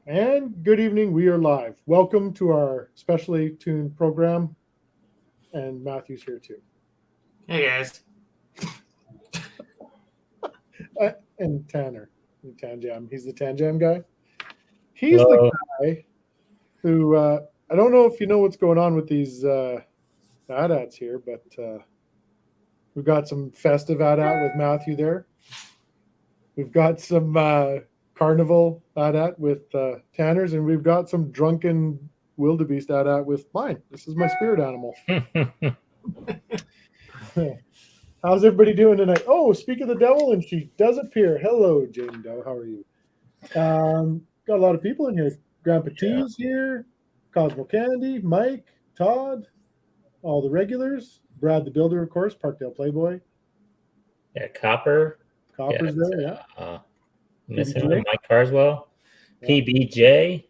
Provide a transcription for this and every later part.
And good evening, we are live. Welcome to our specially tuned program. And Matthew's here too. Hey guys. And Tanner, Tanjam. He's the Tanjam guy. He's Hello. the guy who, I don't know if you know what's going on with these AT-ATs here, but we've got some festive AT-AT with Matthew there. We've got some carnival AT-AT with Tanner's, and we've got some drunken wildebeest AT-AT with mine. This is my spirit animal. How's everybody doing tonight? Oh, speak of the devil, and she does appear. Hello, Jane Doe. How are you? Got a lot of people in here. Grandpa T's here. Cosmo Candy, Mike, Todd, all the regulars. Brad the Builder, of course. Parkdale Playboy. Yeah, Copper. Copper's there, yeah. Missing Mike Carswell. Yeah. PBJ,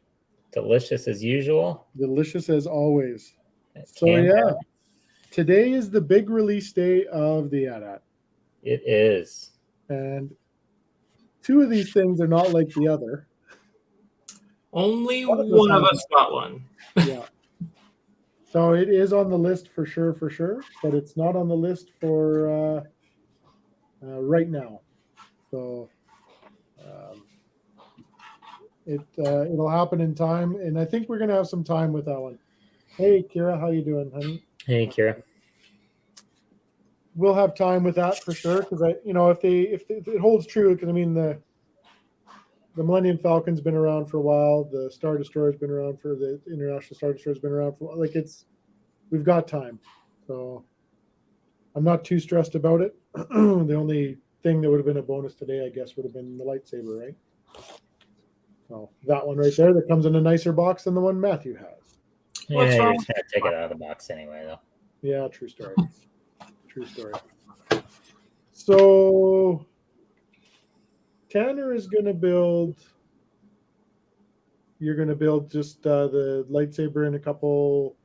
delicious as usual. Delicious as always. Yeah. Today is the big release day of the AT-AT. It is. And two of these things are not like the other. Only one of us got one. Yeah. So it is on the list for sure, but it's not on the list for right now. So it'll happen in time, and I think we're going to have some time with that one. Hey, Kira, how you doing, honey? Hey, Kira. We'll have time with that for sure, because if it holds true, because I mean the Millennium Falcon's been around for a while, the Star Destroyer's been around for the International Star Destroyer's been around for we've got time, so I'm not too stressed about it. The only thing that would have been a bonus today, I guess, would have been the lightsaber, right? So that one right there, that comes in a nicer box than the one Matthew has. Yeah, you're just gonna take it out of the box anyway, though. Yeah, true story. True story. So Tanner is going to build. You're going to build just the lightsaber and a couple.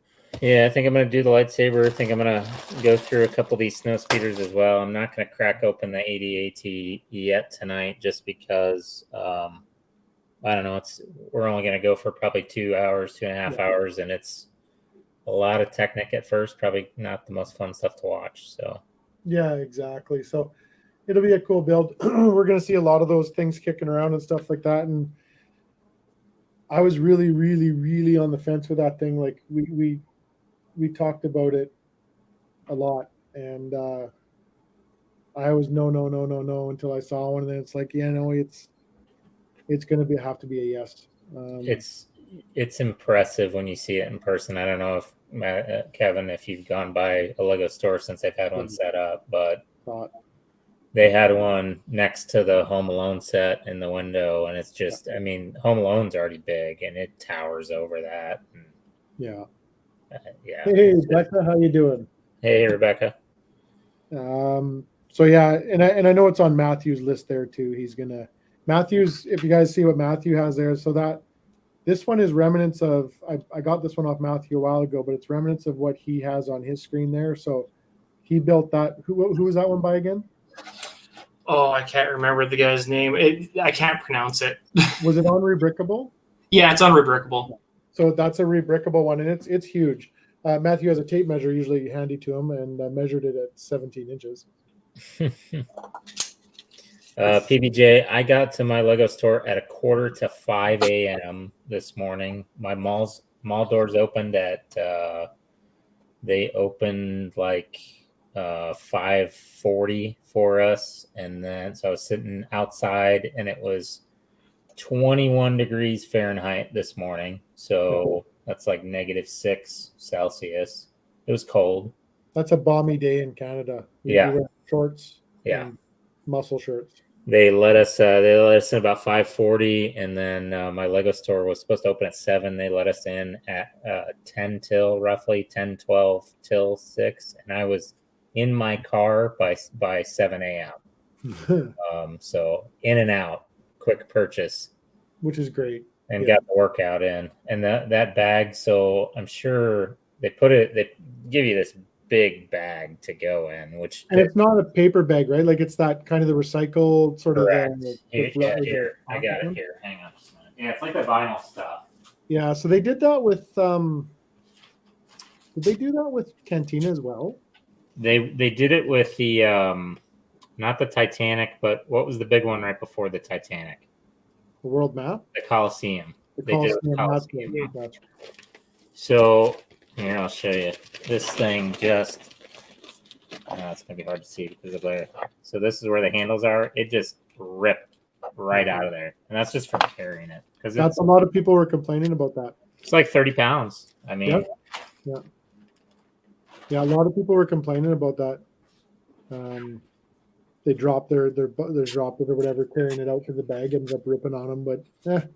Yeah, I think I'm going to do the lightsaber. I think I'm going to go through a couple of these snow speeders as well. I'm not going to crack open the 80AT yet tonight, just because I don't know. We're only going to go for probably 2 hours, 2.5 hours, and it's a lot of Technic at first. Probably not the most fun stuff to watch. So yeah, exactly. So it'll be a cool build. We're going to see a lot of those things kicking around and stuff like that. And I was really, really, really on the fence with that thing. Like we talked about it a lot, and I was no until I saw one, and then it's like, it's going to have to be a yes. It's impressive when you see it in person. I don't know if Kevin, if you've gone by a Lego store since they've had one set up, but they had one next to the Home Alone set in the window, and it's just, I mean, Home Alone's already big, and it towers over that. And, yeah. Hey, Rebecca, how you doing? Hey, Rebecca. So yeah, and I know it's on Matthew's list there too. Matthew's, if you guys see what Matthew has there, so this one is remnants of, I got this one off Matthew a while ago, but it's remnants of what he has on his screen there. So he built that. Who was that one by again? Oh, I can't remember the guy's name. I can't pronounce it. Was it on Rebrickable? Yeah, it's on Rebrickable. So that's a Rebrickable one, and it's huge. Matthew has a tape measure usually handy to him, and measured it at 17 inches. PBJ, I got to my Lego store at 4:45 a.m. this morning. My mall doors opened at they opened like 5:40 for us, and then so I was sitting outside, and it was 21 degrees Fahrenheit this morning. So that's like -6 Celsius. It was cold. That's a balmy day in Canada. We wear shorts. Yeah. Muscle shirts. They let us in about 5:40, and then my Lego store was supposed to open at 7. They let us in at 10 till roughly 10:12 till 6, and I was in my car by 7 a.m. So in and out, quick purchase, which is great, and got the workout in. And that bag, so I'm sure they give you this big bag to go in, which And it's not a paper bag, right? Like it's that kind of the recycled sort correct. of Here, yeah, the here. I got plastic it one. here. Hang on just a minute. Yeah, it's like the vinyl stuff. Yeah, so they did that with did they do that with Cantina as well? They did it with the not the Titanic, but what was the big one right before the Titanic? The world map? The Coliseum. The They did it with Coliseum, that's Coliseum. right. That's So here, I'll show you. This thing just it's gonna be hard to see because of the. So this is where the handles are. It just ripped right out of there, and that's just from carrying it because that's a lot of people were complaining about that. it's like 30 pounds. I mean, Yeah, a lot of people were complaining about that. They dropped their drop it or whatever, carrying it out to the bag, ends up ripping on them. But it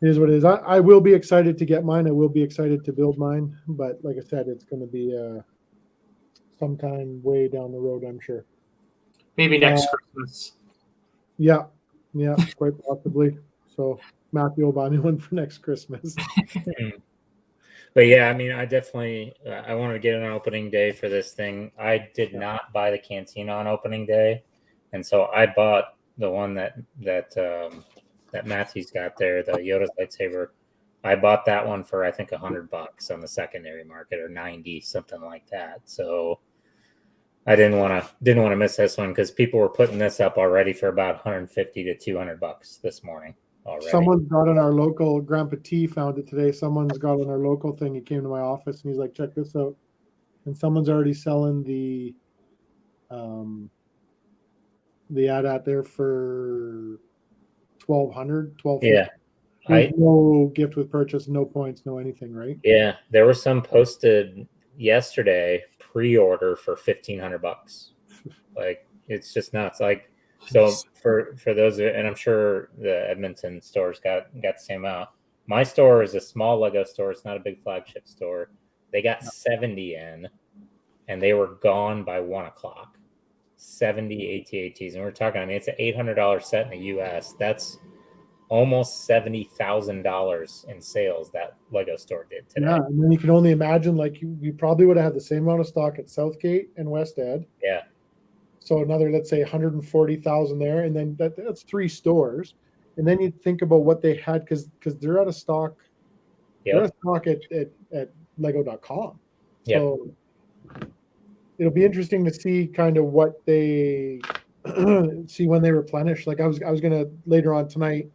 is what it is. I will be excited to get mine. I will be excited to build mine. But like I said, it's going to be sometime way down the road, I'm sure. Maybe next Christmas. Yeah, quite possibly. So Matthew will buy me one for next Christmas. but yeah, I mean, I definitely I want to get an opening day for this thing. I did not buy the Cantina on opening day, and so I bought the one that Matthew's got there, the Yoda's lightsaber. I bought that one for I think $100 on the secondary market, or 90, something like that. So I didn't want to miss this one because people were putting this up already for about $150 to $200 this morning already. Someone's got on our local, Grandpa T found it today. Someone's got on our local thing. He came to my office and he's like, check this out. And someone's already selling the ad out there for $1,200. Yeah. No gift with purchase, no points, no anything, right? Yeah. There were some posted yesterday pre-order for $1,500. Like, it's just nuts. Like, so for those, and I'm sure the Edmonton stores got the same amount. My store is a small Lego store. It's not a big flagship store. They got 70 in, and they were gone by 1:00. 70 AT-ATs, and we're talking. I mean, it's an $800 set in the U.S. That's almost $70,000 in sales that Lego store did today. Yeah, and then you can only imagine, like you probably would have had the same amount of stock at Southgate and West Ed. Yeah. So another, let's say, 140,000 there, and then that's 3 stores. And then you think about what they had because they're out of stock. Yep. They're out of stock at Lego.com. Yep. So it'll be interesting to see kind of what they see when they replenish. Like I was gonna later on tonight,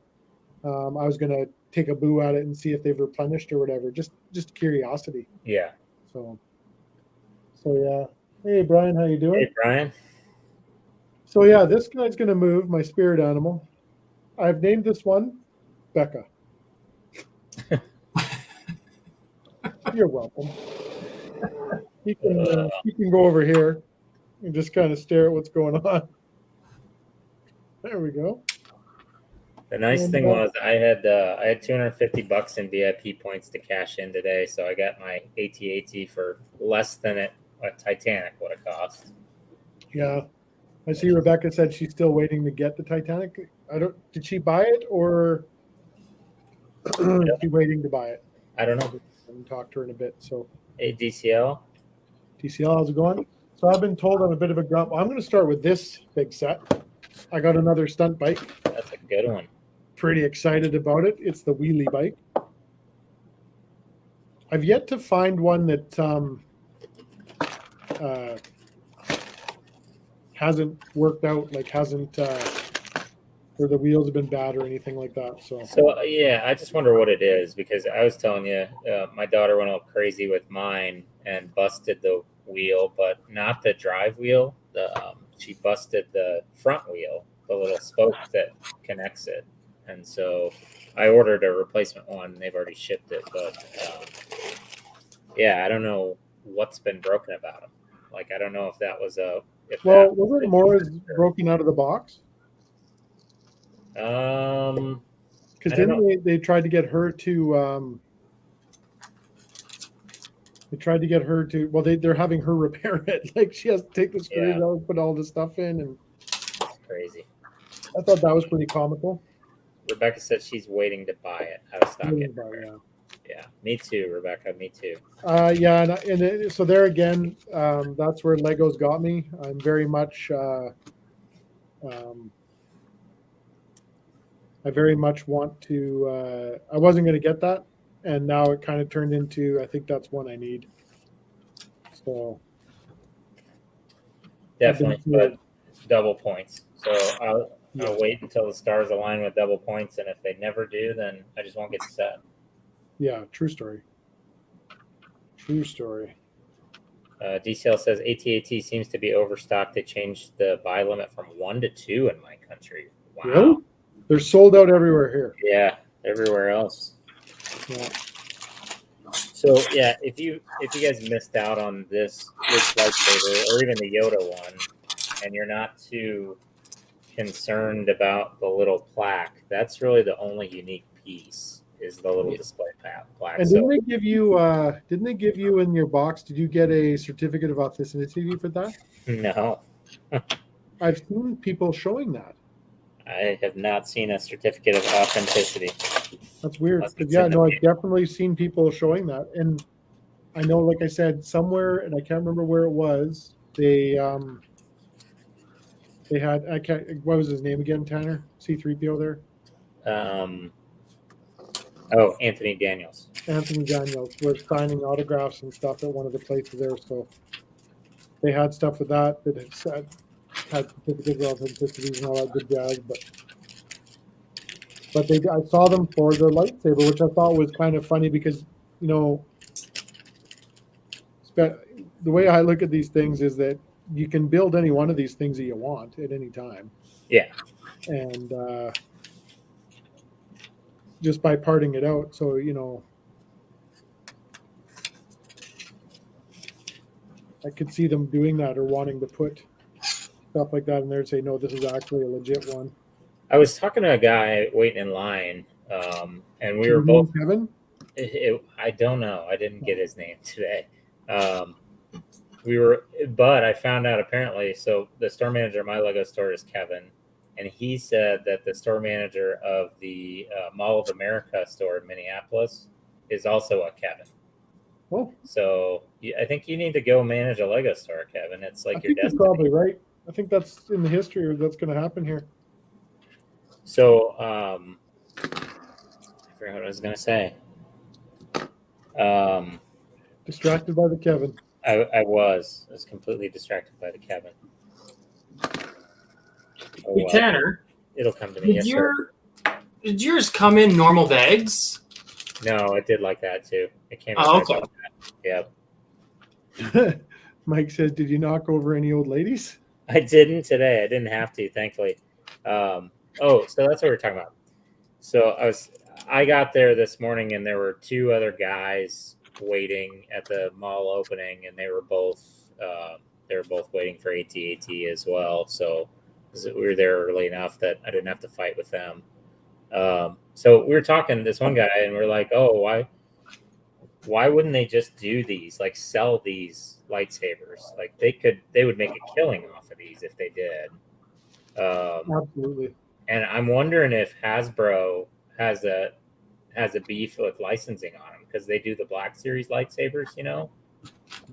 I was gonna take a boo at it and see if they've replenished or whatever. Just curiosity. Yeah. So yeah. Hey Brian, how you doing? Hey Brian. So yeah, this guy's gonna move, my spirit animal. I've named this one Becca. You're welcome. He can go over here and just kind of stare at what's going on. There we go. The nice thing was I had $250 in VIP points to cash in today, so I got my AT-AT for less than a Titanic would have cost. Yeah, I see. Rebecca said she's still waiting to get the Titanic. Did she buy it or is she waiting to buy it? I don't know. I haven't talked to her in a bit. So, hey, DCL, how's it going? So I've been told I'm a bit of a grump. I'm going to start with this big set. I got another stunt bike. That's a good one. Pretty excited about it. It's the wheelie bike. I've yet to find one that hasn't worked out, like hasn't where the wheels have been bad or anything like that. So yeah, I just wonder what it is because I was telling you, my daughter went all crazy with mine and busted the wheel, but not the drive wheel. She busted the front wheel, the little spoke that connects it. And so I ordered a replacement one. They've already shipped it, but yeah, I don't know what's been broken about them. Like, I don't know if that was was it more as broken out of the box? Because then they tried to get her to well, they're having her repair it. Like she has to take the screws out, put all the stuff in, and crazy. I thought that was pretty comical. Rebecca said she's waiting to buy it out of stock. Yeah, me too, Rebecca. Me too. Yeah, so there again, that's where Legos got me. I'm very much, I very much want to. I wasn't going to get that, and now it kind of turned into. I think that's one I need. So Definitely, I've but double points. So I'll yeah. wait until the stars align with double points, and if they never do, then I just won't get the set. Yeah, true story. True story. DCL says AT&T seems to be overstocked. They changed the buy limit from 1 to 2 in my country. Wow. Really? They're sold out everywhere here. Yeah, everywhere else. Yeah. So yeah, if you guys missed out on this lightsaber or even the Yoda one, and you're not too concerned about the little plaque, that's really the only unique piece is the little display plaque. And So didn't they give you in your box? Did you get a certificate of authenticity for that? no, I've seen people showing that. I have not seen a certificate of authenticity. That's weird. Unless it's Yeah, in the no, I've definitely seen people showing that, and I know, like I said, somewhere, and I can't remember where it was. They had I can't. What was his name again? Tanner C3PO there. Oh, Anthony Daniels. Anthony Daniels was signing autographs and stuff at one of the places there, so they had stuff with that had certificates of authenticity and all that good jazz, but I saw them for the lightsaber, which I thought was kind of funny because, you know, the way I look at these things is that you can build any one of these things that you want at any time. Yeah. And just by parting it out. So, you know, I could see them doing that or wanting to put stuff like that in there and say, no, this is actually a legit one. I was talking to a guy waiting in line, and we were both. Kevin? I don't know. I didn't get his name today. But I found out apparently. So the store manager at my Lego store is Kevin, and he said that the store manager of the Mall of America store in Minneapolis is also a Kevin. Oh, so I think you need to go manage a Lego store, Kevin. It's like your destiny. You're probably right. I think that's in the history, or that's going to happen here. So I forgot what I was going to say. Distracted by the Kevin. I was completely distracted by the Kevin. Oh, Hey, Tanner, it'll come to me. Did yours come in normal bags? No, it did like that too. It came. Oh, okay. Yep. Mike says, "Did you knock over any old ladies?" I didn't today. I didn't have to, thankfully. So that's what we're talking about. So I got there this morning, and there were two other guys waiting at the mall opening, and they were both waiting for AT&T as well. So we were there early enough that I didn't have to fight with them. So we were talking to this one guy, and we're like, "Oh, why wouldn't they just do these? Like sell these lightsabers? Like they would make a killing off of these if they did." Absolutely. And I'm wondering if Hasbro has a beef with licensing on them because they do the Black Series lightsabers, you know.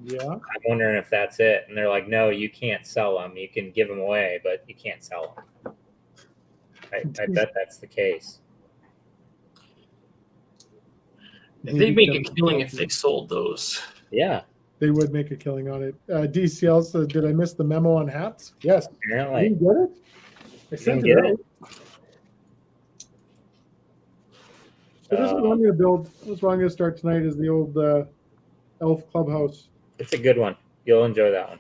Yeah. I'm wondering if that's it. And they're like, "No, you can't sell them. You can give them away, but you can't sell them." I bet that's the case. They'd make a killing if they sold those. Yeah. They would make a killing on it. DCL said, "Did I miss the memo on hats?" Yes. Apparently. You didn't get it? I sent it get out. So this is what I'm going to build. This is what I'm going to start tonight is the old Elf Clubhouse. It's a good one. You'll enjoy that one.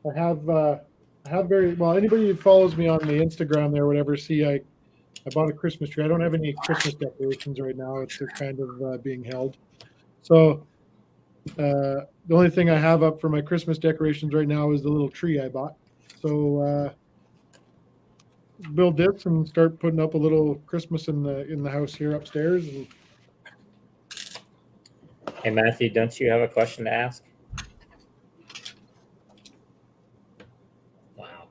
I have very well. Anybody who follows me on the Instagram there, whatever, see I bought a Christmas tree. I don't have any Christmas decorations right now. They're kind of being held. So the only thing I have up for my Christmas decorations right now is the little tree I bought. So build this and start putting up a little Christmas in the house here upstairs. And hey, Matthew, don't you have a question to ask? Wow.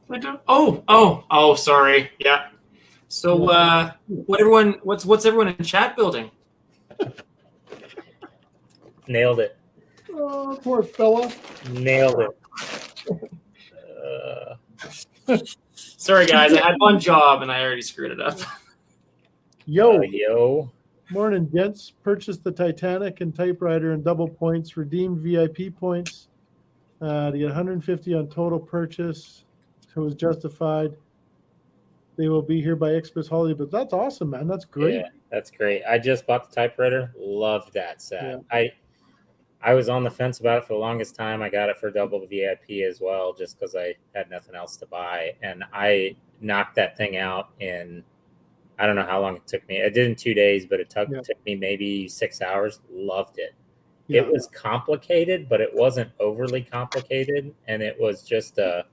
I don't. Oh, sorry. Yeah. So, what's everyone in chat building? Nailed it. Oh, poor fella. Nailed it. Sorry, guys. I had one job and I already screwed it up. Yo. Morning, gents. Purchased the Titanic and typewriter and double points. Redeemed VIP points to get 150 on total purchase. So it was justified. They will be here by Xmas holiday, but that's awesome, man. That's great. Yeah, that's great. I just bought the typewriter. Loved that set. Yeah. I was on the fence about it for the longest time. I got it for double the VIP as well, just because I had nothing else to buy. And I knocked that thing out in, I don't know how long it took me. I did in 2 days, but it took me maybe 6 hours. Loved it. Yeah. It was complicated, but it wasn't overly complicated. And it was just how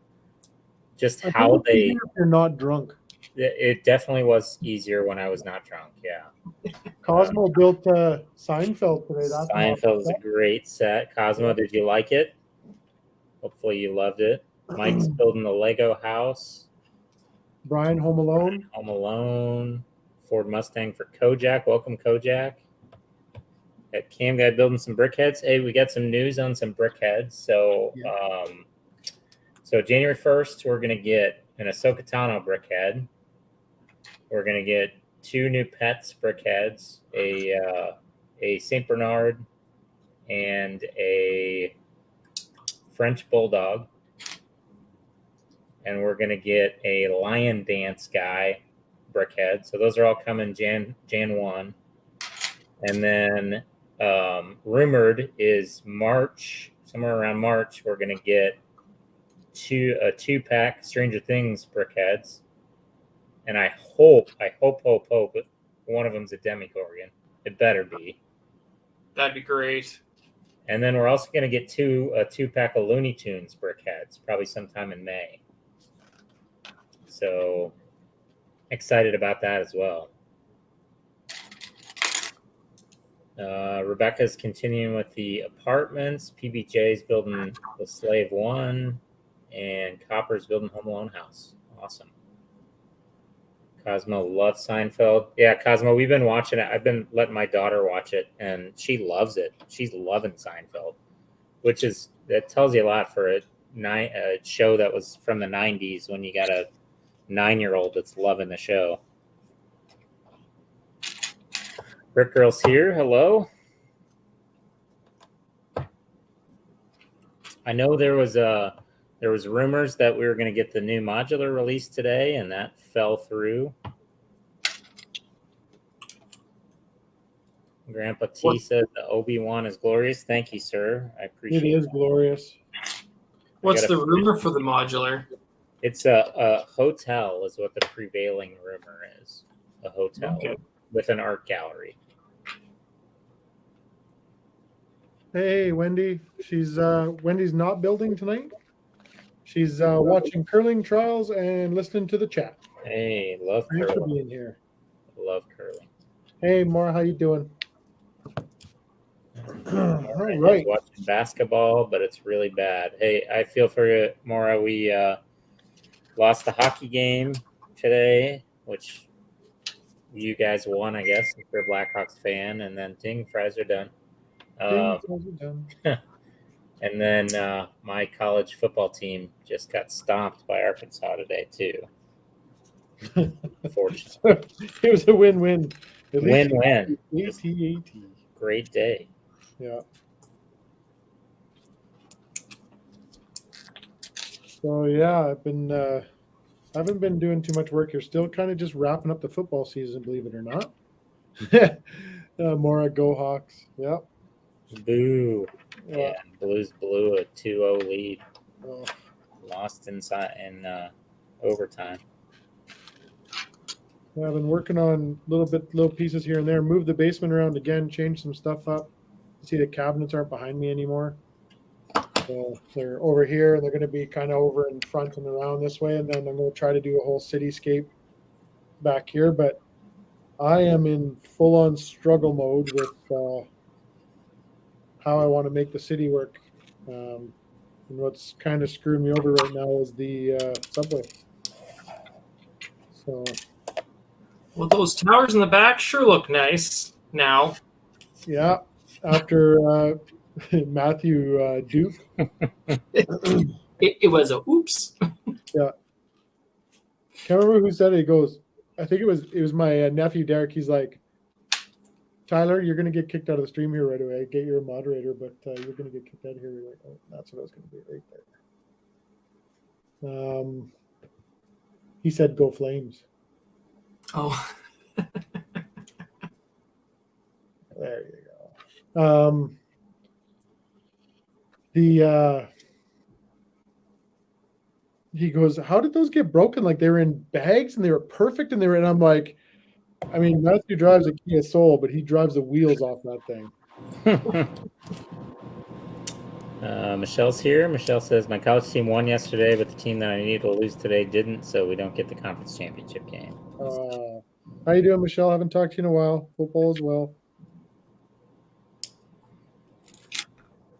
they. If you're not drunk. It definitely was easier when I was not drunk. Yeah. Cosmo built Seinfeld today. Seinfeld was a great set. Cosmo, did you like it? Hopefully you loved it. Mike's building the Lego house. Brian, Home Alone. Home Alone. Ford Mustang for Kojak. Welcome, Kojak. Got Cam guy building some brickheads. Hey, we got some news on some brickheads. So, so January 1st, we're going to get an Ahsoka Tano brickhead. We're going to get 2 new pets brickheads, a St. Bernard and a French Bulldog. And we're going to get a Lion Dance guy brickhead. So those are all coming Jan 1. And then rumored is March, somewhere around March, we're going to get a 2-pack Stranger Things brickheads. And I hope one of them's a Demogorgon. It better be. That'd be great. And then we're also going to get a 2-pack of Looney Tunes brickheads, probably sometime in May. So excited about that as well. Rebecca's continuing with the apartments. PBJ's building the Slave 1. And Copper's building Home Alone house. Awesome. Cosmo loves Seinfeld. Yeah, Cosmo, we've been watching it. I've been letting my daughter watch it, and she loves it. She's loving Seinfeld, that tells you a lot for a show that was from the 90s when you got a 9-year-old that's loving the show. Brick Girl's here. Hello. I know there was rumors that we were going to get the new modular release today, and that fell through. Grandpa T said the Obi-Wan is glorious. Thank you, sir. I appreciate it. It is glorious. What's the rumor for the modular? It's a hotel is what the prevailing rumor is. A hotel with an art gallery. Hey, Wendy. Wendy's not building tonight. She's watching curling trials and listening to the chat. Hey, love curling. Thanks for being here. Love curling. Hey, Maura, how you doing? All right. Watching basketball, but it's really bad. Hey, I feel for you, Maura. We lost the hockey game today, which you guys won, I guess, if you're a Blackhawks fan. And then ding, fries are done. And then my college football team just got stomped by Arkansas today, too. Unfortunately. It was a win-win. Win-win. AT. Great day. Yeah. So, yeah, I haven't been doing too much work here. Still kind of just wrapping up the football season, believe it or not. Mora, go Hawks. Yeah. Boo. Yeah, Blues blew a 2-0 lead. Oh. Lost in overtime. Yeah, I've been working on little pieces here and there. Moved the basement around again, changed some stuff up. You see the cabinets aren't behind me anymore. So they're over here, and they're going to be kind of over in front and around this way. And then I'm going to try to do a whole cityscape back here. But I am in full-on struggle mode with how I want to make the city work. And what's kind of screwing me over right now is the subway. So, well, those towers in the back sure look nice now. Yeah, after Mathew Duke. It was a oops. Yeah, can't remember who said it. He goes, I think it was my nephew Derek. He's like, Tyler, you're gonna get kicked out of the stream here right away. Get your moderator, but you're gonna get kicked out of here. Right away. Oh, that's what I was gonna do right there. He said, "Go Flames." Oh, There you go. He goes, how did those get broken? Like they were in bags and they were perfect and they were. And I'm like, I mean, Matthew drives a Kia Soul, but he drives the wheels off that thing. Michelle's here. Michelle says, my college team won yesterday, but the team that I needed to lose today didn't, so we don't get the conference championship game. How you doing, Michelle? Haven't talked to you in a while. Football as well.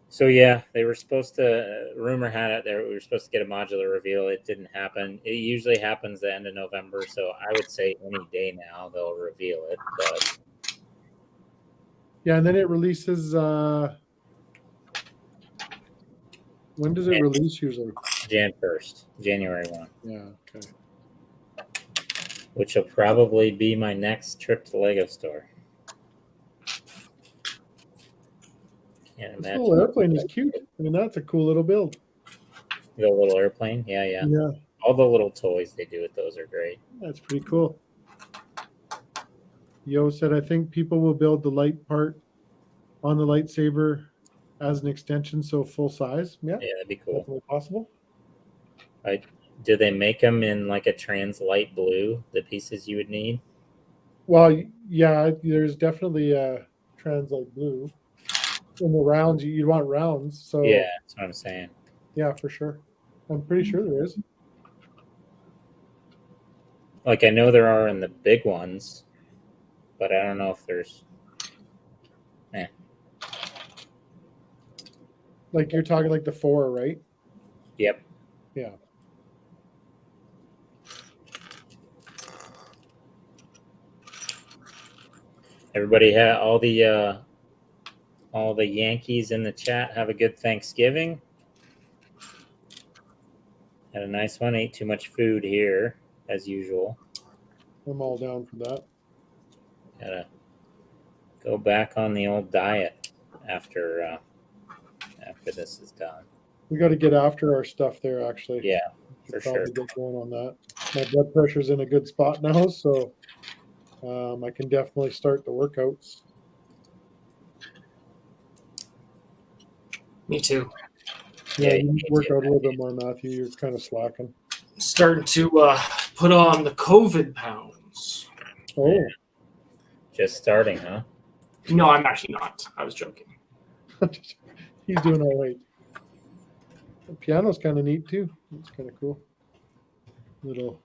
So yeah, they were supposed to. Rumor had it there we were supposed to get a modular reveal. It didn't happen. It usually happens the end of November, so I would say any day now they'll reveal it. But yeah, and then it releases. When does it release usually? January 1. Yeah. Okay. Which will probably be my next trip to the Lego store. Can't This imagine. little airplane is cute. I mean, that's a cool little build. The little airplane, yeah. All the little toys they do with those are great. That's pretty cool. Yo said, I think people will build the light part on the lightsaber as an extension, so full size. Yeah, that'd be cool. Definitely possible. Do they make them in like a trans light blue? The pieces you would need. Well, yeah, there's definitely a trans light blue. In the rounds, you want rounds. So yeah, that's what I'm saying. Yeah, for sure. I'm pretty sure there is. Like I know there are in the big ones, but I don't know if there's. Like you're talking like the 4, right? Yep. Yeah. Everybody had all the Yankees in the chat. Have a good Thanksgiving. Had a nice one. Ate too much food here, as usual. I'm all down for that. Gotta go back on the old diet after this is done. We got to get after our stuff there, actually. Yeah, for sure. Get going on that. My blood pressure's in a good spot now, so I can definitely start the workouts. Me too. Yeah, you need to work out a little bit more, Matthew. You're kind of slacking. Starting to put on the COVID pounds. Oh. Just starting, huh? No, I'm actually not. I was joking. He's doing all right. The piano's kind of neat too. It's kind of cool. Little.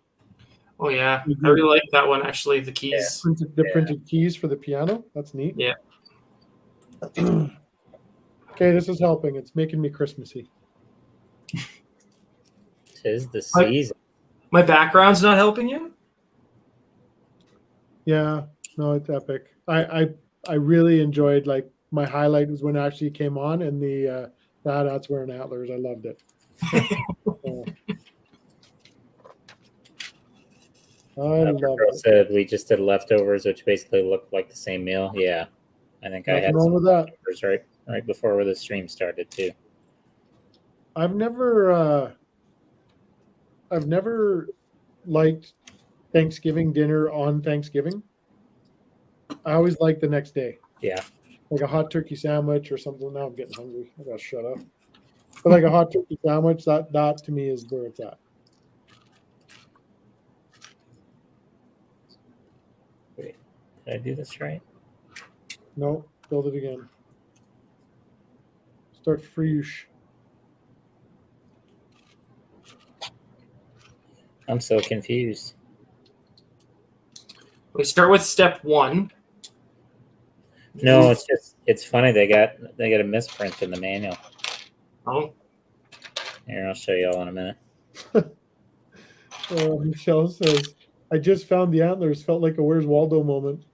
Oh yeah, I really like that one actually. The keys. Yeah. Printed keys for the piano. That's neat. Yeah. Okay, this is helping. It's making me Christmassy. 'Tis the season. My background's not helping you? Yeah, no, it's epic. I really enjoyed, like, my highlight was when it actually came on and the that's wearing antlers. I loved it. I love it. Said we just did leftovers, which basically looked like the same meal. Yeah, I think I had wrong with that. Right before the stream started too. I've never liked Thanksgiving dinner on Thanksgiving. I always like the next day. Yeah. Like a hot turkey sandwich or something. Now I'm getting hungry. I gotta shut up. But like a hot turkey sandwich, that to me is where it's at. Wait, did I do this right? No, build it again. Start fresh. I'm so confused. We start with step 1. No, it's funny they got a misprint in the manual. Oh. Here, I'll show you all in a minute. Michelle says, I just found the antlers. Felt like a Where's Waldo moment.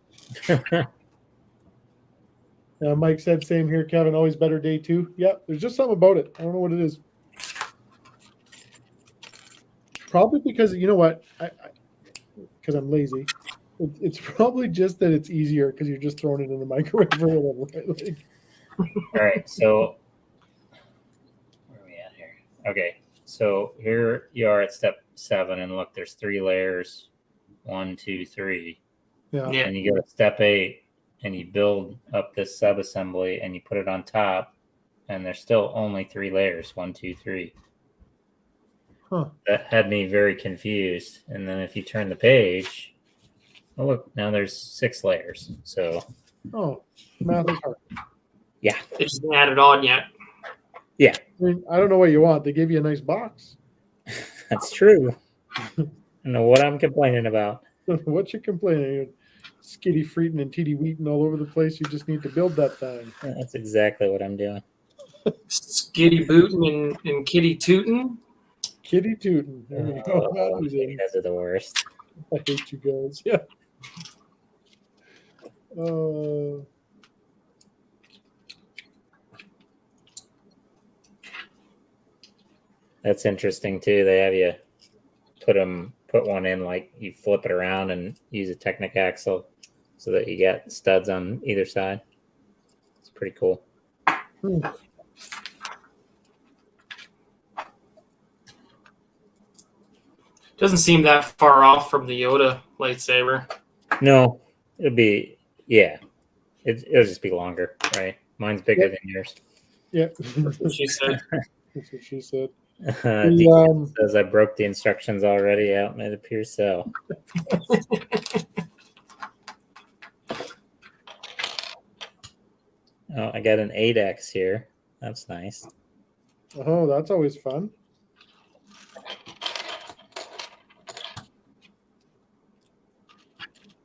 Mike said, same here, Kevin. Always better day 2. Yeah, there's just something about it. I don't know what it is. Probably because, you know what? Because I'm lazy. It's probably just that it's easier because you're just throwing it in the microwave or whatever. Right? Like, All right, so where are we at here? Okay, so here you are at step 7, and look, there's 3 layers. 1, 2, 3. yeah. Yeah. And you go to step 8, and you build up this sub-assembly, and you put it on top, and there's still only 3 layers. 1, 2, 3. Huh. That had me very confused. And then if you turn the page, oh look, now there's 6 layers. So Oh, math is hard. yeah, They just haven't added on yet. yeah, I mean, I don't know what you want. They gave you a nice box. that's true. I don't know what I'm complaining about. What you complaining? Skitty Freeton and TD Wheaton all over the place. You just need to build that thing. That's exactly what I'm doing. Skitty bootin' and kitty tootin'. Kitty Tootin. There you go. Oh, Matthew's in. you guys are the worst. I hate you guys. Yeah. That's interesting too. They have you put one in, like you flip it around and use a Technic axle so that you get studs on either side. It's pretty cool. Doesn't seem that far off from the Yoda lightsaber. No, it'll be it'll just be longer, right? Mine's bigger than yours. Yeah. That's what she said. That's what she said. Deacon says I broke the instructions already out, and it appears so. Oh, I got an 8X here. That's nice. Oh, that's always fun.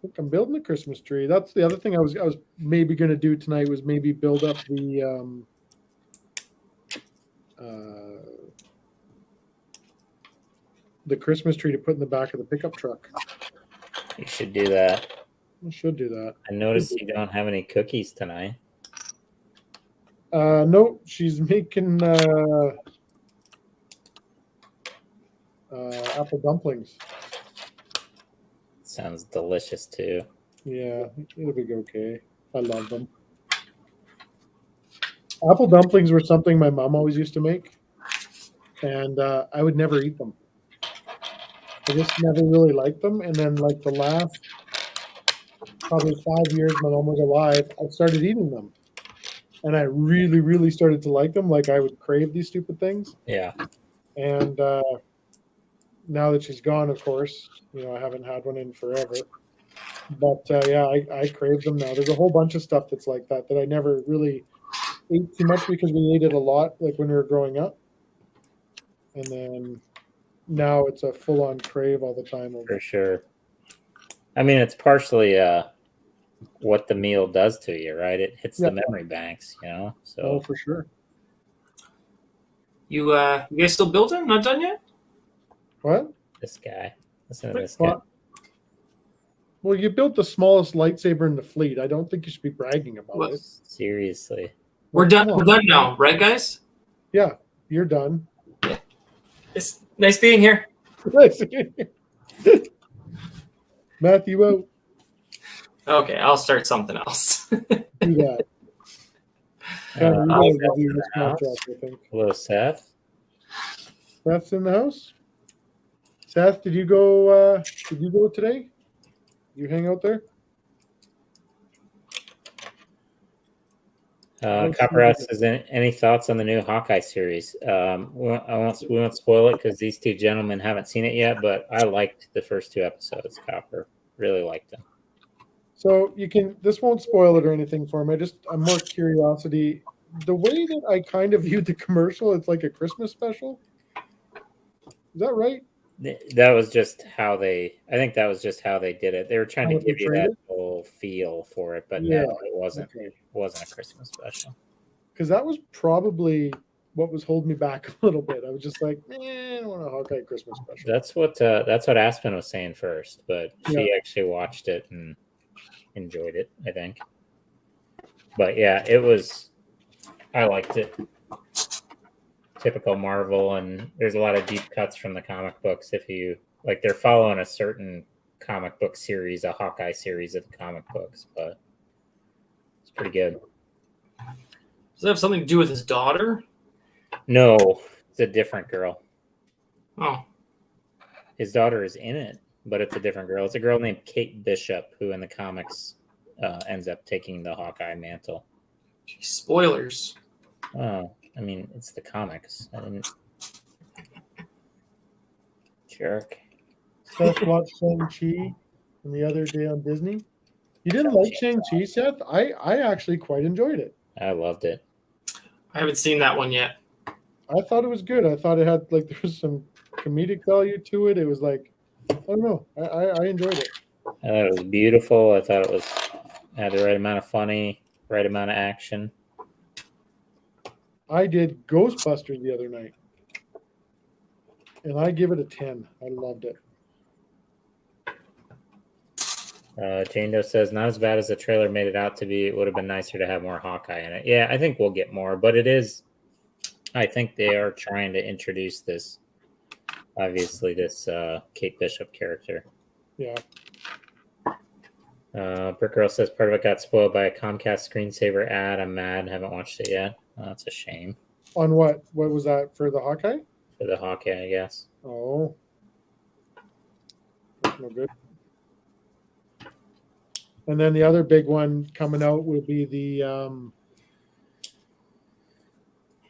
Look, I'm building a Christmas tree. That's the other thing I was maybe going to do tonight was maybe build up the Christmas tree to put in the back of the pickup truck. You should do that. I should do that. I noticed you don't have any cookies tonight. No, she's making apple dumplings. Sounds delicious too. Yeah, it'll be okay. I love them. Apple dumplings were something my mom always used to make, and I would never eat them. I just never really liked them. And then, like the last probably 5 years my mom was alive, I started eating them, and I really, really started to like them. Like I would crave these stupid things. Yeah. And now that she's gone, of course, I haven't had one in forever. But yeah, I crave them now. There's a whole bunch of stuff that's like that I never really ate too much because we ate it a lot, like when we were growing up. And then now it's a full-on crave all the time. For sure. I mean, it's partially what the meal does to you, right? It hits the memory banks, So. Oh, for sure. You guys still building? Not done yet? What? This guy. Listen to this guy. Well, you built the smallest lightsaber in the fleet. I don't think you should be bragging about it. Seriously. We're done. We're done now, right, guys? Yeah, you're done. It's nice being here. Matthew out. Okay, I'll start something else. Do that. Hello, Seth. Seth's in the house. Seth, did you go today? You hang out there? Copper House says, any thoughts on the new Hawkeye series? We won't spoil it because these two gentlemen haven't seen it yet, but I liked the first 2 episodes. Copper really liked them. So this won't spoil it or anything for me. I'm more curiosity. The way that I kind of viewed the commercial, it's like a Christmas special. Is that right? That was just how I think that was just how they did it. They were trying to give you that whole feel for it, but no, it wasn't. Okay. It wasn't a Christmas special. Because that was probably what was holding me back a little bit. I was just like, I don't want a Hawkeye Christmas special. That's what Aspen was saying first, but she actually watched it and enjoyed it, I think. But yeah, I liked it. Typical Marvel, and there's a lot of deep cuts from the comic books. If you like, they're following a certain comic book series, a Hawkeye series of the comic books, but it's pretty good. Does that have something to do with his daughter? No, it's a different girl. Oh, His daughter is in it, but it's a different girl. It's a girl named Kate Bishop, who in the comics ends up taking the Hawkeye mantle. geez, spoilers. Oh, I mean, it's the comics. I didn't. Jerk. Seth watched Shang-Chi and the other day on Disney. You didn't like Shang-Chi, Seth? I actually quite enjoyed it. I loved it. I haven't seen that one yet. I thought it was good. I thought it had there was some comedic value to it. It was like, I don't know. I enjoyed it. I thought it was beautiful. I thought it had the right amount of funny, right amount of action. I did Ghostbusters the other night, and I give it a 10. I loved it. Jane Doe says, not as bad as the trailer made it out to be. It would have been nicer to have more Hawkeye in it. Yeah, I think we'll get more, but it is. I think they are trying to introduce this, obviously, this Kate Bishop character. Yeah. Brick Girl says, part of it got spoiled by a Comcast screensaver ad. I'm mad. Haven't watched it yet. Oh, that's a shame. On what? What was that for the Hawkeye? For the Hawkeye, I guess. Oh. That's no good. And then the other big one coming out will be the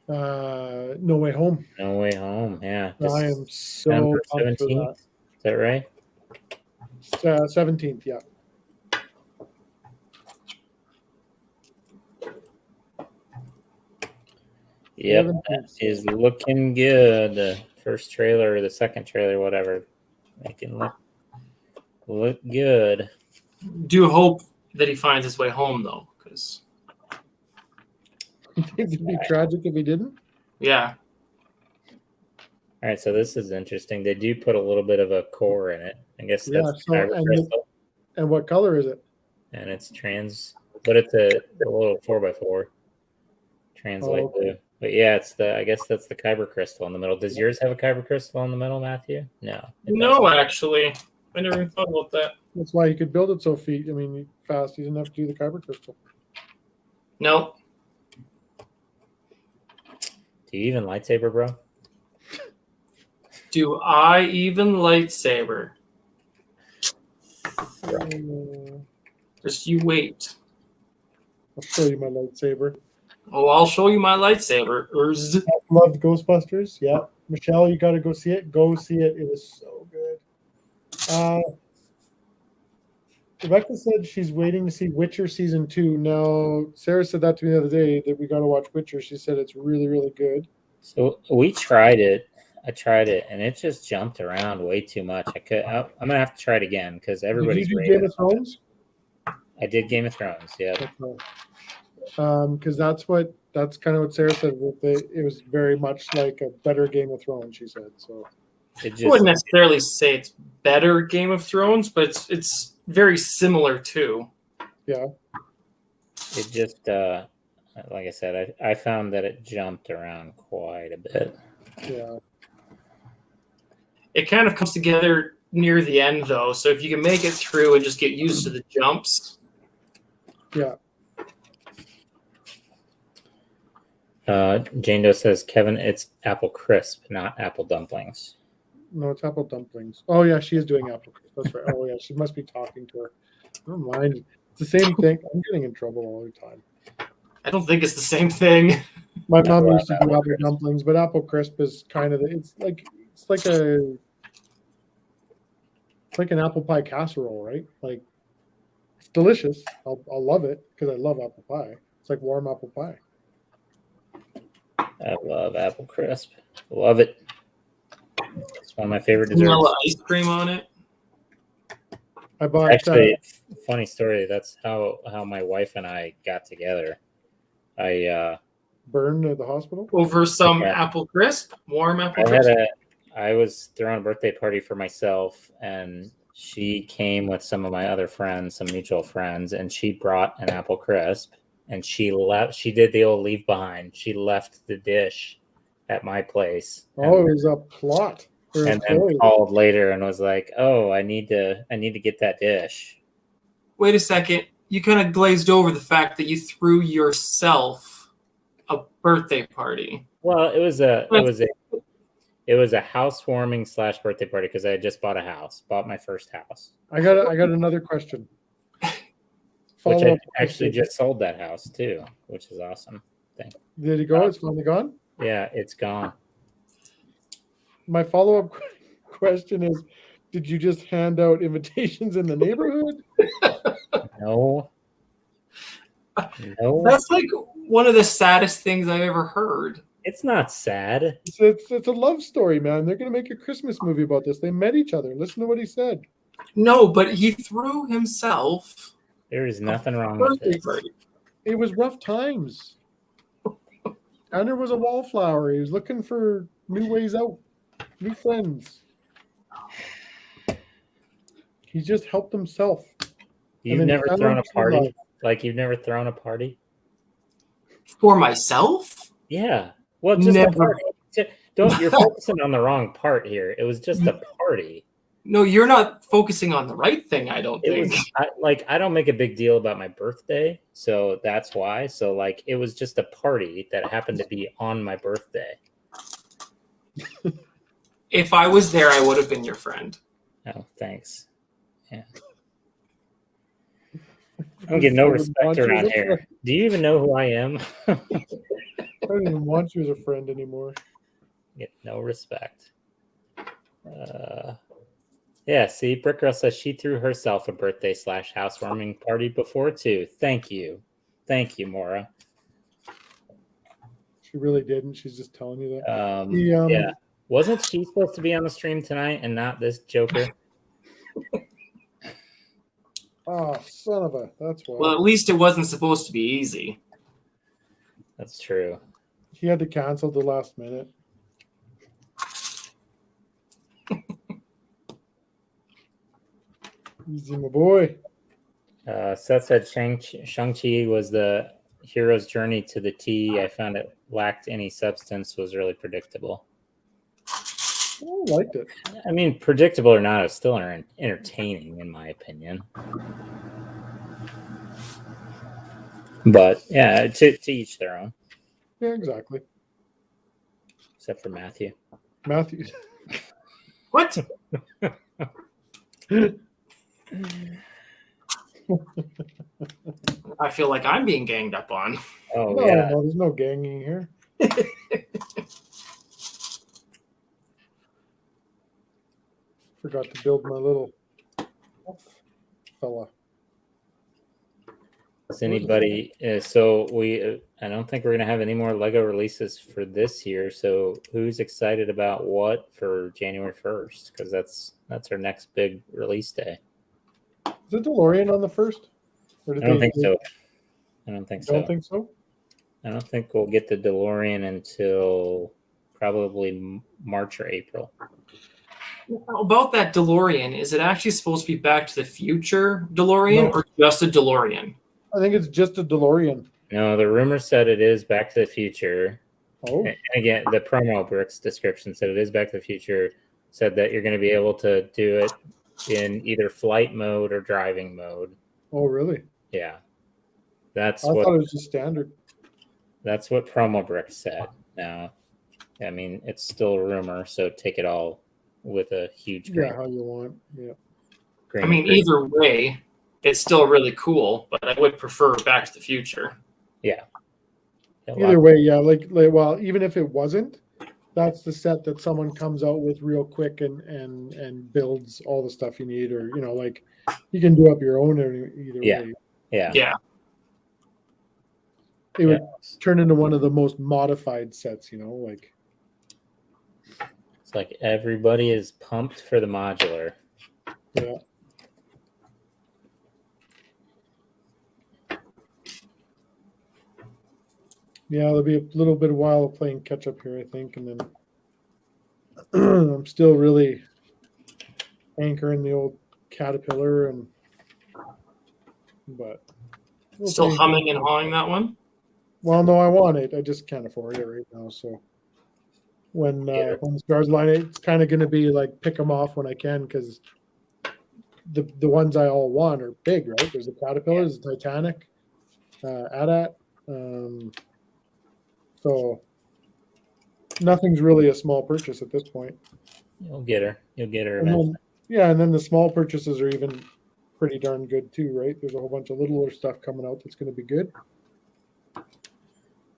No Way Home. No Way Home, yeah. I am so December pumped for 17th. Is that right? that. 17th, yeah. Yep, 17th. that is looking good. The first trailer or the second trailer, whatever, making look good. Do hope that he finds his way home, though, because It'd be tragic if he didn't. yeah, All right, so this is interesting. They do put a little bit of a core in it. I guess Yeah, that's so- kyber and crystal, And what color is it? and it's trans, but it's a little 4x4 translate Oh, blue. But yeah, I guess that's the kyber crystal in the middle. Does yours have a kyber crystal in the middle, Matthew? No. it no, doesn't. actually, I never even thought about that. That's why he could build it so fast. He didn't have to do the kyber crystal. No, Do you even lightsaber, bro? do I even lightsaber? Just you wait. I'll show you my lightsaber. Oh, I'll show you my lightsaber. Loved Ghostbusters. Yeah. Michelle, you got to go see it. Go see it. It is so good. Rebecca said she's waiting to see Witcher season 2. Now, Sarah said that to me the other day that we got to watch Witcher. She said it's really, really good. So we tried it. I tried it, and it just jumped around way too much. I'm gonna have to try it again because everybody's Did you do rating Game of Thrones? I did Game of Thrones. Yeah. Because that's kind of what Sarah said. It was very much like a better Game of Thrones. She said so. It I wouldn't just necessarily say it's better Game of Thrones, but it's very similar too. Yeah. it just like I said, I found that it jumped around quite a bit. Yeah. It kind of comes together near the end, though. So if you can make it through and just get used to the jumps. Yeah. Jane Doe says, Kevin, it's apple crisp, not apple dumplings. No, it's apple dumplings. Oh yeah, she is doing apple crisp. That's right. Oh yeah, she must be talking to her. Never mind. It's the same thing. I'm getting in trouble all the time. I don't think it's the same thing. My mom love used to do apple apple crisp. dumplings, but apple crisp is kind of it's like an apple pie casserole, right? Like it's delicious. I'll love it because I love apple pie. It's like warm apple pie. I love apple crisp. Love it. It's one of my favorite desserts. Vanilla ice cream on it. I bought Actually, funny story. That's how my wife and I got together. burned at the hospital. Over some Yeah. apple crisp, warm apple crisp. I was throwing a birthday party for myself, and she came with some of my other friends, some mutual friends, and she brought an apple crisp, and she left. She did the old leave behind. She left the dish at my place. Oh, it was a plot. And then called later and was like, "Oh, I need to get that dish." Wait a second. You kind of glazed over the fact that you threw yourself a birthday party. Well, it was a housewarming / birthday party because I had just bought my first house. I got another question. Which I actually just sold that house too, which is awesome. Did it go? It's finally gone? Yeah, it's gone. My follow-up question is, did you just hand out invitations in the neighborhood? No. That's like one of the saddest things I've ever heard. It's not sad. It's a love story, man. They're going to make a Christmas movie about this. They met each other. Listen to what he said. No, but he threw himself. There is nothing wrong with this. It was rough times. Andrew was a wallflower. He was looking for new ways out, new friends. He just helped himself. You've never thrown a party? Like you've never thrown a party? For myself? Yeah. Well, just a party. You're focusing on the wrong part here. It was just a party. No, you're not focusing on the right thing, I don't think. I don't make a big deal about my birthday, so that's why. So, like, it was just a party that happened to be on my birthday. If I was there, I would have been your friend. Oh, thanks. Yeah. I don't get no respect around here. Do you even know who I am? I don't even want you as a friend anymore. Get no respect. Yeah, see, Brick Girl says she threw herself a birthday / housewarming party before too. Thank you, Maura. She really didn't. She's just telling you that. Yeah, wasn't she supposed to be on the stream tonight and not this joker? Oh, son of a! That's why. Well, at least it wasn't supposed to be easy. That's true. He had to cancel the last minute. Easy, my boy. Seth said Shang-Chi was the hero's journey to the T. I found it lacked any substance, was really predictable. I liked it. I mean, predictable or not, it's still entertaining, in my opinion. But, yeah, to each their own. Yeah, exactly. Except for Mathew. Mathew. What? I feel like I'm being ganged up on. Oh, no, yeah. no, there's no ganging here. Forgot to build my little fella. Does anybody? So I don't think we're gonna have any more Lego releases for this year. So who's excited about what for January 1st? Because that's our next big release day. Is the DeLorean on the 1st? I don't think so. I don't think so. Don't think so. I don't think we'll get the DeLorean until probably March or April. About that DeLorean, is it actually supposed to be Back to the Future DeLorean or just a DeLorean? I think it's just a DeLorean. No, the rumor said it is Back to the Future. Oh. And again, the promo bricks description said it is Back to the Future. Said that you're going to be able to do it in either flight mode or driving mode. Oh, really? Yeah. I thought it was just standard. That's what promo bricks said. Now, I mean, it's still a rumor, so take it all with a huge grain. Yeah, how you want. Yeah. I mean, either way, it's still really cool, but I would prefer Back to the Future. Yeah. Either way, yeah. Like, well, even if it wasn't, that's the set that someone comes out with real quick and builds all the stuff you need, or like you can do up your own either way. Yeah. It would turn into one of the most modified sets, like. It's like everybody is pumped for the modular. Yeah. Yeah, there'll be a little bit of while of playing catch up here, I think, and then I'm still really anchoring the old Caterpillar, but Still humming and hawing that one? Well, no, I want it. I just can't afford it right now. So when the stars line, it's kind of going to be like pick them off when I can, because the ones I all want are big, right? There's the Caterpillar, there's the Titanic, AT-AT. So nothing's really a small purchase at this point. You'll get her. You'll get her And eventually. then the small purchases are even pretty darn good too, right? There's a whole bunch of littler stuff coming out that's going to be good.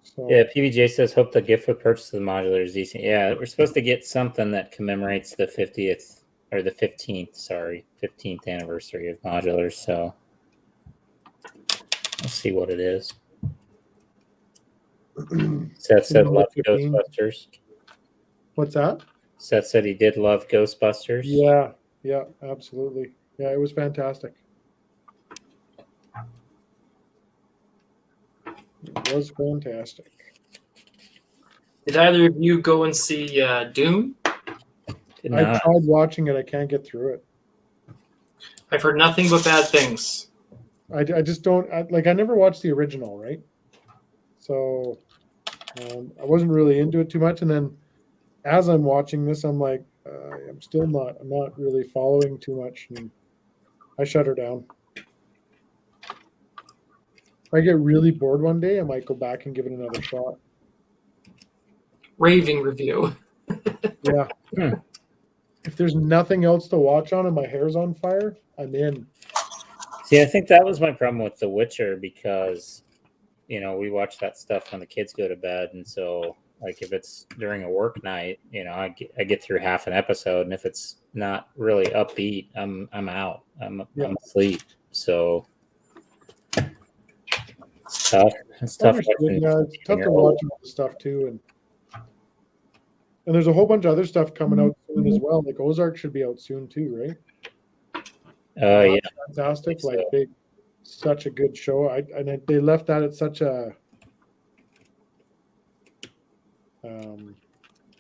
So, Yeah, PBJ says, hope the gift with purchase of the modular is decent. Yeah, we're supposed to get something that commemorates the 50th or the 15th anniversary of modulars. So let's see what it is. Seth said, love 15. Ghostbusters. What's that? Seth said he did love Ghostbusters. Yeah, absolutely. Yeah, it was fantastic. It was fantastic. Did either of you go and see Dune? Did I not. tried watching it. I can't get through it. I've heard nothing but bad things. I just don't I never watched the original, right? So I wasn't really into it too much. And then as I'm watching this, I'm like, I'm not really following too much. And I shut her down. If I get really bored one day, I might go back and give it another shot. Raving review. Yeah. If there's nothing else to watch on and my hair's on fire, I'm in. See, I think that was my problem with The Witcher because, we watch that stuff when the kids go to bed. And so, like, if it's during a work night, I get through half an episode. And if it's not really upbeat, I'm out. I'm asleep. So it's tough. It's tough. It's tough to watch all this stuff too. And there's a whole bunch of other stuff coming out soon as well. Like Ozark should be out soon too, right? Yeah. Fantastic. So. Like such a good show. And they left that at such a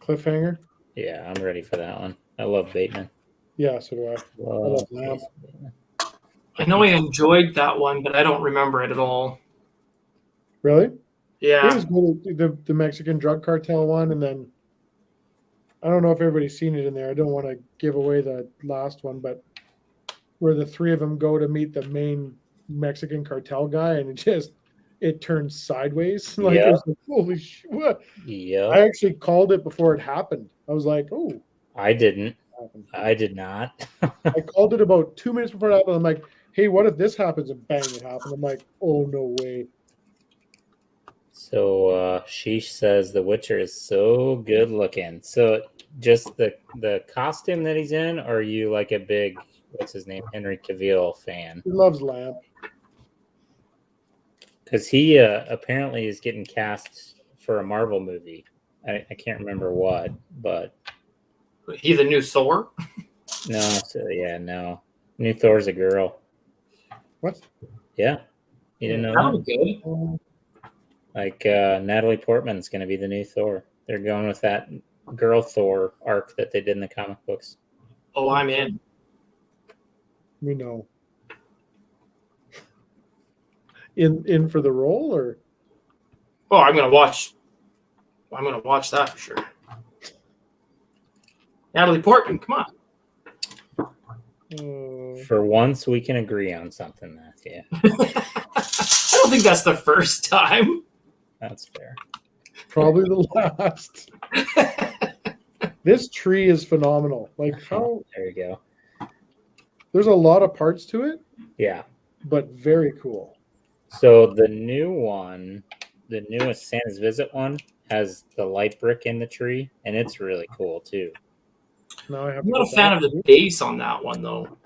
cliffhanger. Yeah, I'm ready for that one. I love Bateman. Yeah, so do I. I love Lamb. I know I enjoyed that one, but I don't remember it at all. Really? Yeah. It was good. The Mexican drug cartel one, and then I don't know if everybody's seen it in there. I don't want to give away the last one, but where the three of them go to meet the main Mexican cartel guy, and it turns sideways. Like, it was like, holy shit. What? Yeah. I actually called it before it happened. I was like, oh. I didn't. I did not. I called it about 2 minutes before it happened. I'm like, hey, what if this happens? And bang, it happened. I'm like, oh, no way. So Sheesh says The Witcher is so good looking. So just the costume that he's in, or are you like a big, what's his name, Henry Cavill fan? He loves Lamb. Because he apparently is getting cast for a Marvel movie. I can't remember what, but He the new Thor? No. New Thor's a girl. What? Yeah. You didn't know That that? would be good. Like Natalie Portman's going to be the new Thor. They're going with that girl Thor arc that they did in the comic books. Oh, I'm in. We know. In for the role, or? Oh, I'm gonna watch that for sure. Natalie Portman, come on. For once, we can agree on something, Matthew. I don't think that's the first time. That's fair. Probably the last. This tree is phenomenal. Like, how There you go. there's a lot of parts to it, Yeah. but very cool. So the new one, the newest Santa's Visit one, has the light brick in the tree, and it's really cool too. Now I have I'm to not a get fan that. of the base on that one, though.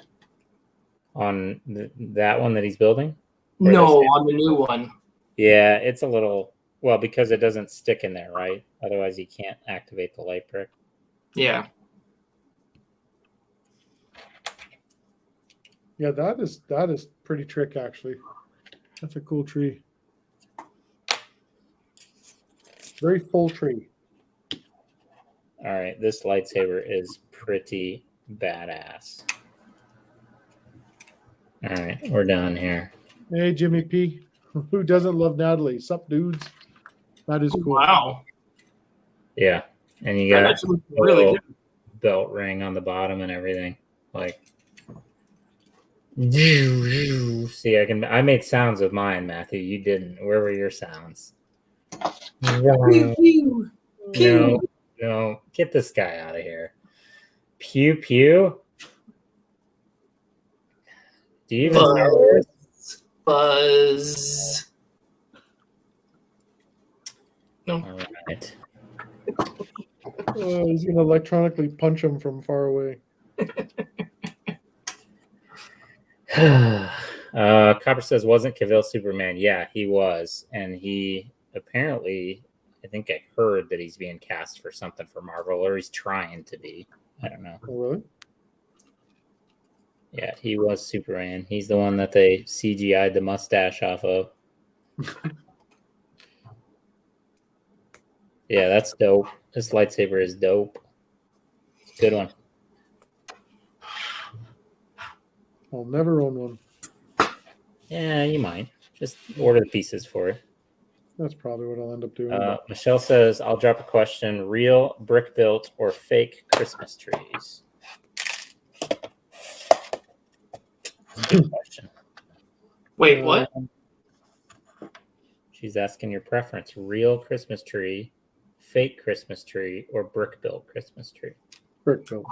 On that one that he's building? Or No, the on the new one. Yeah, it's a little, well, because it doesn't stick in there, right? Otherwise, you can't activate the light brick. Yeah. Yeah, that is pretty trick, actually. That's a cool tree. Very full tree. All right, this lightsaber is pretty badass. All right, we're done here. Hey, Jimmy P. Who doesn't love Natalie? Sup, dudes? That is cool. Wow. Yeah, and you That got actually looks a really little good. belt ring on the bottom and everything. Like, see, I made sounds with mine, Matthew. You didn't. Where were your sounds? Pew, pew, No, pew. no, get this guy out of here. Pew pew. Do you even know this? Buzz. No. All right. He's going to electronically punch him from far away. Copper says, wasn't Cavill Superman? Yeah, he was. And he apparently, I think I heard that he's being cast for something for Marvel, or he's trying to be. I don't know. Oh, really? Yeah, he was Superman. He's the one that they CGI'd the mustache off of. Yeah, that's dope. This lightsaber is dope. It's a good one. I'll never own one. Yeah, you might. Just order the pieces for it. That's probably what I'll end up doing. Michelle says, I'll drop a question. Real brick built or fake Christmas trees? Good question. Wait, what? She's asking your preference. Real Christmas tree, fake Christmas tree, or brick built Christmas tree? Brick built.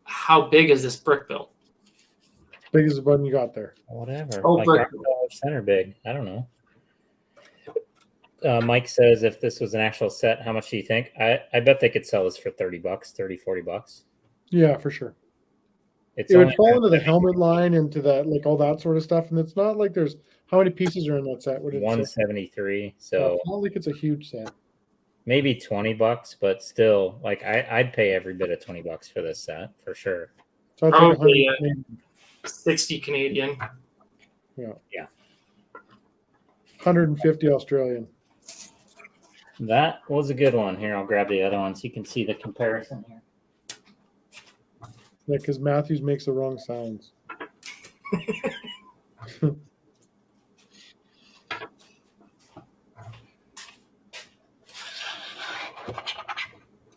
How big is this brick built? Big as the button you got there. Whatever. Oh, like brick. center big. I don't know. Mike says, if this was an actual set, how much do you think? I bet they could sell this for $30, $40. Yeah, for sure. It It would fall into the helmet line, into that, like all that sort of stuff. And it's not like there's how many pieces are in that set? What did it say? 173. So It's not like it's a huge set. maybe $20, but still, like I'd pay every bit of $20 for this set for sure. So I'd Probably, say 100, 60 Canadian. yeah. 150 Australian. That was a good one. Here, I'll grab the other one so you can see the comparison here. Yeah, because Matthews makes the wrong sounds.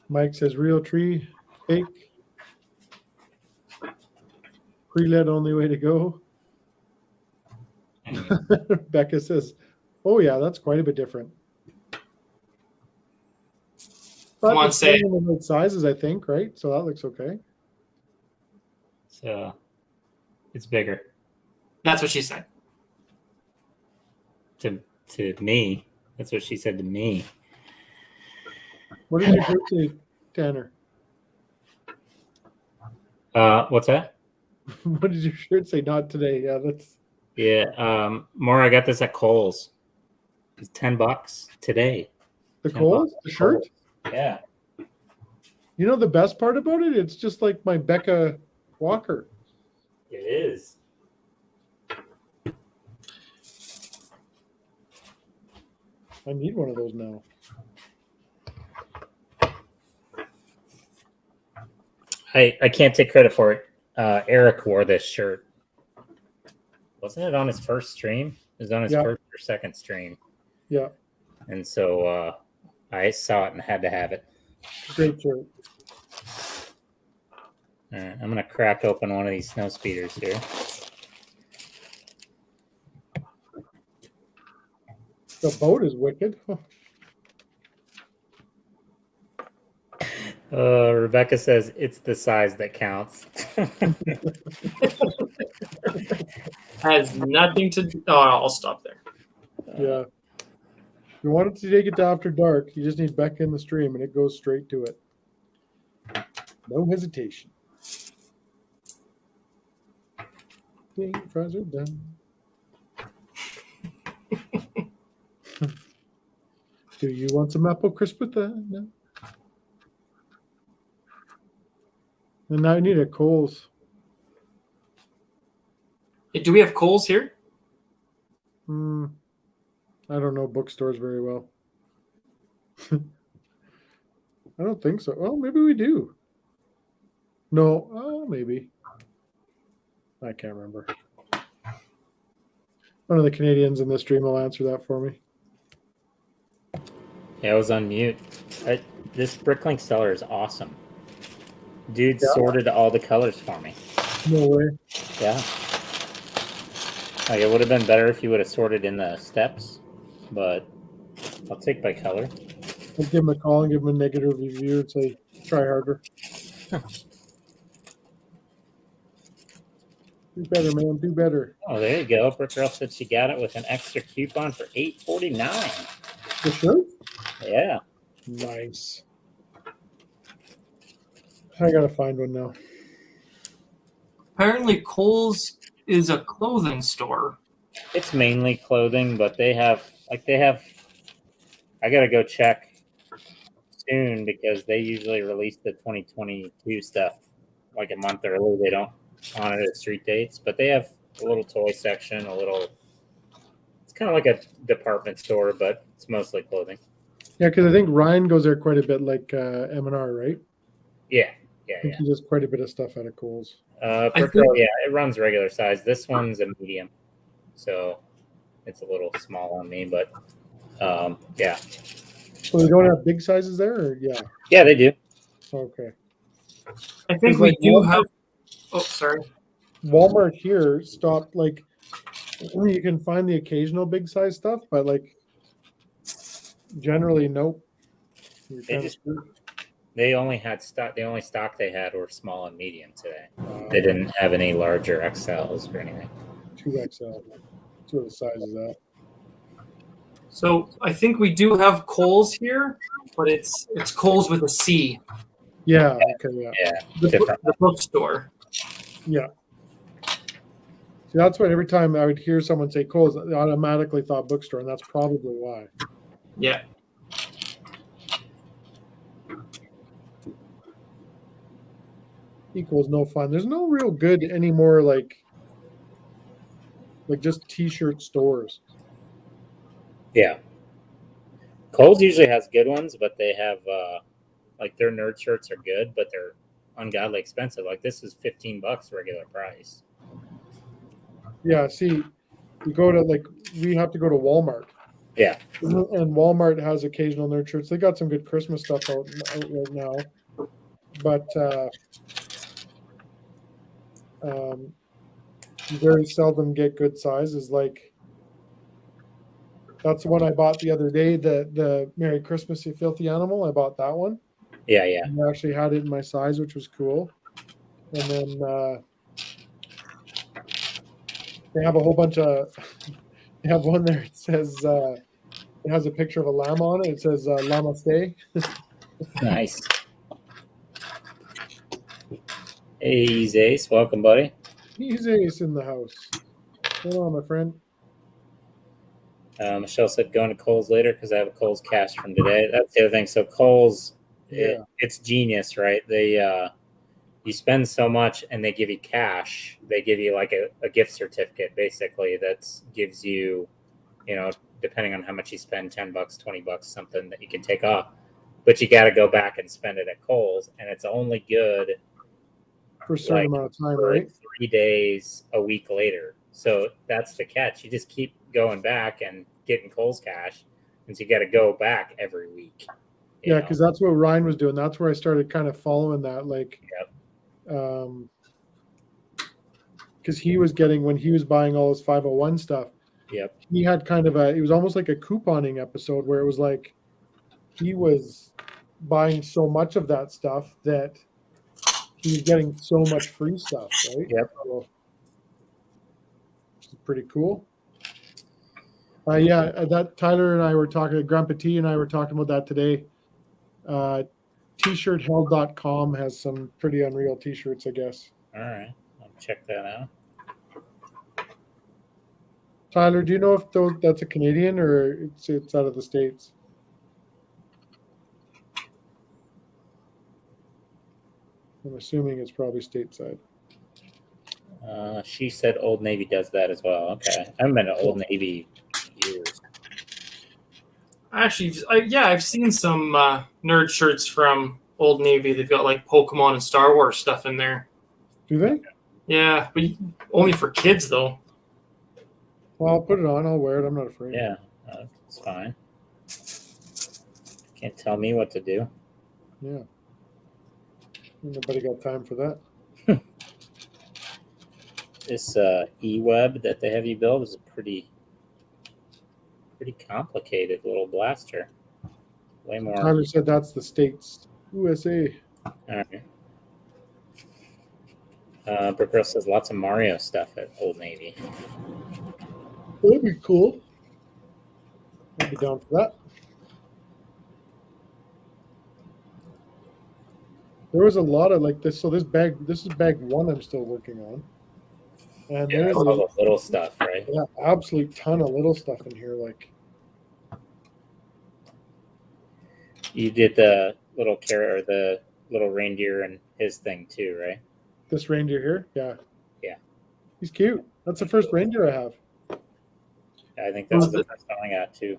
Mike says real tree, fake. Pre-lead only way to go. Becca says, oh yeah, that's quite a bit different. But Come on, it's say it. in the right sizes, I think, right? So that looks okay. So it's bigger That's what she said. to me. That's what she said to me. What did your shirt say, Tanner? What's that? What did your shirt say? Not today. Yeah, that's More. I got this at Kohl's. It's $10 today. the $10 Kohl's, the shirt. Kohl's. Yeah. You know the best part about it? It's just like my Becca Walker. It is. I need one of those now. I can't take credit for it. Eric wore this shirt. Wasn't it on his first stream? It was on his first or second stream. Yeah. And so I saw it and had to have it. Great shirt. All right, I'm going to crack open one of these snow speeders here. The boat is wicked. Rebecca says it's the size that counts. Has nothing to do. Oh, I'll stop there. Yeah. If you wanted to take it to after dark, you just need Becca in the stream and it goes straight to it. No hesitation. Fries are done. Do you want some apple crisp with that? No. And now I need a Kohl's. Do we have Kohl's here? I don't know bookstores very well. I don't think so. Oh, maybe we do. No, maybe. I can't remember. One of the Canadians in the stream will answer that for me. Yeah, I was on mute. This Bricklink seller is awesome. Dude sorted all the colors for me. No way. Yeah. Like, it would have been better if you would have sorted in the steps, but I'll take by color. I'll give him a call and give him a negative review and say, try harder. Do better, man. Do better. Oh, there you go. Brick Girl said she got it with an extra coupon for $8.49. For sure? Yeah. Nice. I gotta find one now. Apparently, Kohl's is a clothing store. It's mainly clothing, but they have. I gotta go check soon because they usually release the 2022 stuff like a month early. They don't honor the street dates, but they have a little toy section, it's kind of like a department store, but it's mostly clothing. Yeah, because I think Ryan goes there quite a bit, like M&R, right? Yeah. I think he does quite a bit of stuff out of Kohl's. Brick Girl, it runs regular size. This one's a medium, so it's a little small on me, but yeah. So they don't have big sizes there, or yeah? Yeah, they do. Okay. I think we do have. Oh, sorry. Walmart here stopped, like, you can find the occasional big size stuff, but like generally, nope. They only had stock. The only stock they had were small and medium today. They didn't have any larger XLs or anything. 2XL. That's where the size is at. So I think we do have Kohl's here, but it's Kohl's with a C. Yeah. Okay. Yeah. Yeah. The bookstore. Yeah. See, that's what every time I would hear someone say Kohl's, I automatically thought bookstore, and that's probably why. Yeah. Equals no fun. There's no real good anymore, like just t-shirt stores. Yeah. Kohl's usually has good ones, but they have like their nerd shirts are good, but they're ungodly expensive. Like this is $15 regular price. Yeah, see, you go to we have to go to Walmart. Yeah. And Walmart has occasional nerd shirts. They got some good Christmas stuff out right now. But you very seldom get good sizes. Like that's the one I bought the other day, the Merry Christmas, You Filthy Animal. I bought that one. Yeah, yeah. And I actually had it in my size, which was cool. And then they have a whole bunch of they have one there. It says it has a picture of a llama on it. It says llama stay. Nice. Hey, he's Ace. Welcome, buddy. He's Ace in the house. Hold on, my friend. Michelle said going to Kohl's later because I have a Kohl's cash from today. That's the other thing. So Kohl's, it's genius, right? They you spend so much and they give you cash. They give you like a gift certificate basically that gives you, depending on how much you spend, $10, $20, something that you can take off. But you got to go back and spend it at Kohl's, and it's only good for a certain amount of time, right? 3 days a week later. So that's the catch. You just keep going back and getting Kohl's cash, and so you got to go back every week. Yeah, because that's what Ryan was doing. That's where I started kind of following that, because he was getting, when he was buying all his 501 stuff. Yep. He had kind of it was almost like a couponing episode where it was like he was buying so much of that stuff that he was getting so much free stuff, right? Yep. So, which is pretty cool. That Tyler and I were talking, Grandpa T and I were talking about that today. T-shirtheld.com has some pretty unreal t-shirts, I guess. All right. I'll check that out. Tyler, do you know if that's a Canadian or it's out of the States? I'm assuming it's probably stateside. She said Old Navy does that as well. Okay. I haven't been to Old Navy in years. Actually, I've seen some nerd shirts from Old Navy. They've got like Pokemon and Star Wars stuff in there. Do they? Yeah, but only for kids though. Well, I'll put it on. I'll wear it. I'm not afraid. Yeah, it's fine. Can't tell me what to do. Yeah. Nobody got time for that. This e-web that they have you build is a pretty complicated little blaster. Way more. Tyler said that's the States. USA. All right. Brick Girl says lots of Mario stuff at Old Navy. That'd be cool. I'd be down for that. There was a lot of like this. So this is bag 1 I'm still working on. And Yeah, there's all the little stuff, right? yeah, absolute ton of little stuff in here. Like You did the little carrot or the little reindeer and his thing too, right? this reindeer here. Yeah. Yeah. He's cute. That's the first reindeer I have. I think that's the first one I got too.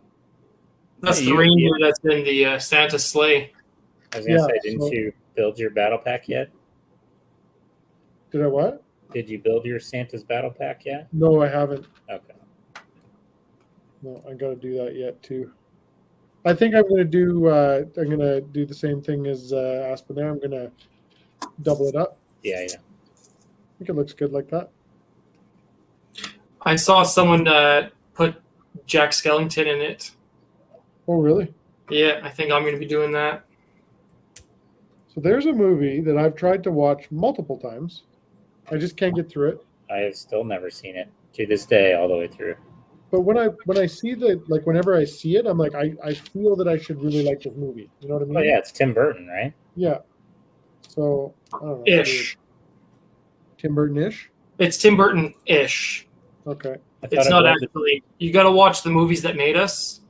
That's Yeah, the reindeer that's in the Santa sleigh. I was gonna Yeah, say, didn't you build your battle pack yet? Did I what? Did you build your Santa's battle pack yet? No, I haven't. Okay. No, I got to do that yet too. I think I'm gonna do the same thing as Aspen there. I'm gonna double it up. Yeah. I think it looks good like that. I saw someone put Jack Skellington in it. Oh, really? Yeah, I think I'm going to be doing that. So there's a movie that I've tried to watch multiple times. I just can't get through it. I have still never seen it to this day, all the way through. But when I see whenever I see it, I'm like, I feel that I should really like this movie. You know what I mean? Oh yeah, it's Tim Burton, right? Yeah. So I don't know. Ish. Tim Burton-ish? It's Tim Burton-ish. Okay. It's not actually. You got to watch the movies that made us,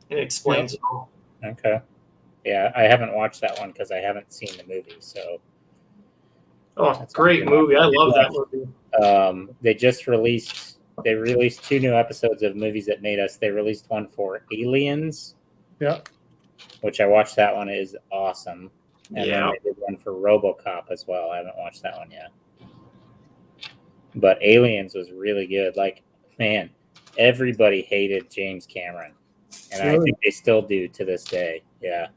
and it explains it all. Okay. Yeah, I haven't watched that one because I haven't seen the movie. So. Oh, That's great movie! I love that movie. They released 2 new episodes of movies that made us. They released one for Aliens. Yeah. Which I watched. That one is awesome. And Yeah. then they did one for RoboCop as well. I haven't watched that one yet. But Aliens was really good. Like, man, everybody hated James Cameron. And I think they still do to this day. Yeah.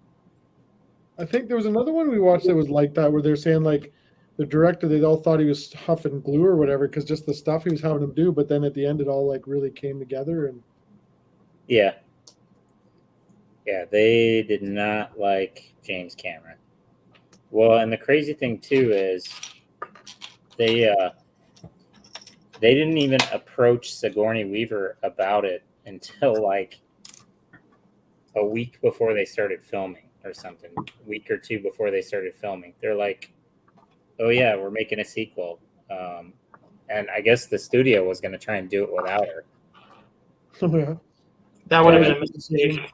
I think there was another one we watched that was like that, where they're saying like the director, they all thought he was huffing glue or whatever because just the stuff he was having them do, but then at the end it all like really came together. And Yeah, they did not like James Cameron. Well, and the crazy thing too is they didn't even approach Sigourney Weaver about it until like a week before they started filming or something, a week or 2 before they started filming. They're like, oh yeah, we're making a sequel. And I guess the studio was going to try and do it without her. That would have been a mistake.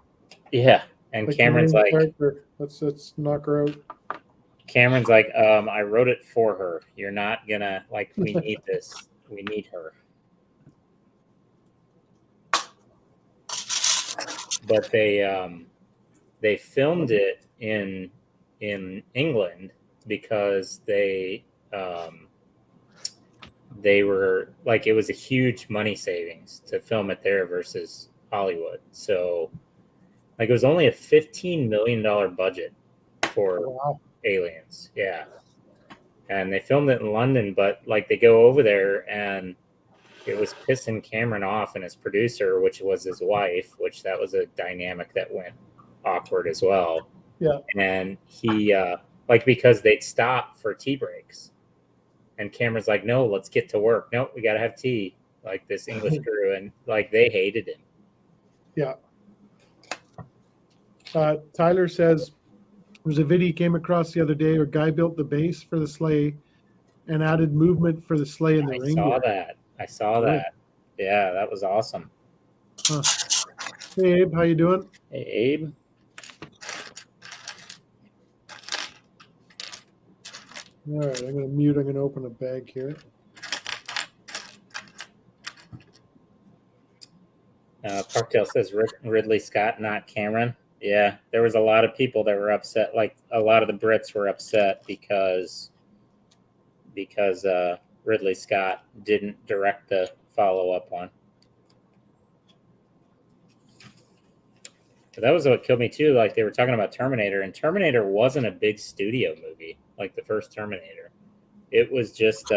Yeah. And like, Cameron's like, let's knock her out. Cameron's like, I wrote it for her. You're not gonna like, we need this. We need her. But they filmed it in England because they were like, it was a huge money savings to film it there versus Hollywood. So like it was only a $15 million budget for Aliens. Yeah. And they filmed it in London, but like they go over there and it was pissing Cameron off and his producer, which was his wife, which that was a dynamic that went awkward as well. Yeah. And he like, because they'd stop for tea breaks. And Cameron's like, no, let's get to work. No, we got to have tea. Like this English crew. And like, they hated him. Yeah. Tyler says there's a video he came across the other day where a guy built the base for the sleigh and added movement for the sleigh and the reindeer. I saw that. Yeah, that was awesome. Huh. Hey, Abe, how you doing? Hey, Abe. All right, I'm going to mute. I'm going to open a bag here. Parkdale says Ridley Scott, not Cameron. Yeah, there was a lot of people that were upset. Like a lot of the Brits were upset because Ridley Scott didn't direct the follow-up one. But that was what killed me too. Like they were talking about Terminator, and Terminator wasn't a big studio movie like the first Terminator. It was just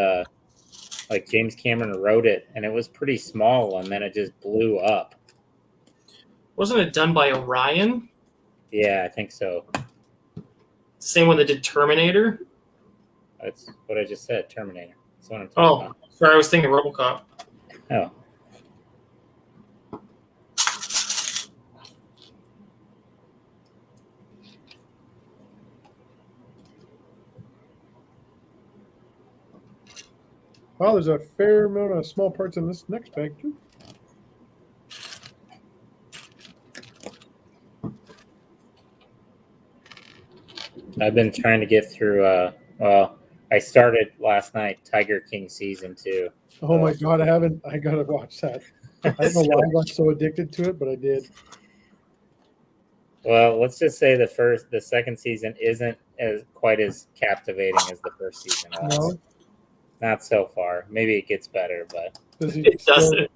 like James Cameron wrote it, and it was pretty small, and then it just blew up. Wasn't it done by Orion? Yeah, I think so. Same one that did Terminator? That's what I just said, Terminator. That's what I'm talking Oh, sorry, I was thinking RoboCop. about. Oh. Wow, there's a fair amount of small parts in this next bag too. I've been trying to get through. Well, I started last night Tiger King season 2. Oh my god, I haven't. I gotta watch that. I don't know why I got so addicted to it, but I did. Well, let's just say the second season isn't quite as captivating as the first season was. No, Not so far. Maybe it gets better, but does he? It still, doesn't.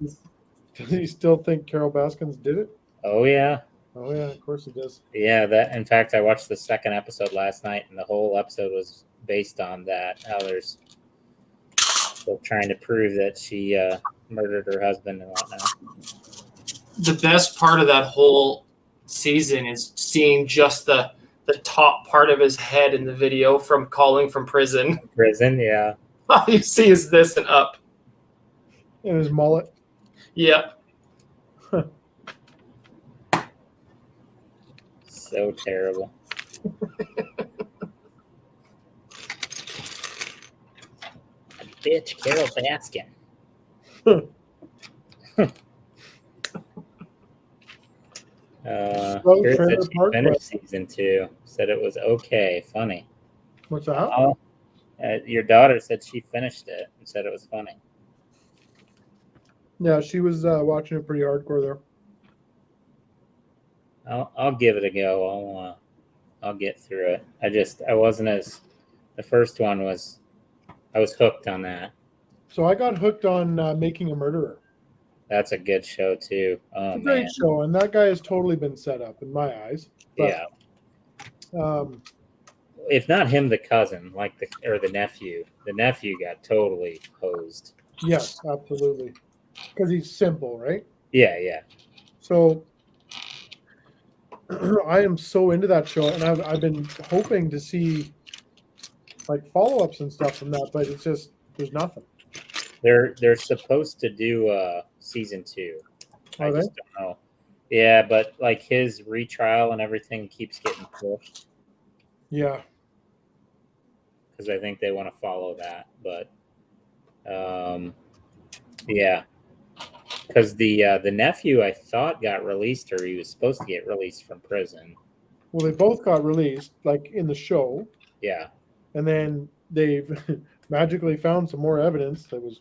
does he still think Carol Baskins did it? oh yeah, Oh yeah, of course he does. yeah. That in fact, I watched the second episode last night, and the whole episode was based on that. How there's still trying to prove that she murdered her husband and whatnot. The best part of that whole season is seeing just the top part of his head in the video from Calling from Prison. Prison, yeah. All you see is this and up. And his mullet. Yep. So terrible. Bitch, Carol Baskin. Well, Here's Trailer that she Park finished West. season 2. Said it was okay, funny. What's that? Oh, your daughter said she finished it and said it was funny. Yeah, she was watching it pretty hardcore there. I'll give it a go. I'll get through it. I wasn't as the first one was. I was hooked on that. So I got hooked on Making a Murderer. That's a good show too. Oh It's a great man, show, and that guy has totally been set up in my eyes. But, yeah. If not him, the cousin, like the nephew. The nephew got totally hosed. Yes, absolutely, because he's simple, right? Yeah, yeah. So I am so into that show, and I've been hoping to see like follow-ups and stuff from that, but it's just there's nothing. They're supposed to do season 2. I Are they? just don't know. Yeah, but like his retrial and everything keeps getting pushed Yeah, because I think they want to follow that. But yeah, because the nephew I thought got released, or he was supposed to get released from prison. well, they both got released like in the show, Yeah, and then they've magically found some more evidence that was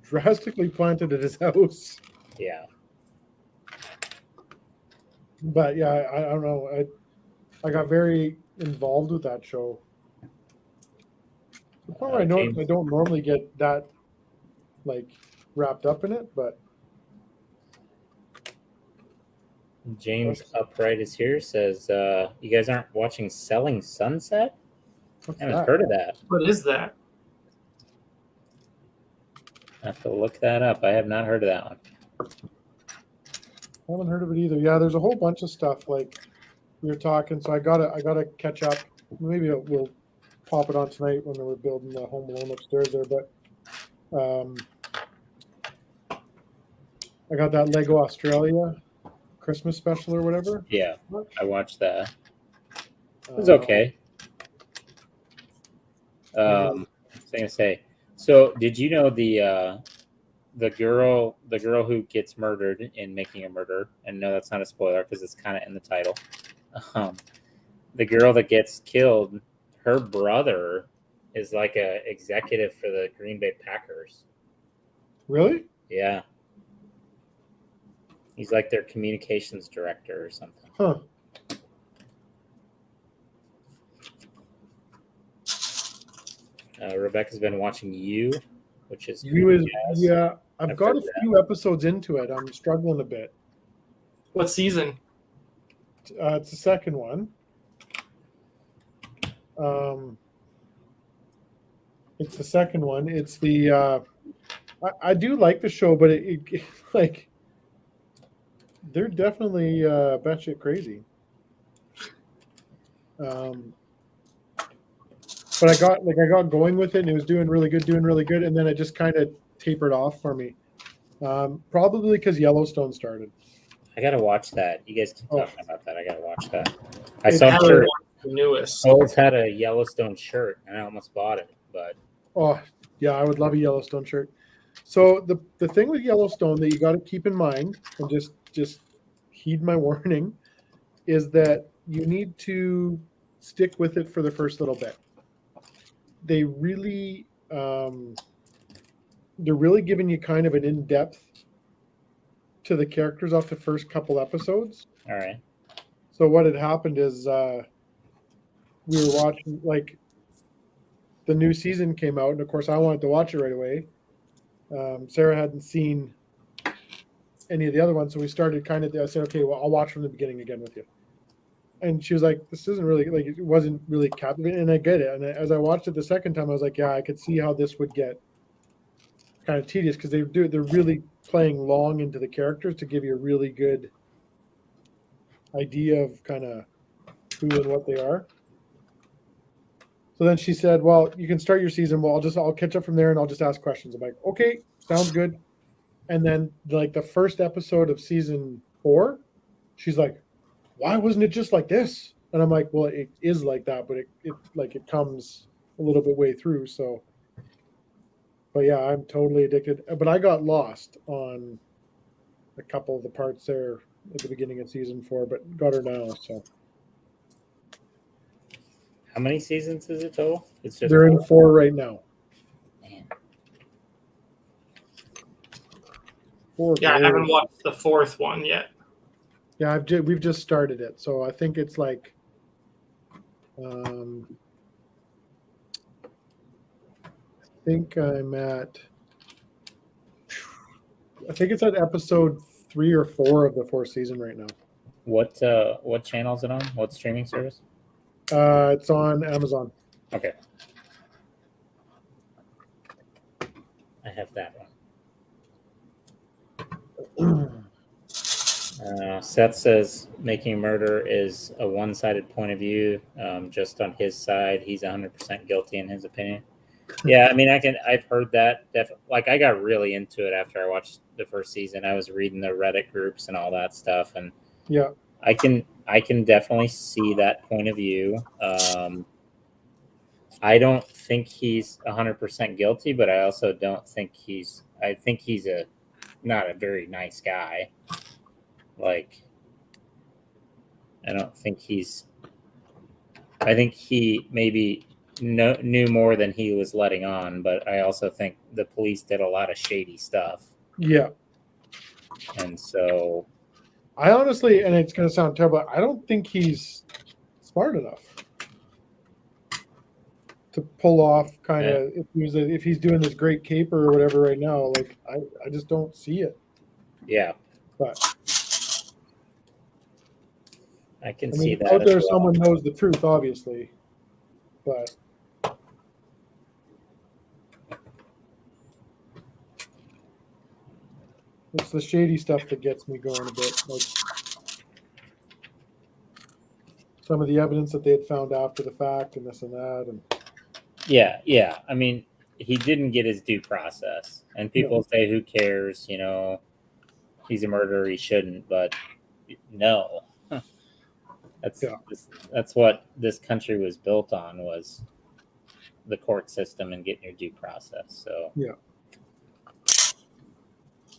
drastically planted at his house. yeah. But yeah, I don't know. I got very involved with that show. The point where I don't normally get that like wrapped up in it, but James Upright is here. Says you guys aren't watching Selling Sunset? what's I haven't that? heard of that. What is that? I have to look that up. I have not heard of that one. I haven't heard of it either. Yeah, there's a whole bunch of stuff like we were talking, so I gotta catch up. Maybe we'll pop it on tonight when we're building the home alone upstairs there. But I got that Lego Australia Christmas special or whatever. Yeah, I watched that. It was Uh, okay. I was gonna say. So, did you know the girl who gets murdered in Making a Murderer? And no, that's not a spoiler because it's kind of in the title. The girl that gets killed, her brother is like a executive for the Green Bay Packers. Really? Yeah, he's like their communications director or something. Huh. Rebecca's been watching You, which is You is jazz. yeah. I've I've got heard a few episodes into it. I'm struggling a bit. What season? It's the second one. It's the second one. It's the I do like the show, but it like they're definitely batshit crazy. But I got going with it, and it was doing really good, and then it just kind of tapered off for me. Probably because Yellowstone started. I gotta watch that. You guys keep Oh. talking about that. I gotta watch that. I It's saw a Haven't shirt. watched the newest. Cole's had a Yellowstone shirt, and I almost bought it, but Oh yeah, I would love a Yellowstone shirt. So the thing with Yellowstone that you got to keep in mind, and just heed my warning, is that you need to stick with it for the first little bit. They really they're really giving you kind of an in-depth to the characters off the first couple episodes. all right. So what had happened is we were watching, like, the new season came out, and of course I wanted to watch it right away. Sarah hadn't seen any of the other ones, so we started kind of. I said, okay, well, I'll watch from the beginning again with you. And she was like, this isn't really, like, it wasn't really captivating, and I get it. And as I watched it the second time, I was like, yeah, I could see how this would get kind of tedious, because they're really playing long into the characters to give you a really good idea of kind of who and what they are. So then she said, well, you can start your season. Well, I'll catch up from there, and I'll just ask questions. I'm like, okay, sounds good. And then, like, the first episode of season 4, she's like, why wasn't it just like this? And I'm like, well, it is like that, but it comes a little bit way through. So, but yeah, I'm totally addicted. But I got lost on a couple of the parts there at the beginning of season 4, but got her now. So How many seasons is it total? It's just they're in 4 right now. Man. 4. Yeah, I haven't watched the 4th one yet. Yeah, we've just started it, so I think it's like, I think it's at episode 3 or 4 of the 4th season right now. What channel is it on? What streaming service? It's on Amazon. Okay. I have that one. Seth says making murder is a one-sided point of view, just on his side. He's 100% guilty in his opinion. Yeah, I mean, I've heard that. Like, I got really into it after I watched the first season. I was reading the Reddit groups and all that stuff, and Yeah, I can definitely see that point of view. I don't think he's 100% guilty, but I also don't think I think he's not a very nice guy. Like, I think he maybe knew more than he was letting on, but I also think the police did a lot of shady stuff. yeah. And so I honestly, and it's going to sound terrible, I don't think he's smart enough to pull off kind of, if he's doing this great caper or whatever right now. Like, I just don't see it. yeah, But I can I see mean, that. out there, as well. someone knows the truth, obviously, but it's the shady stuff that gets me going a bit. Like some of the evidence that they had found after the fact, and this and that, and Yeah. I mean, he didn't get his due process, and people say, "Who cares?" You know, he's a murderer. He shouldn't. But no, that's what this country was built on, was the court system and getting your due process. So yeah.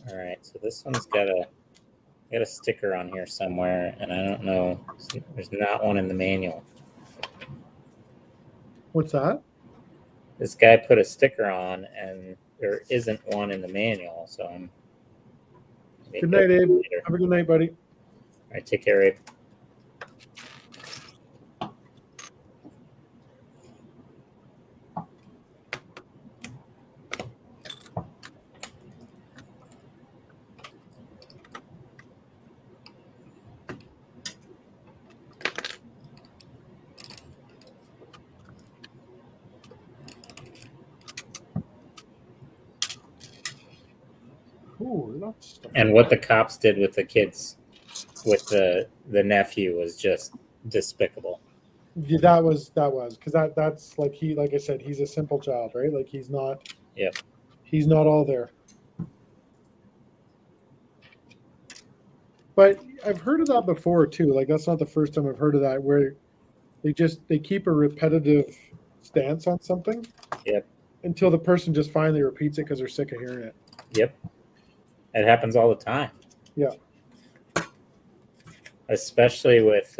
All right. So this one's got a sticker on here somewhere, and I don't know. There's not one in the manual. What's that? This guy put a sticker on, and there isn't one in the manual. So I'm. Good night, Abe. Have a good night, buddy. All right. Take care, Abe. Ooh, lots of stuff. And what the cops did with the kids, with the nephew, was just despicable. Yeah, that was because that's like like I said, he's a simple child, right? Like he's not. Yep. He's not all there. But I've heard of that before too. Like that's not the first time I've heard of that, where they keep a repetitive stance on something. Yep. Until the person just finally repeats it because they're sick of hearing it. Yep. It happens all the time. Yeah. Especially with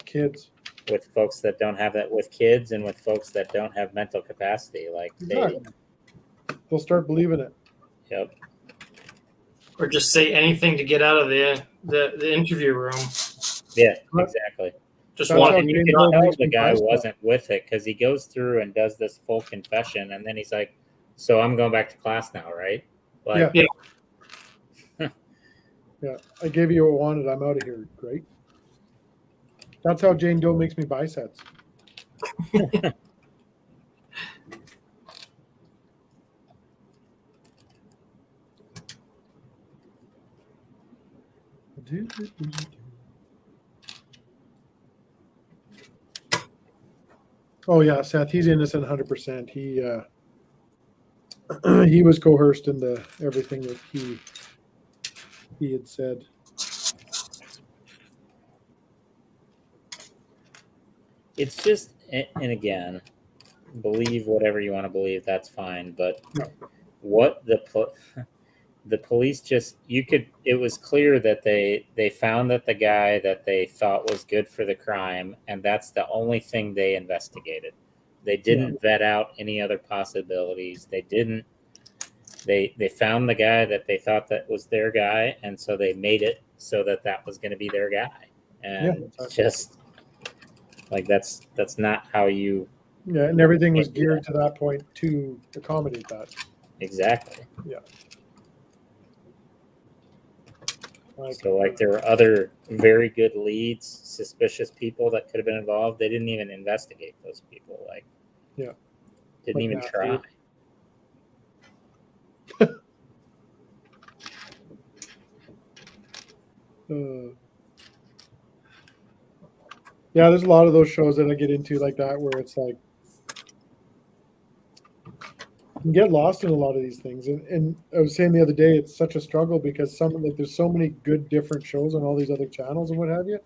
kids. With folks that don't have that, with kids and with folks that don't have mental capacity. Like they'll start believing it. Yep. Or just say anything to get out of the interview room. Yeah, exactly. Just one. And you can tell the guy wasn't with it because he goes through and does this full confession, and then he's like, "So I'm going back to class now, right?" Like, yeah. Yeah, I gave you what I wanted. I'm out of here. Great. That's how Jane Doe makes me buy sets. Oh yeah, Seth. He's innocent 100%. He was coerced into everything that he had said. It's just, and again, believe whatever you want to believe. That's fine. But what the police just, it was clear that they found that the guy that they thought was good for the crime, and that's the only thing they investigated. They didn't vet out any other possibilities. They didn't. They found the guy that they thought that was their guy, and so they made it so that was going to be their guy. And just like that's not how you. Yeah, and everything was geared to that point to accommodate that. Exactly. Yeah. So, like, there were other very good leads, suspicious people that could have been involved. They didn't even investigate those people. Like, didn't even try. Yeah, there's a lot of those shows that I get into like that, where it's like you get lost in a lot of these things. And I was saying the other day, it's such a struggle because there's so many good different shows on all these other channels and what have you.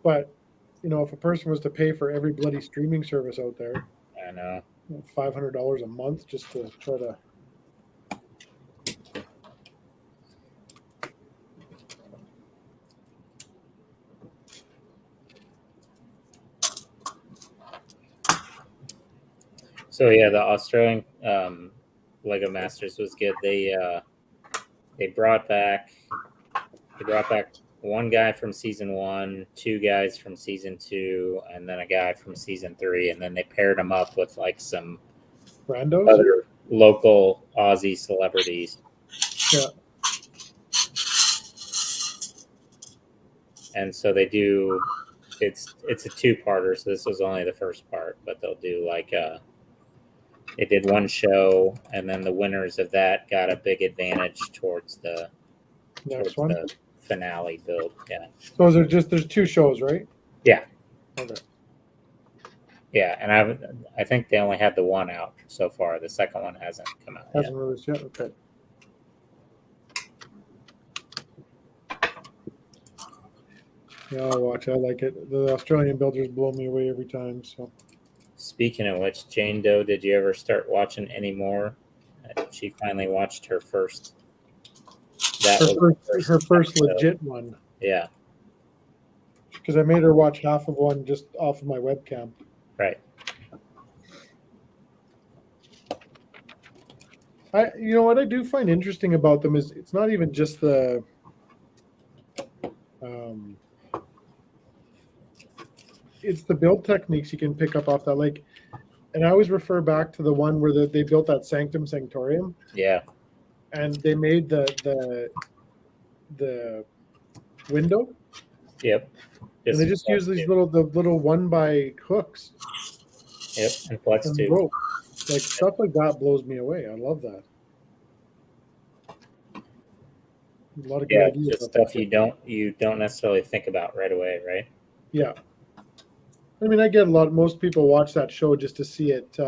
But if a person was to pay for every bloody streaming service out there, I know, $500 a month just to try to. So yeah, the Australian Lego Masters was good. They brought back one guy from season 1, 2 guys from season 2, and then a guy from season 3, and then they paired them up with like some randos, other local Aussie celebrities. Yeah. And so they do. It's a 2-parter, so this was only the first part, but they'll do like they did one show, and then the winners of that got a big advantage towards the next one. The finale build. Yeah. So there's 2 shows, right? Yeah. Okay. Yeah, and I think they only had the one out so far. The second one hasn't come out. Hasn't released yet. Okay. Yeah, I'll watch. I like it. The Australian builders blow me away every time. So. Speaking of which, Jane Doe, did you ever start watching any more? She finally watched her first. Her first legit one. Yeah. Because I made her watch half of one just off of my webcam. Right. What I do find interesting about them is it's not even just the it's the build techniques you can pick up off that. Like, and I always refer back to the one where they built that Sanctum Sanctorium. Yeah. And they made the window. Yep. And they just use these little 1x hooks. Yep, and flex tube. Rope. Like stuff like that blows me away. I love that. A lot of good Yeah, ideas. just out there. stuff you don't necessarily think about right away, right? Yeah. I mean, I get most people watch that show just to see it,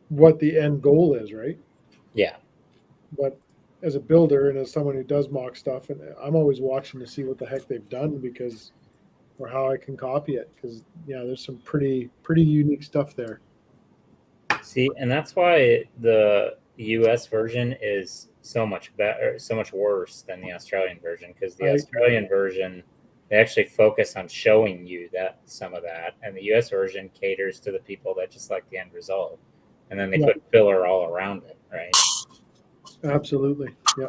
what the end goal is, right? Yeah. But as a builder and as someone who does mock stuff, and I'm always watching to see what the heck they've done or how I can copy it. Because, yeah, there's some pretty unique stuff there. See, and that's why the US version is so much better, so much worse than the Australian version, because the Australian version, they actually focus on showing you that some of that, and the US version caters to the people that just like the end result, and then they put filler all around it, right? Absolutely. Yeah,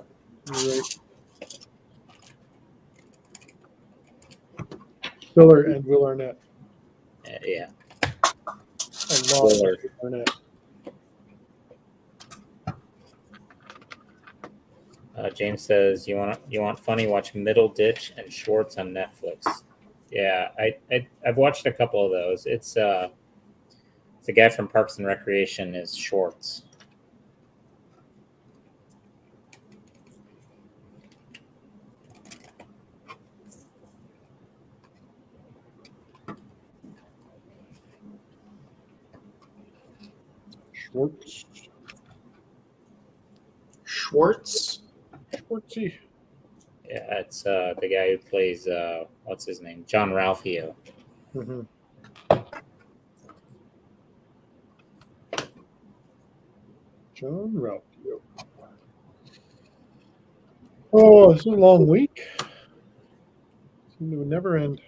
you're right. Filler and Will Arnett. Yeah. A lot of Will Arnett. James says, "You want funny? Watch Middle Ditch and Shorts on Netflix." Yeah, I've watched a couple of those. It's the guy from Parks and Recreation is Shorts. Schwartzy. Yeah, it's the guy who plays what's his name? John Ralphio. Mm-hmm. John Ralphio. Oh, it's a long week. It would never end.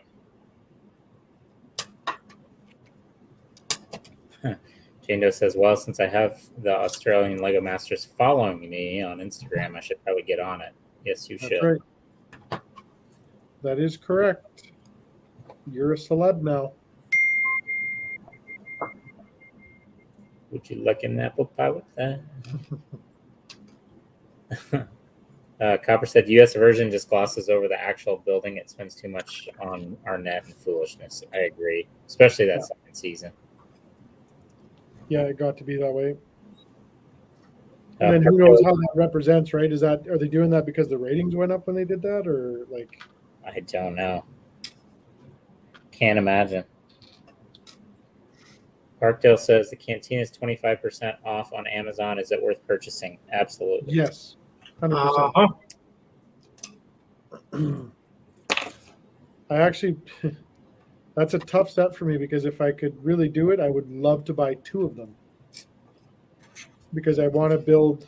Jane Doe says, "Well, since I have the Australian Lego Masters following me on Instagram, I should probably get on it." Yes, you should. Right. That is correct. You're a celeb now. Would you like an apple pie with that? Copper said, "U.S. version just glosses over the actual building. It spends too much on Arnett and foolishness." I agree, especially that second season. Yeah, it got to be that way. And then who knows how that represents, right? Are they doing that because the ratings went up when they did that, or like? I don't know. Can't imagine. Parkdale says the canteen is 25% off on Amazon. Is it worth purchasing? Absolutely. Yes, 100%. I actually, that's a tough set for me because if I could really do it, I would love to buy 2 of them. Because I want to build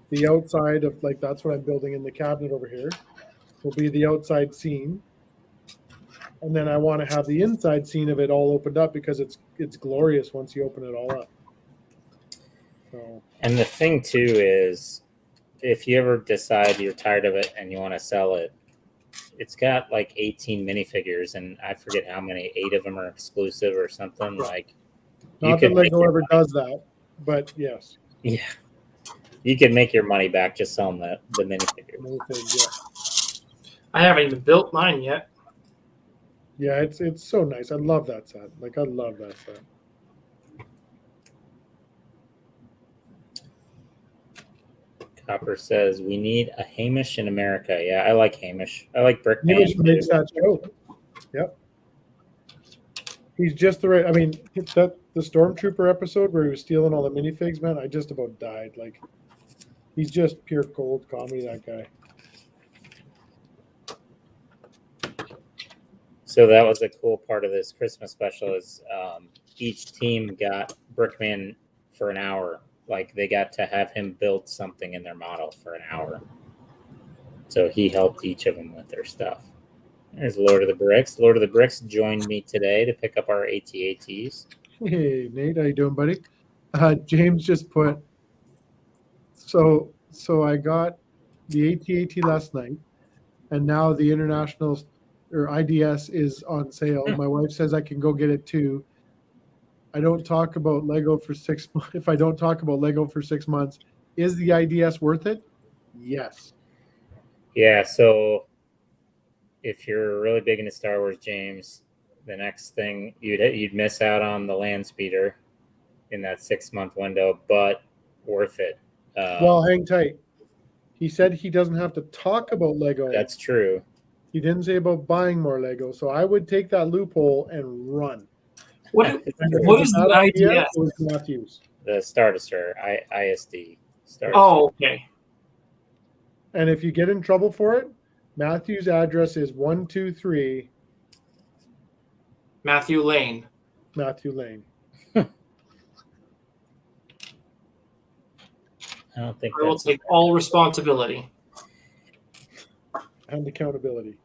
the outside of, like, that's what I'm building in the cabinet over here, will be the outside scene. And then I want to have the inside scene of it all opened up because it's glorious once you open it all up. So. And the thing too is, if you ever decide you're tired of it and you want to sell it, it's got like 18 minifigures, and I forget how many, 8 of them are exclusive or something. Like, not that Lego ever does that, but yes. Yeah, you can make your money back just selling the minifigures. Yeah. I haven't even built mine yet. Yeah, it's so nice. I love that set. Like, I love that set. Copper says we need a Hamish in America. Yeah, I like Hamish. I like Brickman. Hamish makes that show. Yep. He's just the right. I mean, the Stormtrooper episode where he was stealing all the minifigs, man, I just about died. Like, he's just pure gold comedy, that guy. So that was a cool part of this Christmas special is each team got Brickman for an hour. Like, they got to have him build something in their model for an hour. So he helped each of them with their stuff. There's Lord of the Bricks. Lord of the Bricks joined me today to pick up our AT-ATs. Hey, Nate, how you doing, buddy? James just put, so I got the AT-AT last night, and now the International or IDS is on sale. My wife says I can go get it too. I don't talk about Lego for 6 months. If I don't talk about Lego for 6 months, is the IDS worth it? Yes. Yeah, so if you're really big into Star Wars, James, the next thing you'd miss out on the land speeder in that 6 month window, but worth it. Well, hang tight. He said he doesn't have to talk about Lego. That's true. He didn't say about buying more Lego. So I would take that loophole and run. What And if what it's is a the bad idea? It was Matthews. The Star Destroyer, ISD. Star Oh, okay. And if you get in trouble for it, Matthew's address is 123 Mathew Lane. Mathew Lane. I don't think I will take all responsibility. And accountability.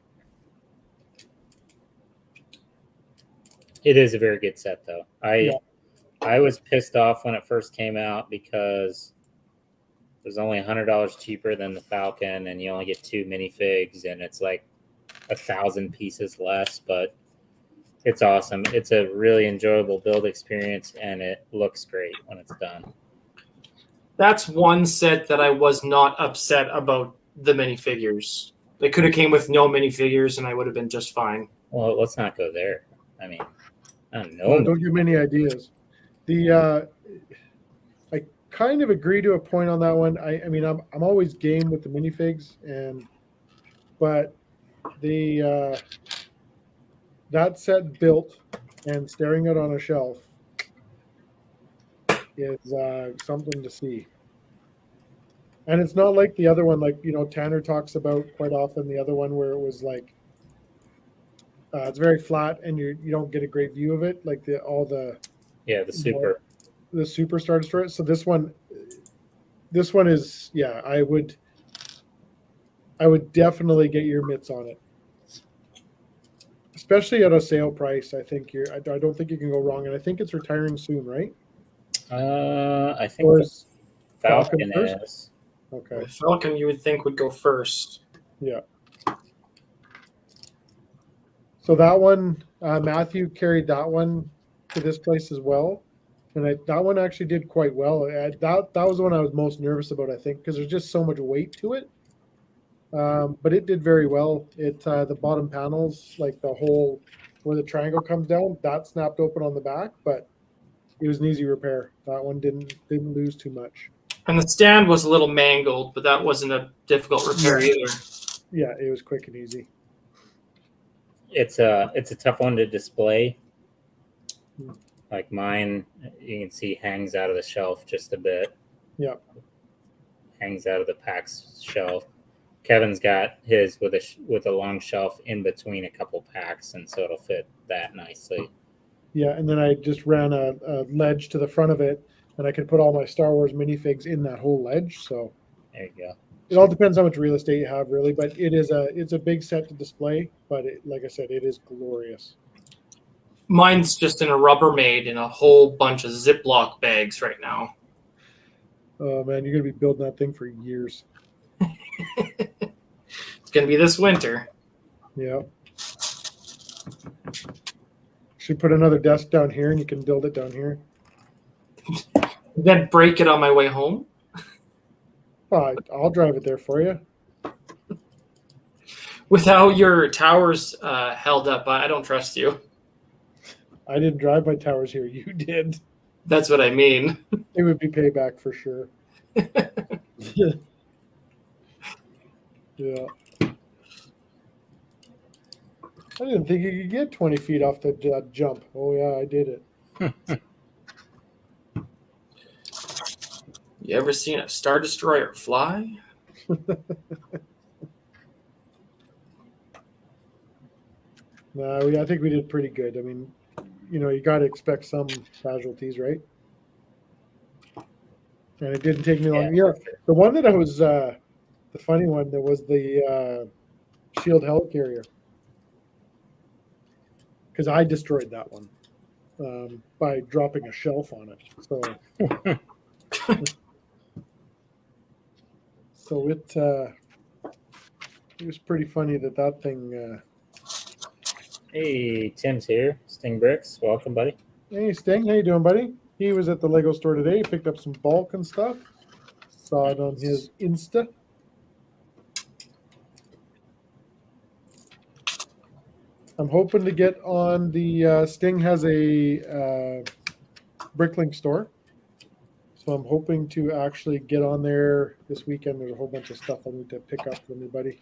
It is a very good set, though. I was pissed off when it first came out because it was only $100 cheaper than the Falcon, and you only get 2 minifigs, and it's like 1,000 pieces less. But it's awesome. It's a really enjoyable build experience, and it looks great when it's done. That's one set that I was not upset about the minifigures. They could have came with no minifigures, and I would have been just fine. Well, let's not go there. I mean, I don't know. Well, don't give me any ideas. I kind of agree to a point on that one. I mean, I'm always game with the minifigs, but the that set built and staring out on a shelf is something to see. And it's not like the other one, like, you know, Tanner talks about quite often, the other one where it was like it's very flat and you don't get a great view of it, like the super Star Destroyer. So this one is, yeah, I would definitely get your mitts on it, especially at a sale price. I think I don't think you can go wrong, and I think it's retiring soon, right? I think Or the Falcon first? is. Okay. The Falcon, you would think, would go first. Yeah. So that one, Matthew carried that one to this place as well, and that one actually did quite well. That was the one I was most nervous about, I think, because there's just so much weight to it. But it did very well. It the bottom panels, like the hole where the triangle comes down, that snapped open on the back, but it was an easy repair. That one didn't lose too much. And the stand was a little mangled, but that wasn't a difficult repair either. Yeah, it was quick and easy. It's a tough one to display. Like mine, you can see hangs out of the shelf just a bit. Yeah. Hangs out of the PAX shelf. Kevin's got his with a long shelf in between a couple packs, and so it'll fit that nicely. Yeah, and then I just ran a ledge to the front of it, and I could put all my Star Wars minifigs in that whole ledge. So there you go. It all depends how much real estate you have, really. But it's a big set to display. But like I said, it is glorious. Mine's just in a Rubbermaid in a whole bunch of Ziploc bags right now. Oh man, you're gonna be building that thing for years. It's gonna be this winter. Yeah. Should put another desk down here, and you can build it down here. Then break it on my way home. I'll drive it there for you. Without your towers held up, I don't trust you. I didn't drive my towers here. You did. That's what I mean. It would be payback for sure. Yeah. I didn't think you could get 20 feet off the jump. Oh, yeah, I did it. You ever seen a Star Destroyer fly? No, I think we did pretty good. I mean, you got to expect some casualties, right? And it didn't take me long. Yeah, the one that I was, the funny one, that was the shield helicarrier. Because I destroyed that one by dropping a shelf on it. So it was pretty funny that thing. Hey, Tim's here. Sting Bricks, welcome, buddy. Hey, Sting, how you doing, buddy? He was at the Lego store today. He picked up some bulk and stuff. Saw it on his Insta. I'm hoping to get on the Sting has a Bricklink store, so So I'm hoping to actually get on there this weekend. There's a whole bunch of stuff I need to pick up from everybody.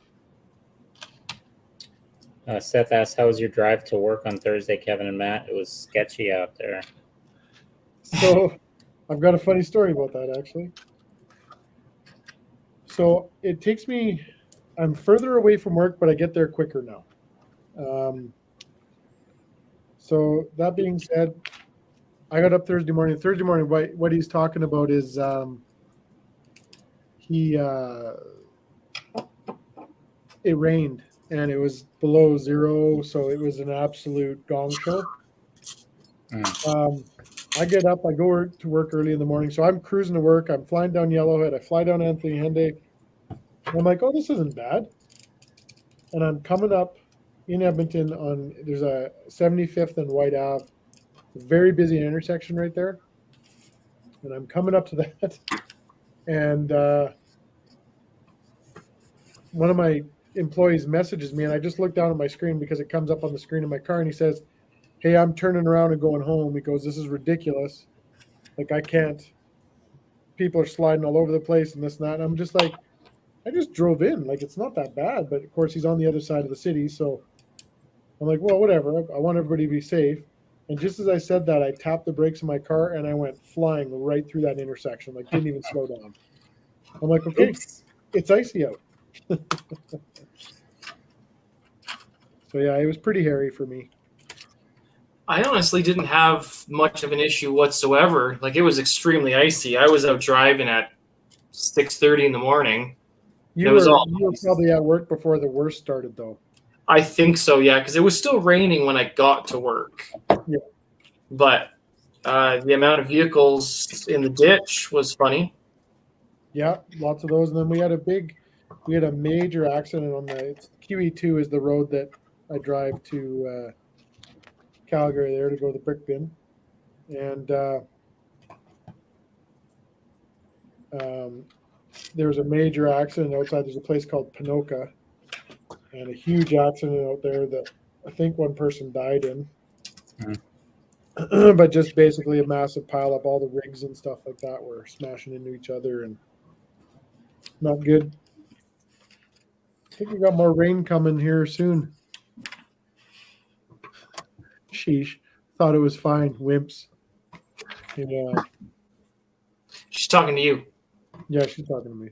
Seth asked, "How was your drive to work on Thursday, Kevin and Matt?" It was sketchy out there. So I've got a funny story about that, actually. So it takes me, I'm further away from work, but I get there quicker now. So that being said, I got up Thursday morning. Thursday morning, what he's talking about is it rained and it was below zero, so it was an absolute gong show. I get up, I go to work early in the morning, so I'm cruising to work. I'm flying down Yellowhead. I fly down Anthony Henday. I'm like, oh, this isn't bad. And I'm coming up in Edmonton there's a 75th and White Ave, a very busy intersection right there. And I'm coming up to that, and one of my employees messages me, and I just look down at my screen because it comes up on the screen of my car, and he says, "Hey, I'm turning around and going home." He goes, "This is ridiculous. Like, I can't. People are sliding all over the place and this and that." And I'm just like, I just drove in. Like, it's not that bad. But of course, he's on the other side of the city, so I'm like, well, whatever. I want everybody to be safe. And just as I said that, I tapped the brakes in my car and I went flying right through that intersection. Like, didn't even slow down. I'm like, okay, it's icy out. So yeah, it was pretty hairy for me. I honestly didn't have much of an issue whatsoever. Like, it was extremely icy. I was out driving at 6:30 in the morning. You were probably at work before the worst started, though. I think so, yeah, because it was still raining when I got to work. Yeah. But the amount of vehicles in the ditch was funny. Yeah, lots of those. And then we had a major accident on QE2 is the road that I drive to Calgary there to go to the brick bin. And there was a major accident outside. There's a place called Pinoka, and a huge accident out there that I think one person died in. But just basically a massive pile up. All the rigs and stuff like that were smashing into each other, and not good. I think we got more rain coming here soon. Sheesh. Thought it was fine. Wimps. Yeah. She's talking to you. Yeah, she's talking to me.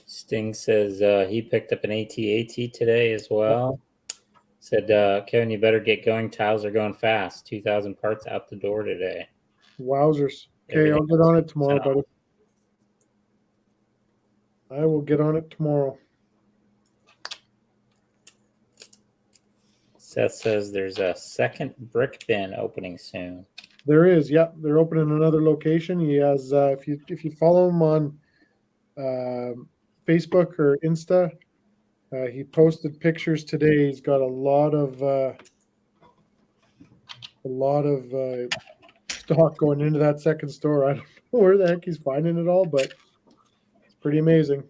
Sting says he picked up an AT-AT today as well. Said, Kevin, you better get going. Tiles are going fast. 2,000 parts out the door today. Wowzers. Okay, I'll get on it tomorrow, buddy. I will get on it tomorrow. Seth says there's a second brick bin opening soon. There is, yeah. They're opening another location. He has, if you follow him on Facebook or Insta, he posted pictures today. He's got a lot of stock going into that second store. I don't know where the heck he's finding it all, but it's pretty amazing.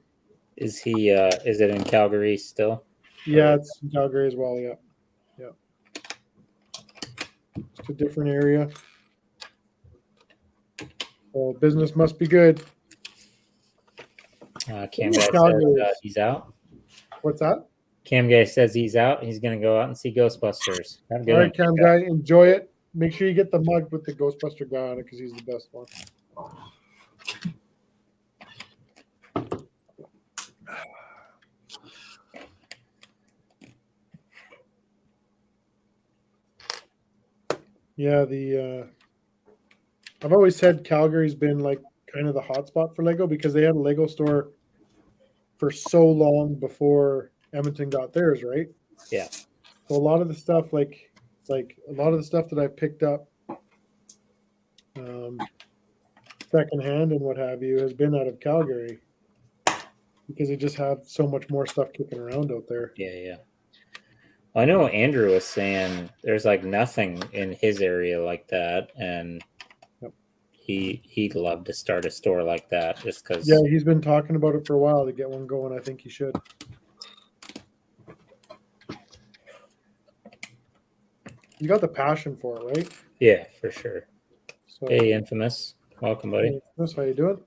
Is he? Is it in Calgary still? Yeah, it's in Calgary as well. Yeah. It's a different area. Well, business must be good. Cam guy says he's out. What's that? Cam guy says he's out. He's going to go out and see Ghostbusters. Have a good All right, Cam guy, enjoy it. Make sure you get the mug with the Ghostbuster guy on it because he's the best one. Yeah, I've always said Calgary's been like kind of the hotspot for Lego because they had a Lego store for so long before Edmonton got theirs, right? Yeah. So a lot of the stuff, like a lot of the stuff that I picked up secondhand and what have you, has been out of Calgary because they just have so much more stuff kicking around out there. Yeah. I know Andrew was saying there's like nothing in his area like that, and he'd love to start a store like that just because. Yeah, he's been talking about it for a while to get one going. I think he should. You got the passion for it, right? Yeah, for sure. So, hey, Infamous. Welcome, buddy. Infamous, how you doing?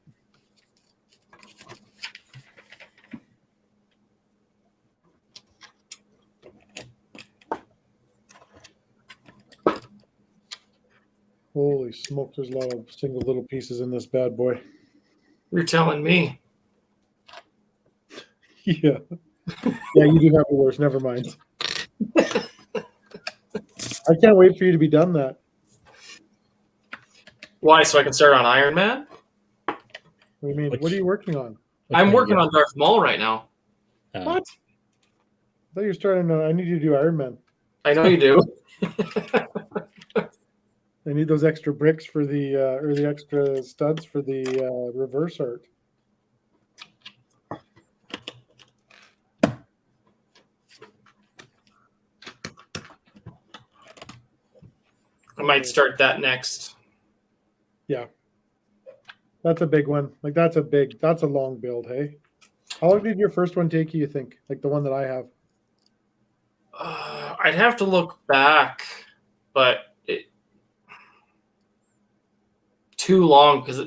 smokes, there's a lot of single little pieces in this bad boy. You're telling me. Yeah. Yeah, you do have the worst. Never mind. I can't wait for you to be done that. Why? So I can start on Iron Man? What do you mean? What are you working on? I'm working on Darth Maul right now. What? I thought you were starting on, I need you to do Iron Man. I know you do. I need those extra bricks for the, or the extra studs for the reverse art. I might start that next. Yeah. That's a big one. Like that's a long build, hey? How long did your first one take you think? Like the one that I have? I'd have to look back, but too long because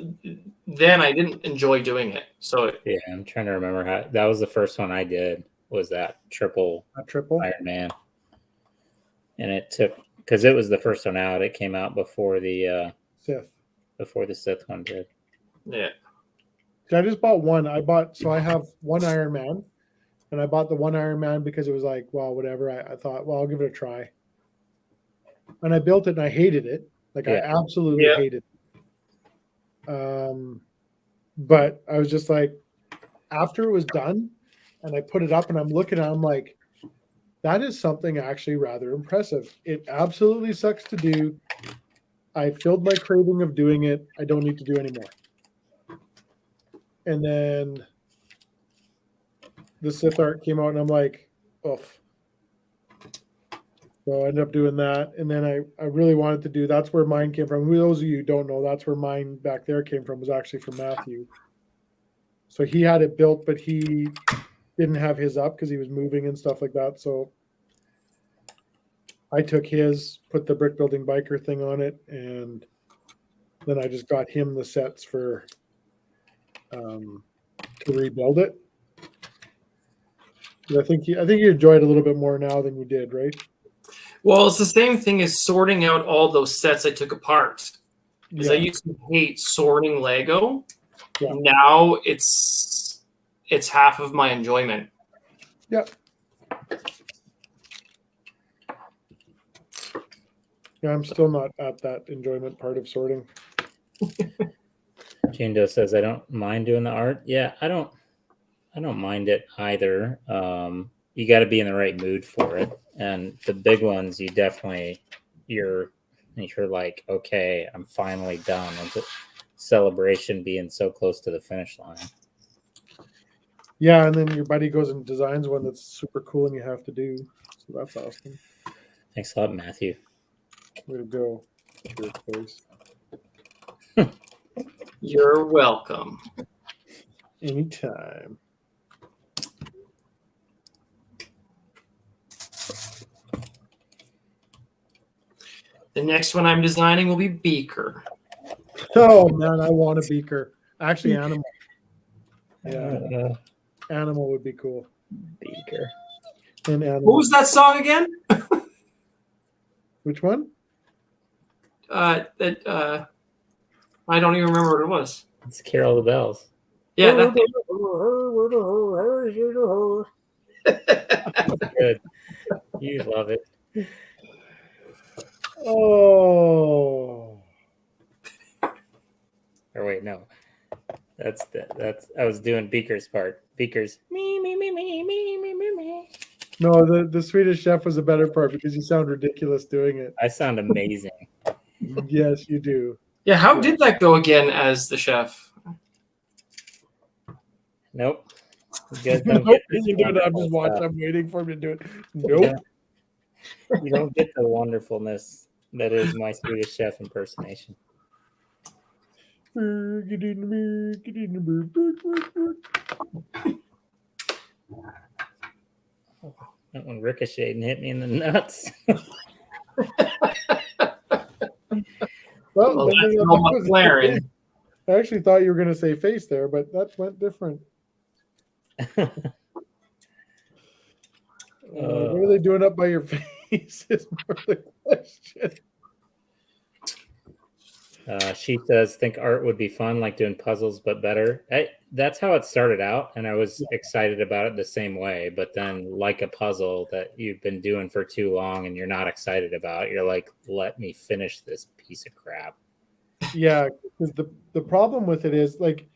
then I didn't enjoy doing it. So yeah, I'm trying to remember how that was the first one I did. Was that triple Iron Man, and it took because it was the first one out. It came out before the Sith one did. Yeah. I just bought one. I have one Iron Man, and I bought the one Iron Man because it was like, well, whatever. I thought, well, I'll give it a try. And I built it and I hated it. Like I absolutely hated it. But I was just like, after it was done and I put it up and I'm looking at it, I'm like, that is something actually rather impressive. It absolutely sucks to do. I filled my craving of doing it. I don't need to do anymore. And then the Sith art came out and I'm like, oof. So I ended up doing that. And then I really wanted to do, that's where mine came from. Who those of you who don't know, that's where mine back there came from, was actually from Mathew. So he had it built, but he didn't have his up because he was moving and stuff like that. So I took his, put the brick building biker thing on it, and then I just got him the sets for to rebuild it. I think you enjoy it a little bit more now than you did, right? Well, it's the same thing as sorting out all those sets I took apart. Because I used to hate sorting Lego. Yeah. Now it's half of my enjoyment. Yeah. Yeah, I'm still not at that enjoyment part of sorting. Jindo says, I don't mind doing the art. Yeah, I don't mind it either. You got to be in the right mood for it. And the big ones, you definitely, you're like, okay, I'm finally done with the celebration being so close to the finish line. Yeah, and then your buddy goes and designs one that's super cool and you have to do. So that's awesome. Thanks a lot, Matthew. Way to go. Sure, please. You're welcome. Anytime. The next one I'm designing will be Beaker. Oh man, I want a Beaker. Actually, Animal. Yeah, Animal would be cool. Beaker. And Animal. What was that song again? Which one? I don't even remember what it was. It's Carol of the Bells. Yeah. Good. You love it. Oh. Or wait, no. That's I was doing Beaker's part. Beaker's me. No, the Swedish Chef was a better part because you sound ridiculous doing it. I sound amazing. Yes, you do. Yeah, how did that go again as the chef? Nope. You do it. I'm just watching. I'm waiting for him to do it. Nope. You don't get the wonderfulness that is my Swedish Chef impersonation. That one ricocheted and hit me in the nuts. Well, that's all McLaren. I actually thought you were going to say face there, but that went different. What are they doing up by your face is more the question. She says, think art would be fun, like doing puzzles, but better. That's how it started out, and I was excited about it the same way. But then, like a puzzle that you've been doing for too long and you're not excited about, you're like, let me finish this piece of crap. Yeah, because the problem with it is like,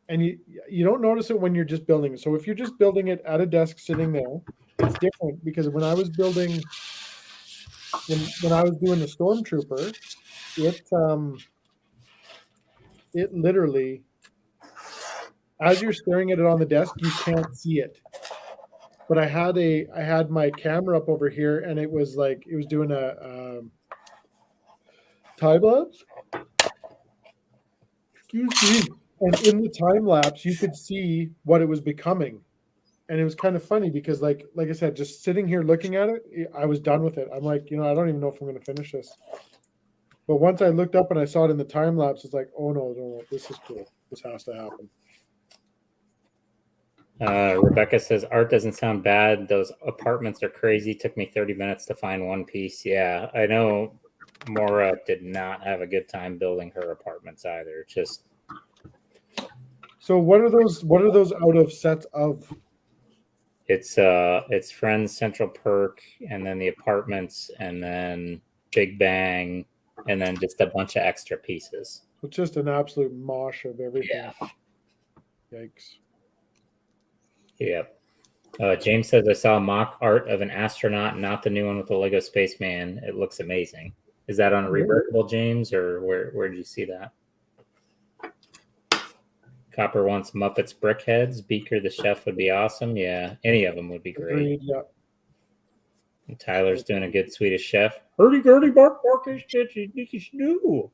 and you don't notice it when you're just building it. So if you're just building it at a desk sitting there, it's different because when I was building, when I was doing the Stormtrooper, it literally, as you're staring at it on the desk, you can't see it. But I had my camera up over here, and it was like it was doing a time lapse. Excuse me. And in the time lapse, you could see what it was becoming, and it was kind of funny because, like I said, just sitting here looking at it, I was done with it. I'm like, I don't even know if I'm going to finish this. But once I looked up and I saw it in the time lapse, it's like, oh no, this is cool. This has to happen. Rebecca says, art doesn't sound bad. Those apartments are crazy. Took me 30 minutes to find one piece. Yeah, I know Maura did not have a good time building her apartments either. Just so what are those out of sets of? It's Friends, Central Perk, and then the apartments, and then Big Bang, and then just a bunch of extra pieces. It's just an absolute mosh of everything. Yeah. Yikes. Yep. James says, I saw mock art of an astronaut, not the new one with the Lego spaceman. It looks amazing. Is that on Reworkable, James, or where did you see that? Copper wants Muppets Brickheads. Beaker the Chef would be awesome. Yeah, any of them would be great. Agreed, yeah. And Tyler's doing a good Swedish Chef. Hurdy-gurdy, bark, stitchy, do.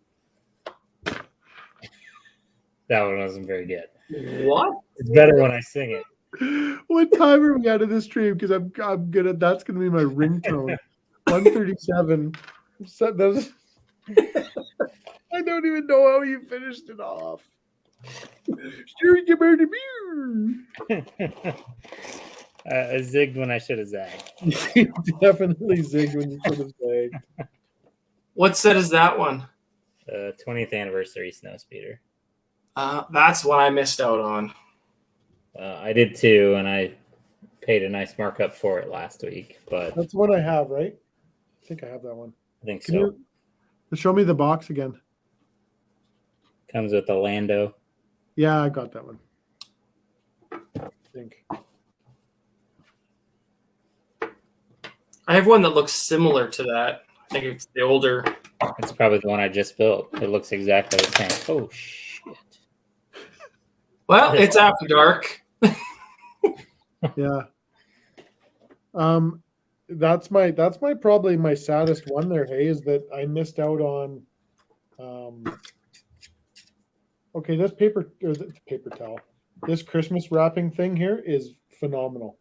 That one wasn't very good. What? It's better when I sing it. What time are we out of this stream? Because I'm gonna. That's gonna be my ringtone. 137. I don't even know how you finished it off. I zigged when I should have zagged. You definitely zigged when you should have zagged. What set is that one? 20th anniversary snowspeeder. That's what I missed out on. I did too, and I paid a nice markup for it last week. But that's what I have, right? I think I have that one. I think Can so. you show me the box again? Comes with the Lando. Yeah, I got that one. I think. I have one that looks similar to that. I think it's the older. It's probably the one I just built. It looks exactly the same. Oh shit! Well, it's after dark. Yeah. That's my probably my saddest one there, hey, is that I missed out on okay, this paper towel. This Christmas wrapping thing here is phenomenal.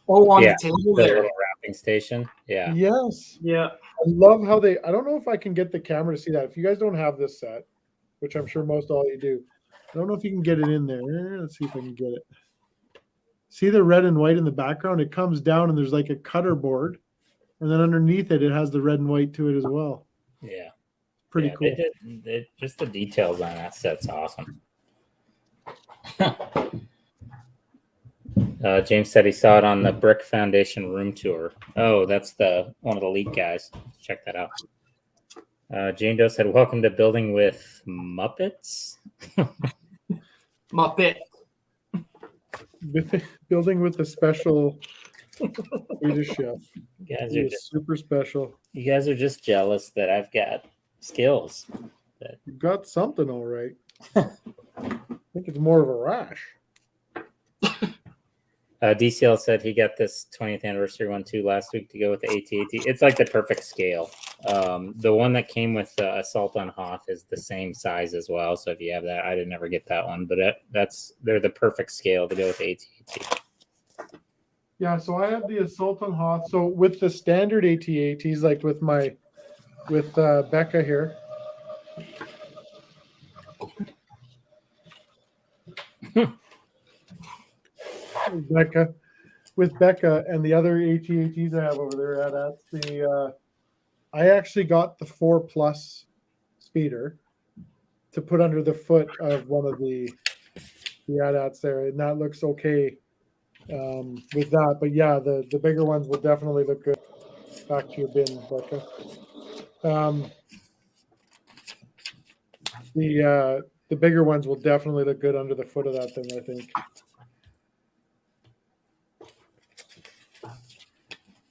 Oh, on Yeah, the table the there. little wrapping station. Yeah. Yes. Yeah. I love how I don't know if I can get the camera to see that. If you guys don't have this set, which I'm sure most all you do, I don't know if you can get it in there. Let's see if I can get it. See the red and white in the background? It comes down and there's like a cutter board. And then underneath it, it has the red and white to it as well. Yeah. Pretty cool. Just the details on that set's awesome. James said he saw it on the Brick Foundation room tour. Oh, that's one of the lead guys. Check that out. Jane Doe said, welcome to Building with Muppets. Muppet. Building with a special Swedish chef. You guys are just super special. You guys are just jealous that I've got skills. You've got something all right. I think it's more of a rash. DCL said he got this 20th anniversary one too last week to go with the AT-AT. It's like the perfect scale. The one that came with Assault on Hoth is the same size as well. So if you have that, I didn't ever get that one, but they're the perfect scale to go with the AT-AT. Yeah, so I have the Assault on Hoth. So with the standard AT-ATs, like with Becca here. With Becca and the other AT-ATs I have over there, I actually got the 4 Plus speeder to put under the foot of one of the AT-ATs there, and that looks okay with that. But yeah, the bigger ones will definitely look good. Back to your bin, Becca. The bigger ones will definitely look good under the foot of that thing, I think.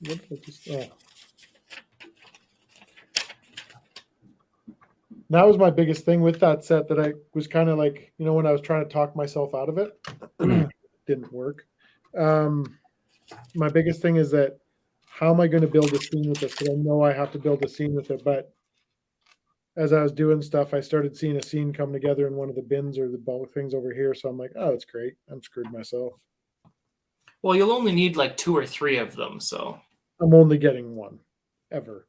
What did I just, That was my biggest thing with that set, that I was kind of like, when I was trying to talk myself out of it, didn't work. My biggest thing is that, how am I going to build a scene with this? Because I know I have to build a scene with it, but as I was doing stuff, I started seeing a scene come together in one of the bins or the bulk things over here. So I'm like, oh, that's great. I'm screwed myself. Well, you'll only need like 2 or 3 of them, so I'm only getting one ever.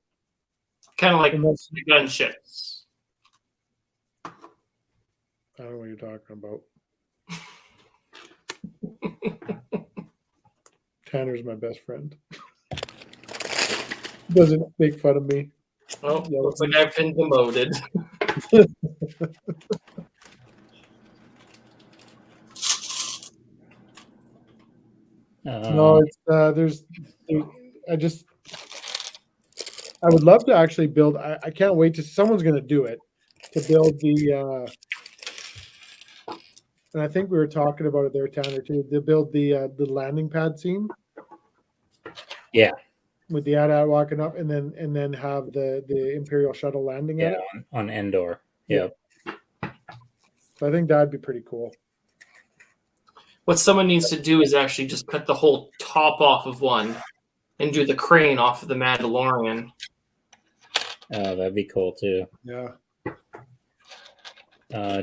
kind of like the gun ships. I don't know what you're talking about. Tanner's my best friend. Doesn't make fun of me. Oh, looks like I've been demoted. No, it's I would love to actually build. I can't wait to. Someone's going to do it, to build the. And I think we were talking about it there, Tanner, too. To build the landing pad scene. Yeah. With the AT-AT walking up, and then have the Imperial shuttle landing at it. On Endor. Yep. So I think that'd be pretty cool. What someone needs to do is actually just cut the whole top off of one and do the crane off of the Mandalorian. Oh, that'd be cool too. Yeah.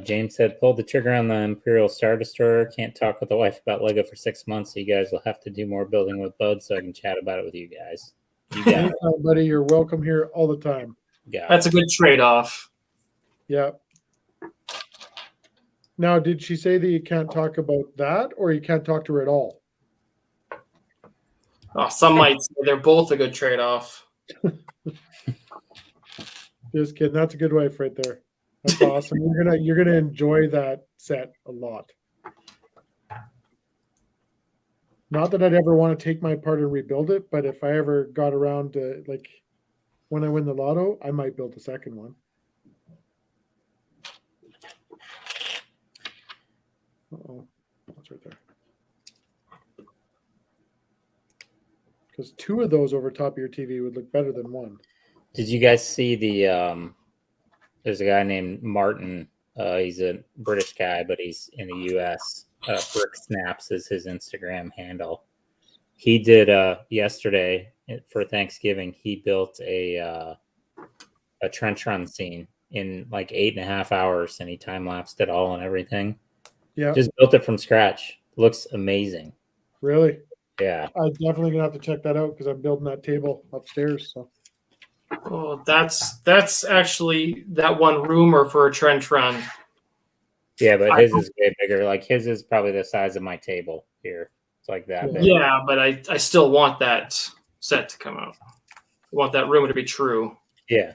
James said, pulled the trigger on the Imperial Star Destroyer. Can't talk with the wife about LEGO for 6 months, so you guys will have to do more building with Bud so I can chat about it with you guys. You got it. Buddy, you're welcome here all the time. That's a good trade-off. Yeah. Now, did she say that you can't talk about that, or you can't talk to her at all? Oh, some might say they're both a good trade-off. Just kidding. That's a good wife right there. That's awesome. You're gonna enjoy that set a lot. Not that I'd ever want to take my part and rebuild it, but if I ever got around to, like, when I win the lotto, I might build a second one. Uh-oh, that's right there. Because 2 of those over top of your TV would look better than 1. Did you guys see the there's a guy named Martin. He's a British guy, but he's in the US. Brick Snaps is his Instagram handle. He did yesterday for Thanksgiving, he built a trench run scene in like 8.5 hours, and he time-lapsed it all and everything. Yeah. Just built it from scratch. Looks amazing. Really? Yeah. I'm definitely gonna have to check that out because I'm building that table upstairs. So. Oh, that's actually that one rumor for a trench run. Yeah, but his is way bigger. Like his is probably the size of my table here. It's like that big. Yeah, but I still want that set to come out. I want that rumor to be true. Yeah.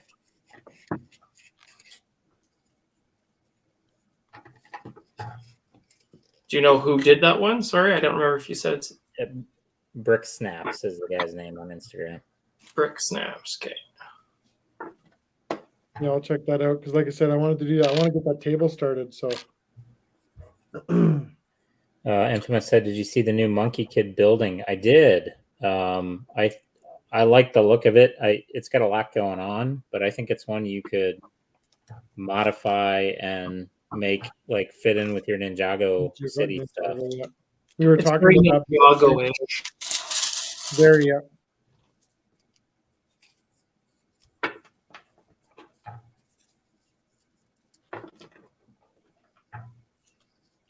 Do you know who did that one? Sorry, I don't remember if you said it's Brick Snaps is the guy's name on Instagram. Brick Snaps. Okay. Yeah, I'll check that out because, like I said, I wanted to do that. I want to get that table started. So, Infamous said, "Did you see the new Monkey Kid building?" I did. I like the look of it. It's got a lot going on, but I think it's one you could modify and make like fit in with your Ninjago city stuff. We were talking about Ninjago-ish. Very, yeah.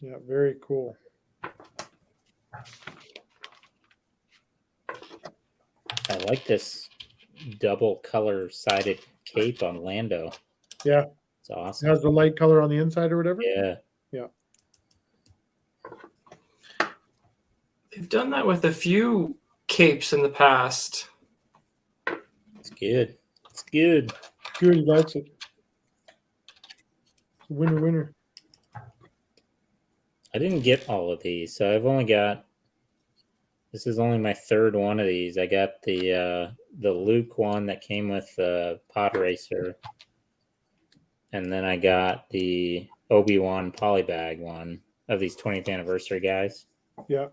Yeah, very cool. I like this double color sided cape on Lando. Yeah. It's awesome. It has the light color on the inside or whatever? Yeah. Yeah. They've done that with a few capes in the past. It's good. It's good. Good, he likes it. Winner. I didn't get all of these, so I've only got. This is only my third one of these. I got the Luke one that came with the Pod Racer, and then I got the Obi-Wan Polybag one of these 20th anniversary guys. Yeah.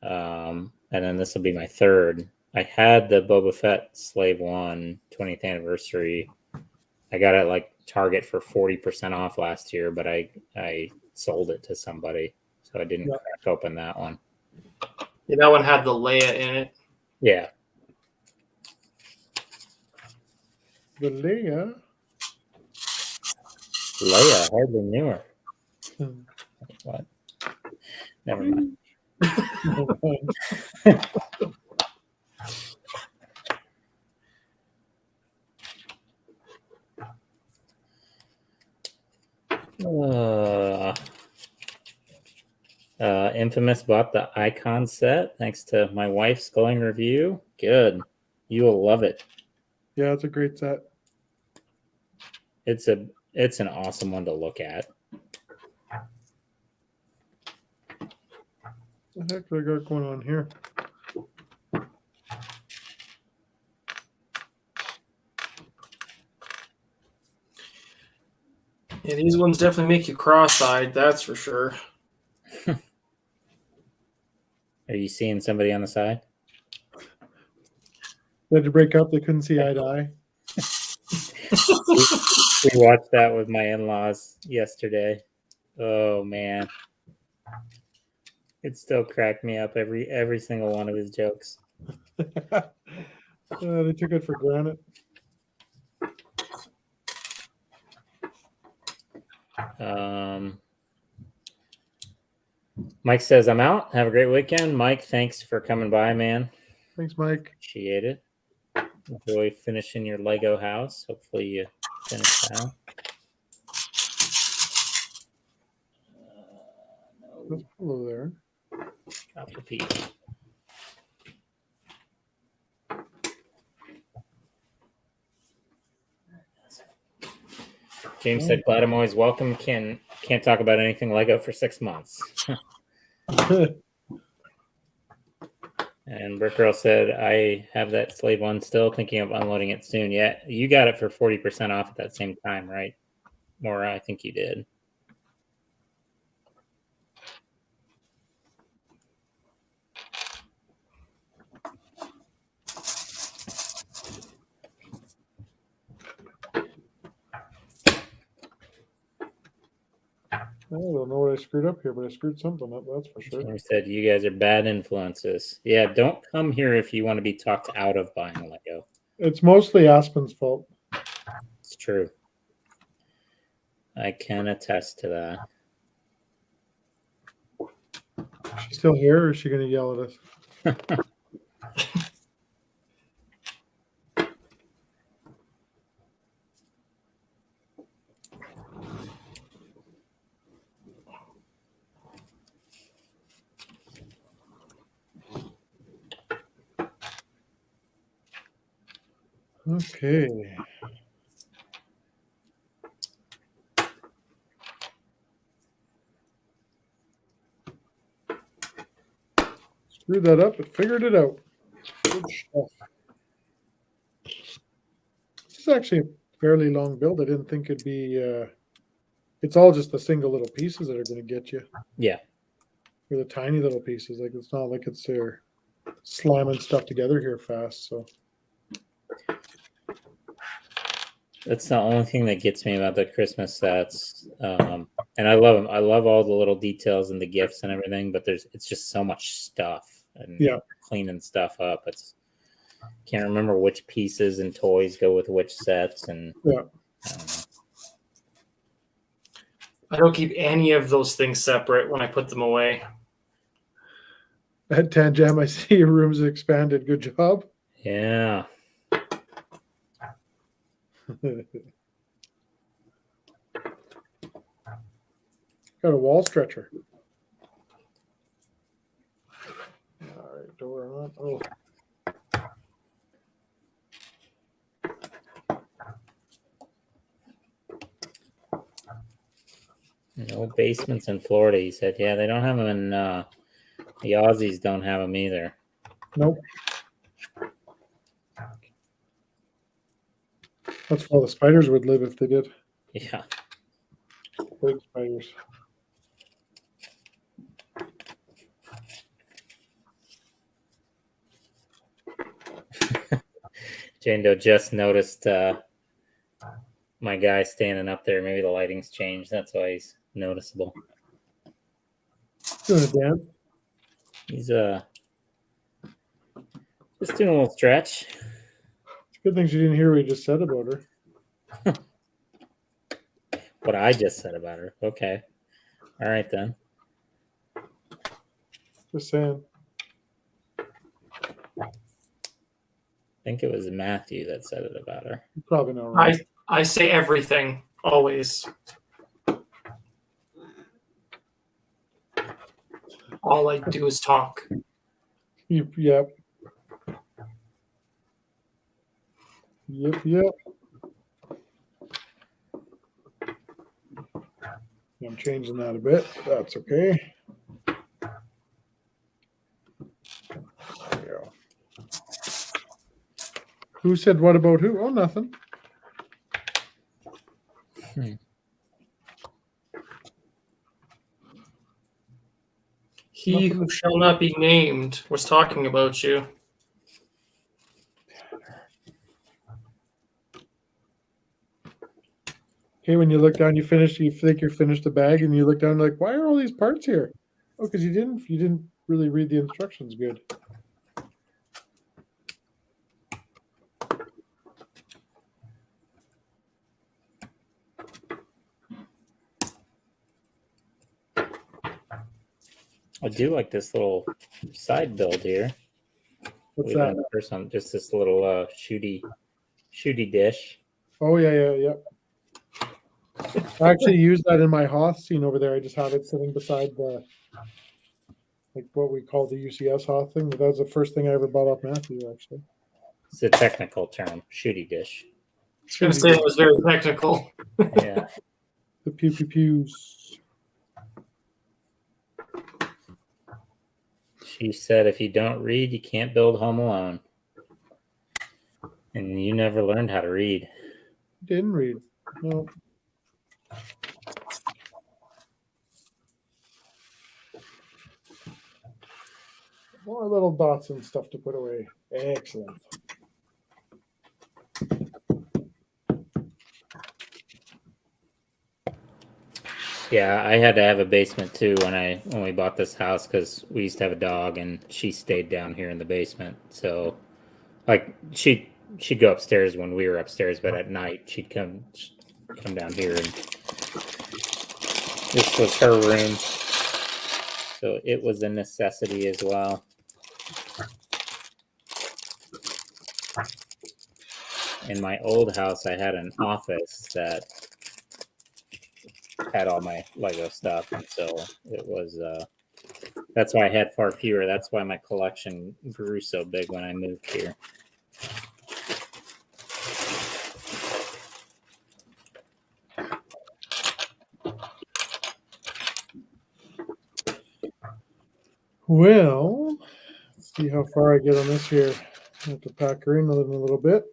And then this will be my third. I had the Boba Fett Slave 1 20th anniversary. I got it like Target for 40% off last year, but I sold it to somebody, so I didn't crack open that one. Yeah, that one had the Leia in it. Yeah. The Leia. Leia, hardly knew her. What? Never mind. Infamous bought the Icon set thanks to my wife's glowing review. Good. You will love it. Yeah, it's a great set. It's an awesome one to look at. What the heck do I got going on here? Yeah, these ones definitely make you cross-eyed, that's for sure. Are you seeing somebody on the side? They had to break up. They couldn't see eye to eye. We watched that with my in-laws yesterday. Oh man, it still cracked me up every single one of his jokes. They took it for granted. Mike says, I'm out. Have a great weekend. Mike, thanks for coming by, man. Thanks, Mike. Appreciate it. Enjoy finishing your Lego house. Hopefully you finish that. That's hello there. Drop the piece. James said, glad I'm always welcome. Can't talk about anything Lego for 6 months. And Brick Girl said, I have that Slave one still, thinking of unloading it soon. Yeah, you got it for 40% off at that same time, right? Maura, I think you did. I don't know what I screwed up here, but I screwed something up, that's for sure. James said, you guys are bad influences. Yeah, don't come here if you want to be talked out of buying Lego. It's mostly Aspen's fault. It's true. I can attest to that. She's still here, or is she going to yell at us? Okay. Screwed that up, but figured it out. Good stuff. This is actually a fairly long build. I didn't think it'd be. It's all just the single little pieces that are going to get you. Yeah. Or the tiny little pieces. Like it's not like it's slamming stuff together here fast. So. That's the only thing that gets me about the Christmas sets. And I love them. I love all the little details and the gifts and everything, but it's just so much stuff and cleaning stuff up. Can't remember which pieces and toys go with which sets. And I don't keep any of those things separate when I put them away. At Tanjam, I see your room's expanded. Good job. Yeah. Got a wall stretcher. All right, door on. Oh. No basements in Florida. He said, yeah, they don't have them in. The Aussies don't have them either. Nope. That's where all the spiders would live if they did. Yeah. Big spiders. Jane Doe just noticed my guy standing up there. Maybe the lighting's changed. That's why he's noticeable. Doing a dance. He's just doing a little stretch. It's good thing she didn't hear what you just said about her. What I just said about her. Okay. All right then. Just saying. I think it was Mathew that said it about her. You're probably not right. I say everything always. All I do is talk. Yep. I'm changing that a bit. That's okay. There we go. Who said what about who? Oh, nothing. He who shall not be named was talking about you. Okay, when you look down, you think you're finished the bag, and you look down like, why are all these parts here? Oh, because you didn't really read the instructions good. I do like this little side build here. What's that? First one, just this little shooty dish. Oh yeah. I actually use that in my Hoth scene over there. I just have it sitting beside the, like what we call the UCS Hoth thing. That was the first thing I ever bought off Matthew, actually. It's a technical term, shooty dish. I was going to say it was very technical. Yeah. The pews. She said, if you don't read, you can't build Home Alone. And you never learned how to read. Didn't read. No. More little dots and stuff to put away. Excellent. Yeah, I had to have a basement too when we bought this house because we used to have a dog and she stayed down here in the basement. So, like she'd go upstairs when we were upstairs, but at night she'd come down here, and this was her room. So it was a necessity as well. In my old house, I had an office that had all my Lego stuff, and so it was that's why I had far fewer. That's why my collection grew so big when I moved here. Well, let's see how far I get on this here. I have to pack her in a little bit.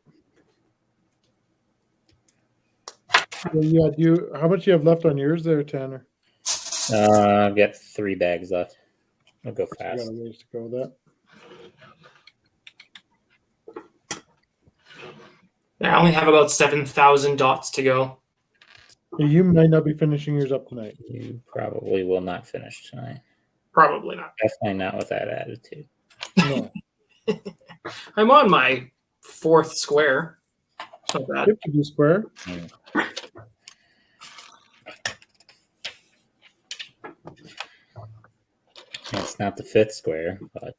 Yeah, how much do you have left on yours there, Tanner? I've got 3 bags left. I'll go I fast. got a ways to go with that. I only have about 7,000 dots to go. You might not be finishing yours up tonight. You probably will not finish tonight. Probably not. Definitely not with that attitude. No. I'm on my 4th square. Not bad. Yep, to be square. It's not the 5th square, but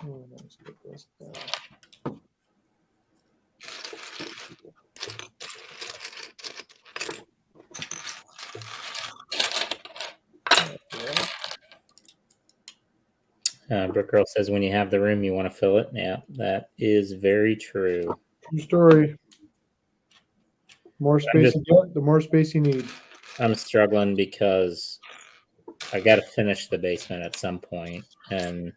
Let's get this down. Brick Girl says when you have the room, you want to fill it. Yeah, that is very true. True story. More space you get, the more space you need. I'm struggling because I got to finish the basement at some point, and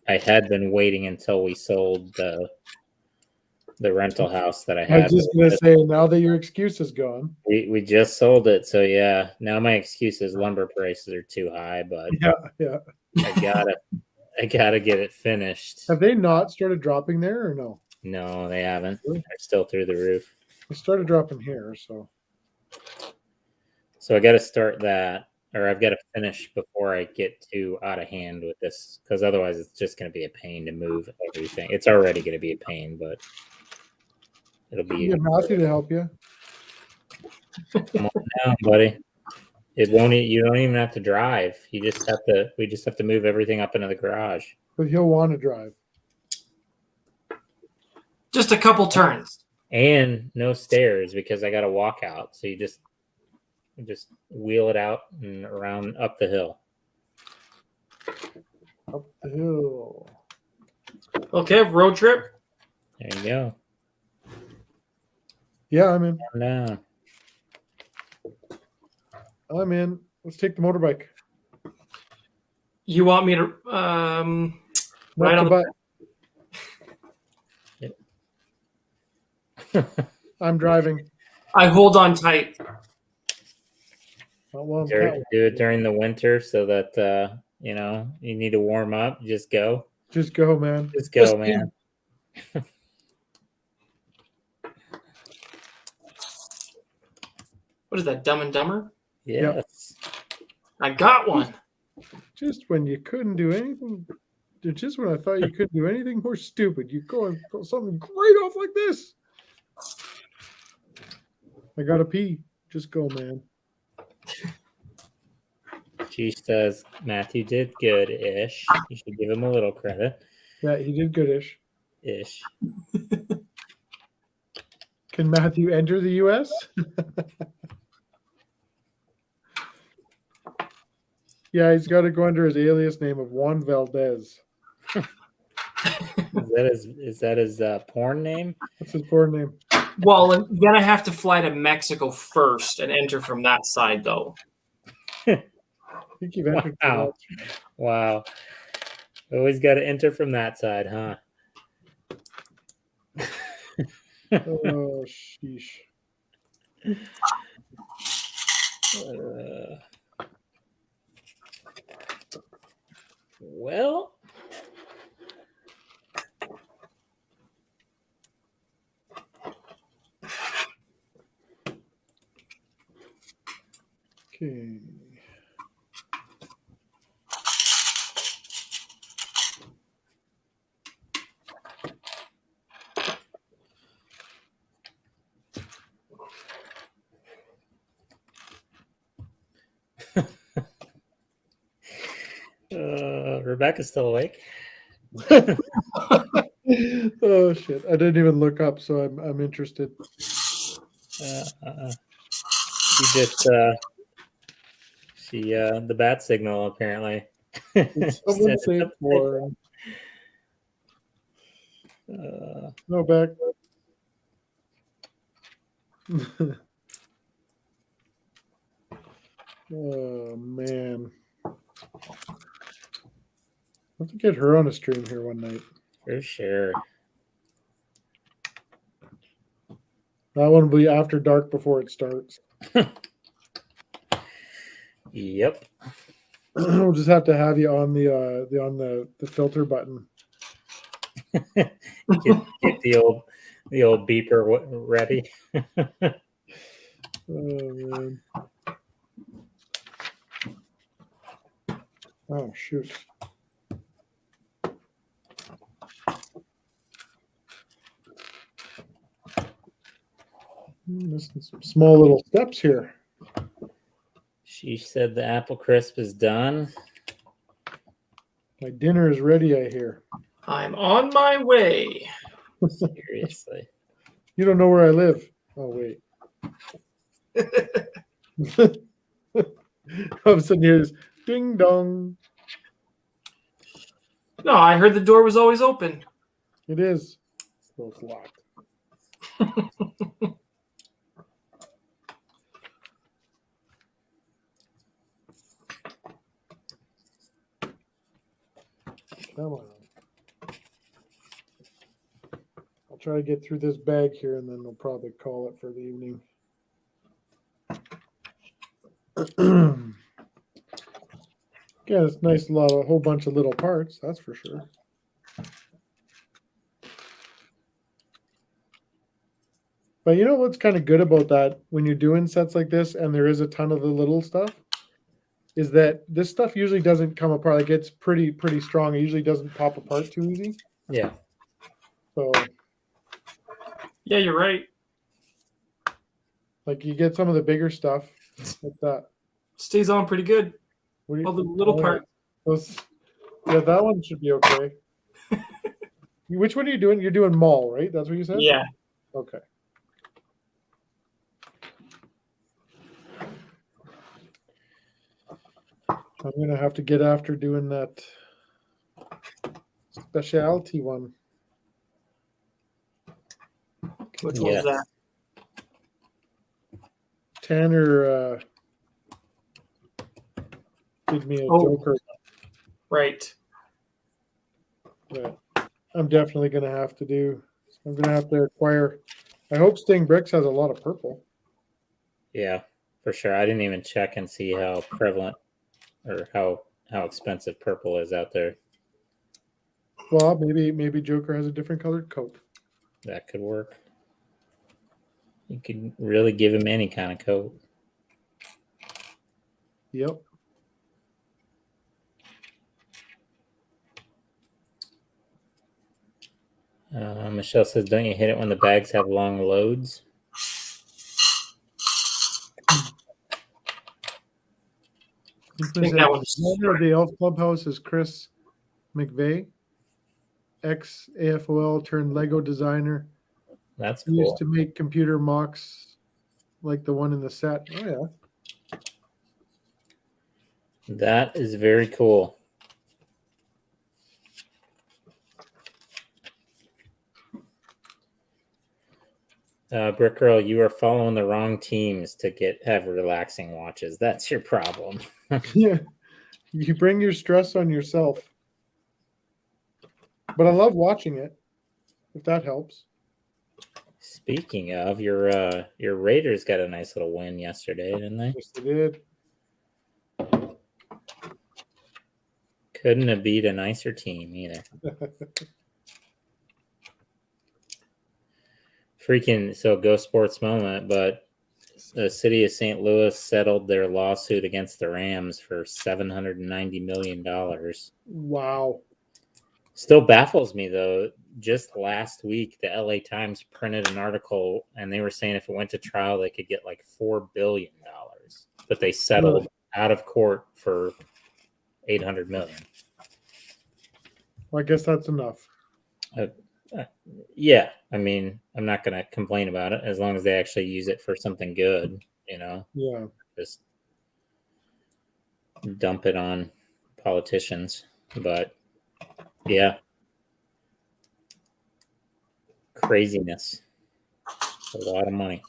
I had been waiting until we sold the rental house that I I had. was just gonna say, now that your excuse is gone. We just sold it, so yeah. Now my excuse is lumber prices are too high, but Yeah. I gotta get it finished. Have they not started dropping there or no? No, they haven't. They're still through the roof. They started dropping here, so So I got to start that, or I've got to finish before I get too out of hand with this, because otherwise it's just going to be a pain to move everything. It's already going to be a pain, but it'll be. you get Mathew to help you. Come on down, buddy. It won't. You don't even have to drive. You just have to. We just have to move everything up into the garage. But he'll want to drive. Just a couple turns. And no stairs because I got to walk out. So you just wheel it out and around up the hill. Up the hill. Okay, road trip. There you go. Yeah, I'm in. Calm down. I'm in. Let's take the motorbike. You want me to Not on the the butt. I'm driving. I hold on tight. Oh, well, Do it during the winter so that you need to warm up. Just go. just go, man. Just go, man. What is that, Dumb and Dumber? Yes. I got one. Just when you couldn't do anything, just when I thought you couldn't do anything more stupid, you go and pull something great off like this. I gotta pee. Just go, man. She says Mathew did good-ish. You should give him a little credit. Yeah, he did goodish. Ish. Can Mathew enter the U.S.? Yeah, he's got to go under his alias name of Juan Valdez. Is that his porn name? That's his porn name. Well, and then I have to fly to Mexico first and enter from that side, though. I think you've entered. Wow. Wow. Always got to enter from that side, huh? Oh, sheesh. Well, Okay. Rebecca's still awake. Oh shit! I didn't even look up, so I'm interested. She just the bat signal apparently. Someone say porn. No back. Oh man. I have to get her on a stream here one night. For sure. That one will be after dark before it starts. Yep. We'll just have to have you on the filter button. Get the old beeper ready. Oh man. Oh shoot. Missing some small little steps here. She said the apple crisp is done. My dinner is ready, I hear. I'm on my way. Seriously. You don't know where I live. Oh wait. All of a sudden here's ding dong. No, I heard the door was always open. It is. So it's locked. Come on. I'll try to get through this bag here, and then we'll probably call it for the evening. Yeah, it's nice, a whole bunch of little parts, that's for sure. But you know what's kind of good about that when you're doing sets like this, and there is a ton of the little stuff, is that this stuff usually doesn't come apart. Like it's pretty strong. It usually doesn't pop apart too easy. Yeah. So Yeah, you're right. like you get some of the bigger stuff like that. Stays on pretty good. What do you- All the little parts. Yeah, that one should be okay. Which one are you doing? You're doing mall, right? That's what you said? Yeah. Okay. I'm gonna have to get after doing that specialty one. Which Yes. one's that? Tanner did me a Oh. Joker Right. that I'm definitely gonna have to do. I'm gonna have to acquire. I hope Sting Bricks has a lot of purple. Yeah, for sure. I didn't even check and see how prevalent or how expensive purple is out there. Well, maybe Joker has a different colored coat. That could work. You could really give him any kind of coat. Yep. Michelle says, "Don't you hit it when the bags have long loads?" I think that one's Owner of the Elf Clubhouse is Chris McVeigh, ex AFOL turned Lego designer. That's He used cool. to make computer mocks like the one in the set. Oh yeah. That is very cool. Brick Girl, you are following the wrong teams to have relaxing watches. That's your problem. Yeah. You bring your stress on yourself. But I love watching it, if that helps. Speaking of, your Raiders got a nice little win yesterday, didn't they? Yes, they did. Couldn't have beat a nicer team either. Freaking go sports moment, but the city of St. Louis settled their lawsuit against the Rams for $790 million. Wow. Still baffles me though. Just last week, the LA Times printed an article and they were saying if it went to trial, they could get like $4 billion, but they settled out of court for $800 million. Well, I guess that's enough. Yeah, I mean, I'm not going to complain about it as long as they actually use it for something good, Yeah. Just dump it on politicians. But yeah, craziness. A lot of money.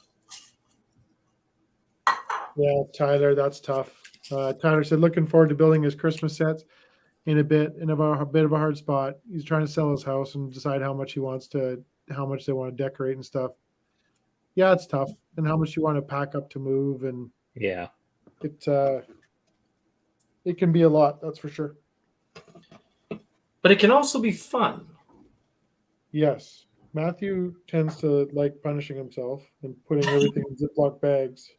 Yeah, Tyler, that's tough. Tyler said, looking forward to building his Christmas sets in a bit of a hard spot. He's trying to sell his house and decide how much they want to decorate and stuff. Yeah, it's tough. And how much you want to pack up to move, and Yeah. It can be a lot, that's for sure. But it can also be fun. Yes. Matthew tends to like punishing himself and putting everything in Ziploc bags.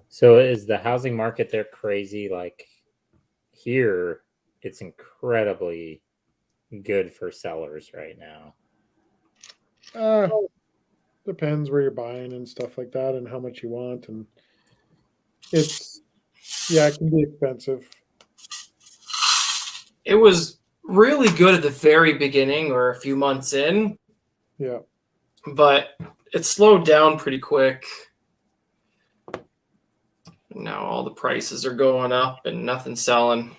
So is the housing market there crazy? Like here, it's incredibly good for sellers right now. Depends where you're buying and stuff like that and how much you want. And it can be expensive. It was really good at the very beginning or a few months in. Yeah. But it slowed down pretty quick. Now all the prices are going up and nothing's selling.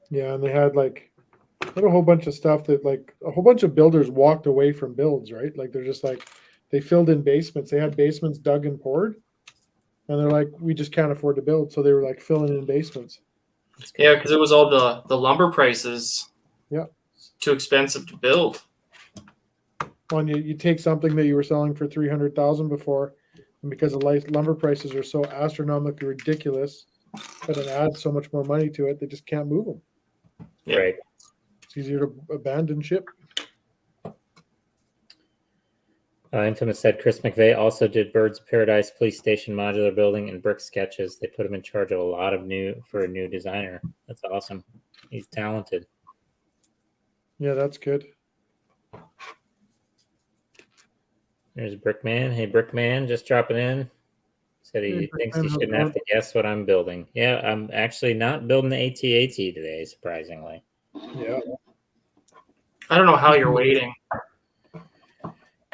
Yeah, and they had like had a whole bunch of stuff that like a whole bunch of builders walked away from builds, right? Like they're just like they filled in basements. They had basements dug and poured, and they're like, we just can't afford to build, so they were like filling in basements. Yeah, because it was all the lumber prices. Yeah. Too expensive to build. When you take something that you were selling for 300,000 before, and because the lumber prices are so astronomically ridiculous, that it adds so much more money to it, they just can't move them. Yeah. Right. It's easier to abandon ship. Infamous said Chris McVeigh also did Birds of Paradise Police Station modular building and brick sketches. They put him in charge of a lot of for a new designer. That's awesome. He's talented. Yeah, that's good. There's Brickman. Hey, Brickman, just dropping in. Said he thinks he shouldn't have to guess what I'm building. Yeah, I'm actually not building the AT-AT today, surprisingly. Yeah. I don't know how you're waiting.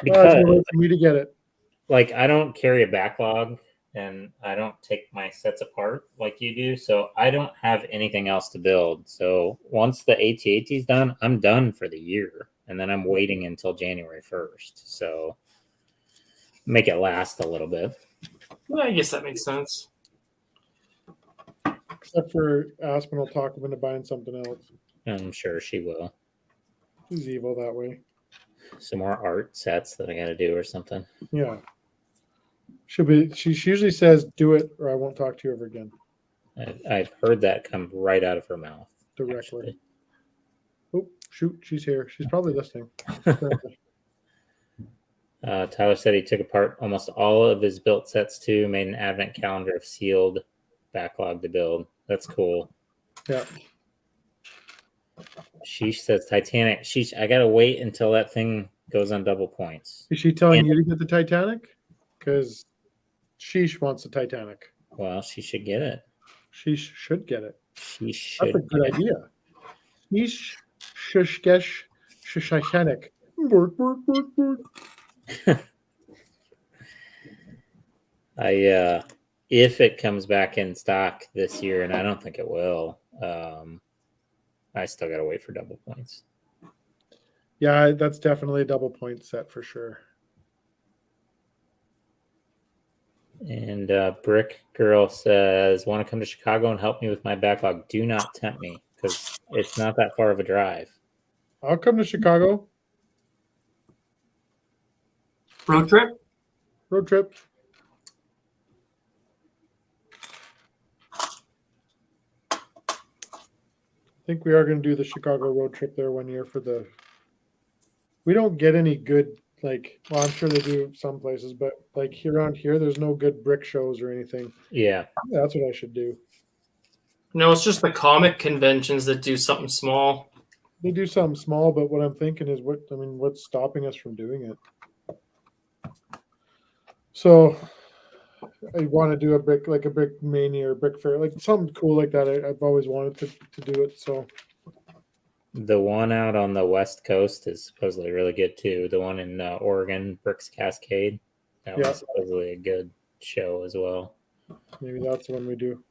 Because for me to get it. Like, I don't carry a backlog and I don't take my sets apart like you do, so I don't have anything else to build. So once the AT-AT is done, I'm done for the year, and then I'm waiting until January 1st. So make it last a little bit. Yeah, I guess that makes sense. Except for Aspen will talk him into buying something else. I'm sure she will. She's evil that way. Some more art sets that I got to do or something. Yeah. She usually says, "Do it, or I won't talk to you ever again." I've heard that come right out of her mouth Directly. Actually. Oh, shoot. She's here. She's probably listening. Tyler said he took apart almost all of his built sets too, made an advent calendar of sealed backlog to build. That's cool. Yeah. Sheesh says Titanic. Sheesh, I gotta wait until that thing goes on double points. Is she telling you to get the Titanic? Because Sheesh wants the Titanic. Well, she should get it. She should get it. She should. That's a good idea. Sheesh, shishkesh, shishanic. Work. If it comes back in stock this year, and I don't think it will, I still gotta wait for double points. Yeah, that's definitely a double point set for sure. And Brick Girl says, want to come to Chicago and help me with my backlog? Do not tempt me, because it's not that far of a drive. I'll come to Chicago. Road trip? Road trip. I think we are going to do the Chicago road trip there one year for the. We don't get any good, like, well, I'm sure they do some places, but like here around here, there's no good brick shows or anything. Yeah. That's what I should do. No, it's just the comic conventions that do something small. They do something small, but what I'm thinking is what's stopping us from doing it? So I want to do a brick mania or brick fair, like something cool like that. I've always wanted to do it. So the one out on the West Coast is supposedly really good too. The one in Oregon, Bricks Cascade, that was supposedly a good show as well. Maybe that's the one we do.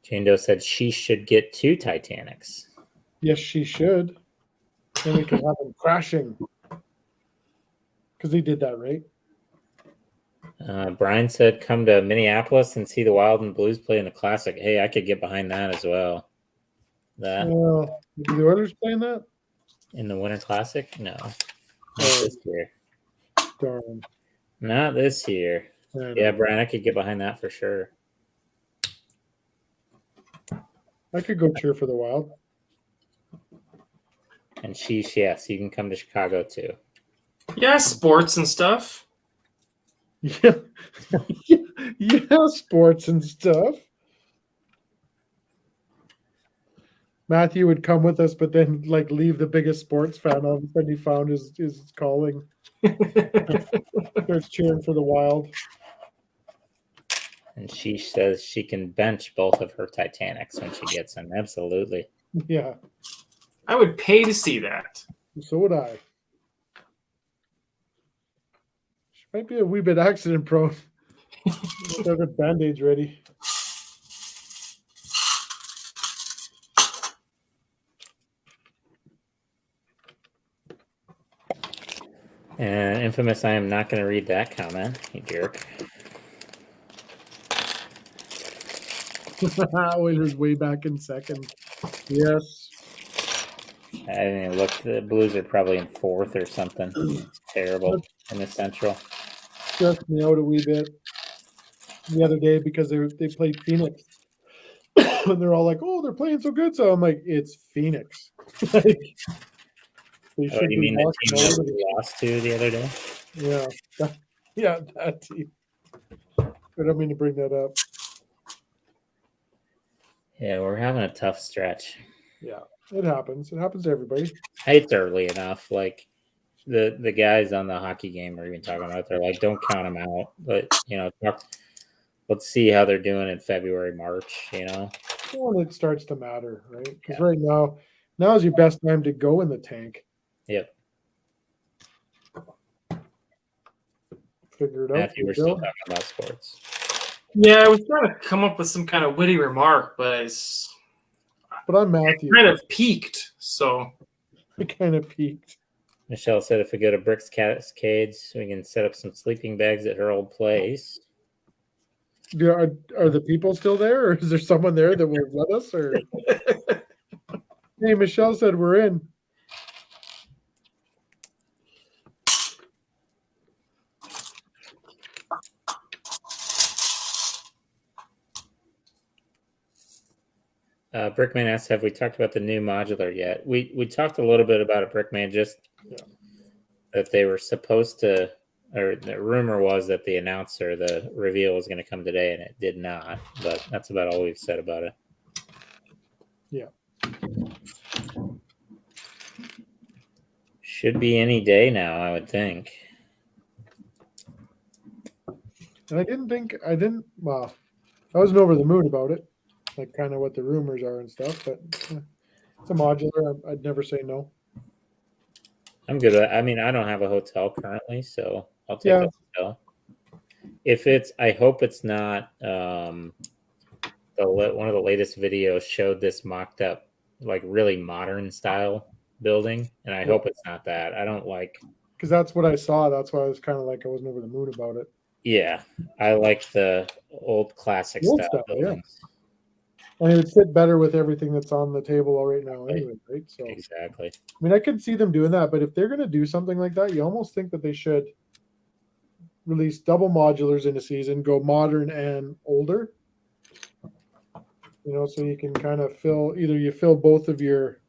Jane Doe said she should get 2 Titanics. Yes, she should. Then we can have them crashing. Because they did that, right? Brian said, come to Minneapolis and see the Wild and Blues play in the Classic. Hey, I could get behind that as well. That the Oilers playing that? In the Winter Classic? No. Not this year. Darn. Not this year. Yeah, Brian, I could get behind that for sure. I could go cheer for the Wild. And sheesh, yes, you can come to Chicago too. Yeah, sports and stuff. Yeah. Yeah, sports and stuff. Matthew would come with us, but then like leave the biggest sports fan. All of a sudden he found his calling. Starts cheering for the Wild. And she says she can bench both of her Titanics when she gets them. Absolutely. Yeah. I would pay to see that. So would I. She might be a wee bit accident prone. Have a band-aids ready. And infamous, I am not going to read that comment, you jerk. Oilers way back in second. Yes. I didn't even look. The Blues are probably in fourth or something. It's terrible in the Central. Stressed me out a wee bit the other day because they played Phoenix. And they're all like, "Oh, they're playing so good." So I'm like, "It's Phoenix." Like, they Oh, should you be mean the walking team all that over we lost to the other day? Yeah. Yeah, that team. I don't mean to bring that up. Yeah, we're having a tough stretch. Yeah, it happens. It happens to everybody. It's early enough. Like the guys on the hockey game are even talking about. They're like, don't count them out. But let's see how they're doing in February, March. When it starts to matter, right? Because right now is your best time to go in the tank. Yep. Figure it out. Matthew, we're still talking about sports. Yeah, I was trying to come up with some kind of witty remark, but I'm Matthew. kind of peaked. So I kind of peaked. Michelle said if we go to Brick's Cascades, we can set up some sleeping bags at her old place. Are the people still there, or is there someone there that will let us? Or hey, Michelle said we're in. Brickman asked, have we talked about the new modular yet? We talked a little bit about it, Brickman, just that they were supposed to, or the rumor was that the reveal was going to come today, and it did not. But that's about all we've said about it. Yeah. Should be any day now, I would think. And I wasn't over the moon about it, like kind of what the rumors are and stuff, but it's a modular. I'd never say no. I'm good. I mean, I don't have a hotel currently, so I'll take a hotel. I hope it's not one of the latest videos showed this mocked up, like really modern style building, and I hope it's not that. I don't like, because that's what I saw. That's why I was kind of like I wasn't over the moon about it. Yeah, I like the old classic style buildings. Yeah. And it would fit better with everything that's on the table right now, anyway, right? So exactly. I mean, I could see them doing that, but if they're going to do something like that, you almost think that they should release double modulars in a season, go modern and older. So you can kind of fill both of your.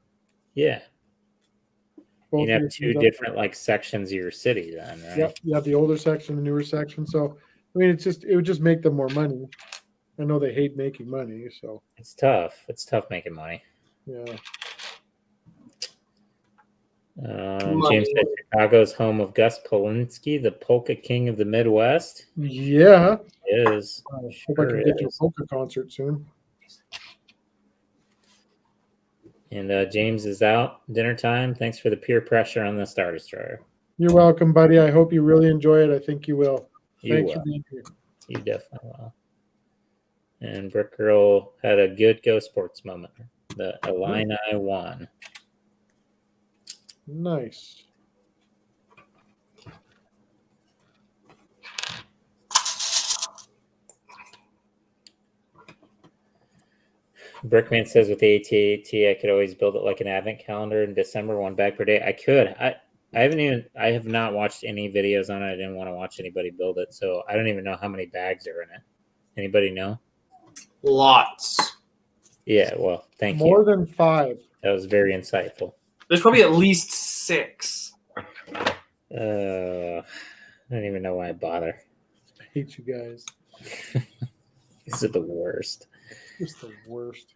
Yeah. You have two different like sections of your city then, right? Yep. You have the older section, the newer section. So I mean, it would just make them more money. I know they hate making money, so it's tough. It's tough making money. Yeah. James said Chicago's home of Gus Polinski, the polka king of the Midwest. Yeah, it is. I hope I can get to a polka concert soon. And James is out. Dinner time. Thanks for the peer pressure on the Star Destroyer. You're welcome, buddy. I hope you really enjoy it. I think you will. Thanks for being here. You definitely will. And Brick Girl had a good Go Sports moment. The Illini won. Nice. Brickman says with the AT&T, I could always build it like an advent calendar in December, 1 bag per day. I could. I have not watched any videos on it. I didn't want to watch anybody build it, so I don't even know how many bags are in it. Anybody know? Lots. Yeah, well, thank you. More than 5. That was very insightful. There's probably at least 6. I don't even know why I bother. I hate you guys. This is the worst. Just the worst.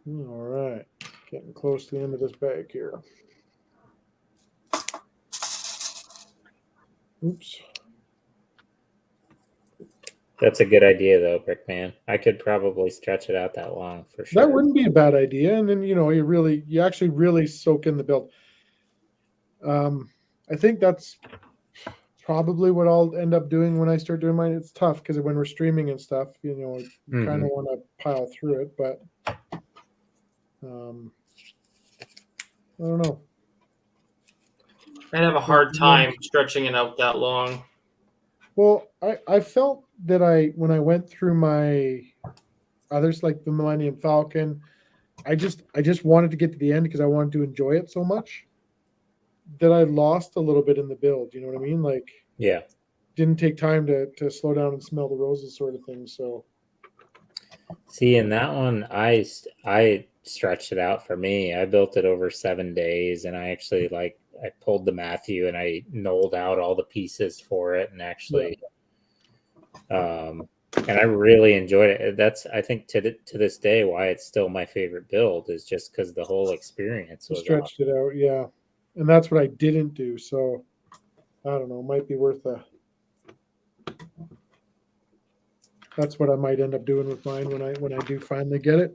All right. Getting close to the end of this bag here. Oops. That's a good idea, though, Brickman. I could probably stretch it out that long for sure. That wouldn't be a bad idea, and then you actually really soak in the build. I think that's probably what I'll end up doing when I start doing mine. It's tough because when we're streaming and stuff, you kind of want to pile through it, but I don't know. I'd have a hard time stretching it out that long. Well, I felt that when I went through my others like the Millennium Falcon, I just wanted to get to the end because I wanted to enjoy it so much that I lost a little bit in the build. You know what I mean? Like, Yeah. didn't take time to slow down and smell the roses, sort of thing. So, See, in that one, I stretched it out for me. I built it over 7 days, and I actually I pulled the Mathew and I knolled out all the pieces for it, and actually, and I really enjoyed it. That's, I think, to this day why it's still my favorite build, is just because the whole experience was stretched it out, yeah. And that's what I didn't do. So, I don't know. Might be worth a. That's what I might end up doing with mine when I do finally get it.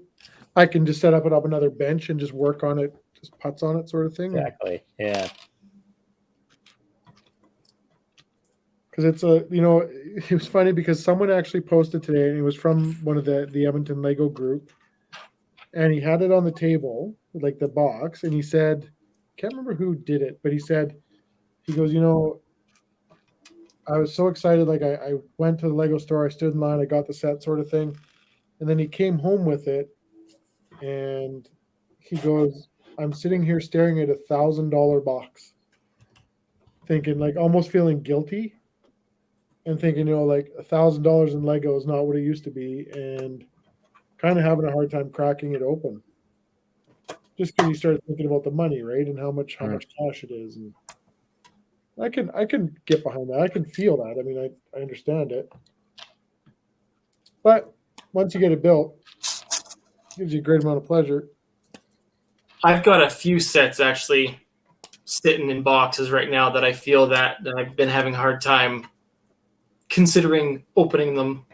I can just set up another bench and just work on it, just putts on it, sort of thing. Exactly. Yeah. Because it's it was funny because someone actually posted today, and it was from one of the Edmonton Lego group, and he had it on the table, like the box, and he said, can't remember who did it, but he goes, I was so excited. Like I went to the Lego store, I stood in line, I got the set, sort of thing. And then he came home with it, and he goes, I'm sitting here staring at $1,000 box, thinking, like, almost feeling guilty and thinking, like $1,000 in Lego is not what it used to be, and kind of having a hard time cracking it open. Just because you start thinking about the money, right? And how much cash it is. And I can get behind that. I can feel that. I mean, I understand it. But once you get it built, it gives you a great amount of pleasure. I've got a few sets actually sitting in boxes right now that I feel that I've been having a hard time considering opening them.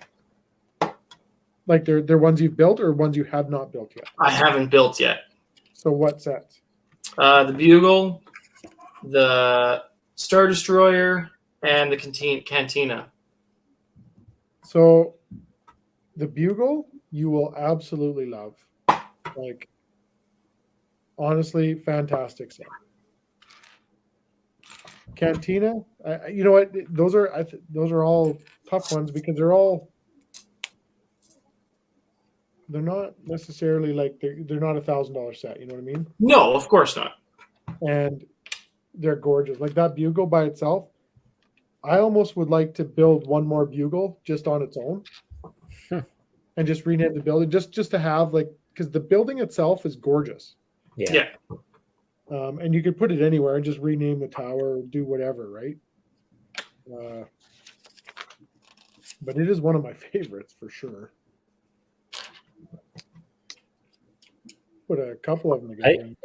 Like they're ones you've built or ones you have not built yet? I haven't built yet. So what sets? The Bugle, the Star Destroyer, and the Cantina. So the Bugle you will absolutely love. Like, honestly, fantastic set. Cantina, you know what? Those are all tough ones because they're not necessarily like they're not $1,000 set. You know what I mean? No, of course not. And they're gorgeous. Like that Bugle by itself, I almost would like to build one more Bugle just on its own, and just rename the building just to have, like, because the building itself is gorgeous. Yeah. And you could put it anywhere and just rename the tower or do whatever, right? But it is one of my favorites for sure. Put a couple of them together.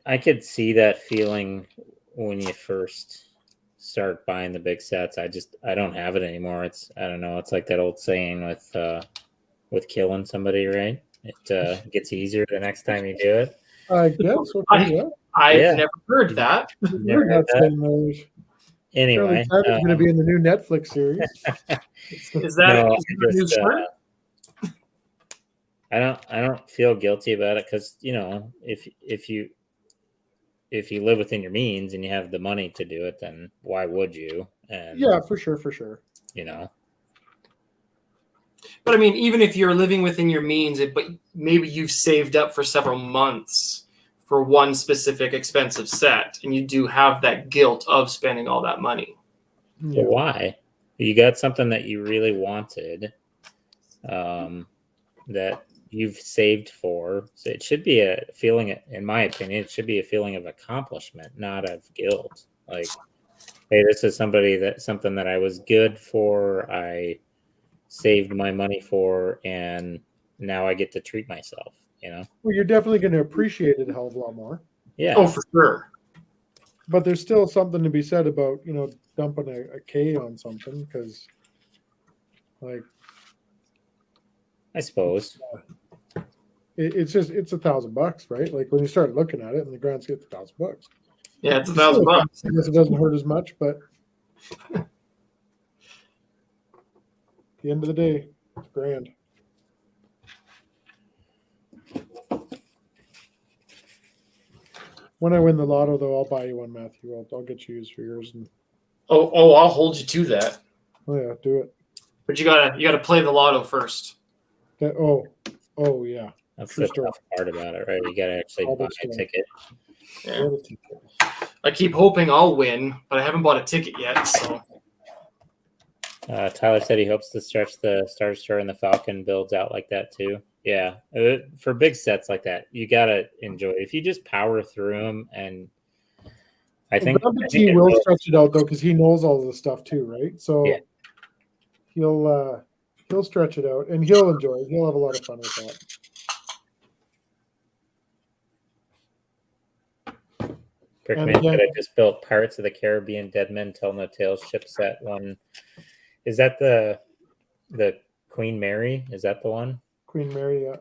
I could see that feeling when you first start buying the big sets. I don't have it anymore. I don't know. It's like that old saying with killing somebody, right? It gets easier the next time you do it. I guess. Okay, I've never heard that. Never heard that. Anyway, it's going to be in the new Netflix series. Is that new smart? I don't feel guilty about it because if you live within your means and you have the money to do it, then why would you? And yeah, for sure. But I mean, even if you're living within your means, but maybe you've saved up for several months for one specific expensive set, and you do have that guilt of spending all that money. Yeah. Why? You got something that you really wanted, that you've saved for. So it should be a feeling, in my opinion, it should be a feeling of accomplishment, not of guilt. Like, hey, this is something that I was good for. I saved my money for, and now I get to treat myself. Well, you're definitely going to appreciate it a hell of a lot more. Yeah. Oh, for sure. But there's still something to be said about, dumping a K on something, because, like, I suppose it's $1,000, right? Like, when you start looking at it, and the grand scheme, it's $1,000. Yeah, it's $1,000. I guess it doesn't hurt as much, but at the end of the day, it's grand. When I win the lotto, though, I'll buy you one, Matthew. I'll get you used for yours. And I'll hold you to that. oh yeah, do it. But you gotta play the lotto first. Oh yeah. That's True the story. tough part about it, right? You got to actually All buy this a time. ticket. Yeah. What a ticket. I keep hoping I'll win, but I haven't bought a ticket yet. So Tyler said he hopes to stretch the Star Destroyer and the Falcon builds out like that too. Yeah, for big sets like that, you gotta enjoy it. If you just power through them, and I think he it will stretch it out though, because he knows all this stuff too, right? So Yeah. he'll stretch it out and he'll enjoy it. He'll have a lot of fun with that. Brickman again- said I just built Pirates of the Caribbean Dead Men Tell No Tales ship set one. Is that the Queen Mary? Is that the one? Queen Mary, yeah.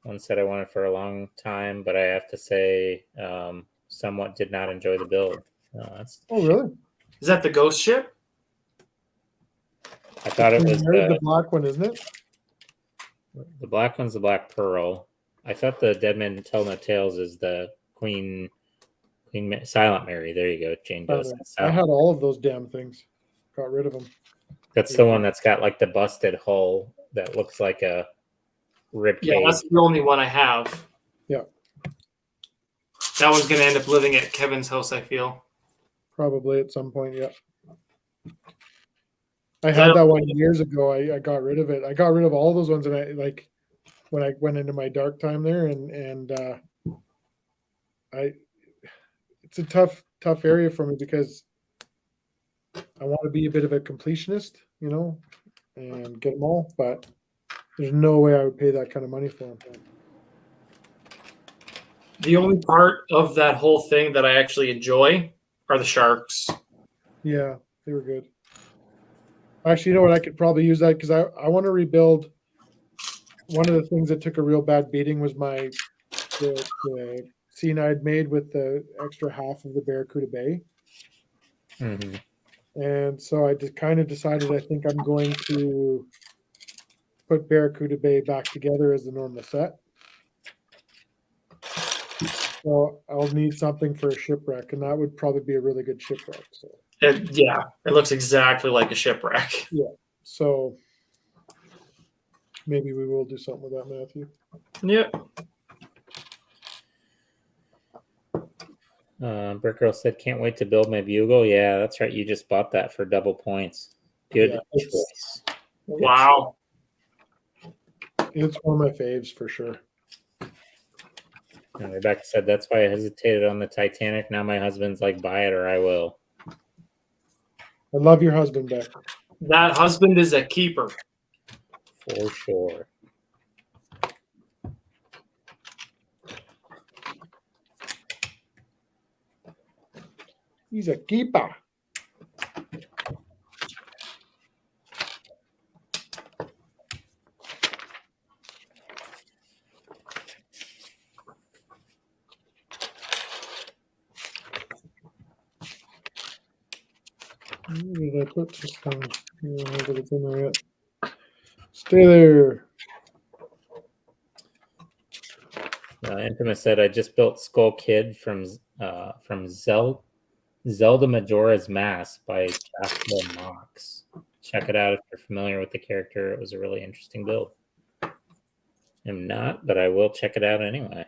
One said I wanted for a long time, but I have to say, somewhat did not enjoy the build. Oh really? is that the ghost ship? I thought it Queen was Mary's the black one, isn't it? the black one's the Black Pearl. I thought the Dead Men Tell No Tales is the Silent Mary. There you go, Jane Doe. I had all of those damn things. Got rid of them. That's the one that's got like the busted hull that looks like a rib Yeah, cage. that's the only one I have. Yeah. That one's gonna end up living at Kevin's house, I feel. Probably at some point, yeah. I had that one years ago. I got rid of it. I got rid of all those ones, and I like when I went into my dark time there, and it's a tough area for me because I want to be a bit of a completionist, and get them all, but there's no way I would pay that kind of money for them. The only part of that whole thing that I actually enjoy are the sharks. Yeah, they were good. Actually, you know what? I could probably use that because I want to rebuild. One of the things that took a real bad beating was the scene I'd made with the extra half of the Barracuda Bay. Mm-hmm. And so I just kind of decided I think I'm going to put Barracuda Bay back together as the normal set. So I'll need something for a shipwreck, and that would probably be a really good shipwreck. So Yeah, it looks exactly like a shipwreck. yeah, so maybe we will do something with that, Matthew. Yep. Brick Girl said, "Can't wait to build my bugle." Yeah, that's right. You just bought that for double points. Good choice. Wow. It's one of my faves for sure. And Rebecca said, "That's why I hesitated on the Titanic. Now my husband's like, buy it or I will." I love your husband, Beck. That husband is a keeper. For sure. He's a keeper. Where did I put this thing? I don't know that it's in there yet. Stay there. Infamous said, "I just built Skull Kid from Zelda Majora's Mask by Jasper Mox. Check it out if you're familiar with the character. It was a really interesting build. I'm not, but I will check it out anyway."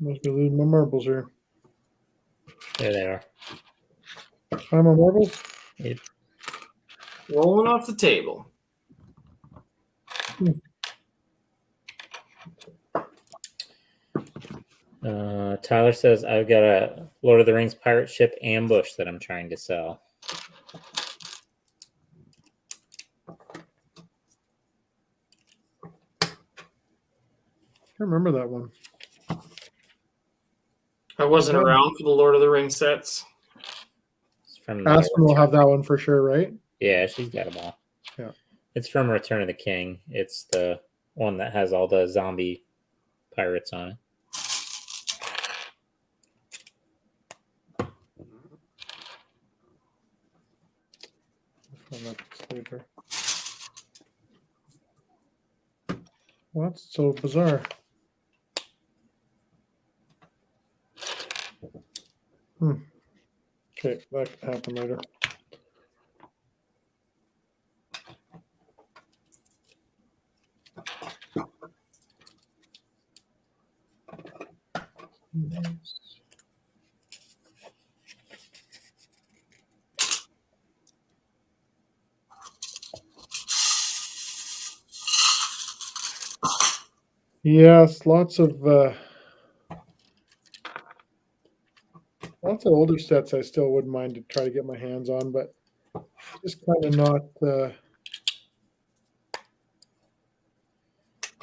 Must be losing my marbles here. There they are. Find my marbles? Yep. Rolling off the table. Tyler says, "I've got a Lord of the Rings pirate ship Ambush that I'm trying to sell." I remember that one. I wasn't around for the Lord of the Rings sets. It's from Aspen will have that one for sure, right? Yeah, she's got them all. Yeah. It's from Return of the King. It's the one that has all the zombie pirates on it. On that paper. Well, that's so bizarre. Okay, that can happen later. Yes, lots of older sets I still wouldn't mind to try to get my hands on, but just kind of not.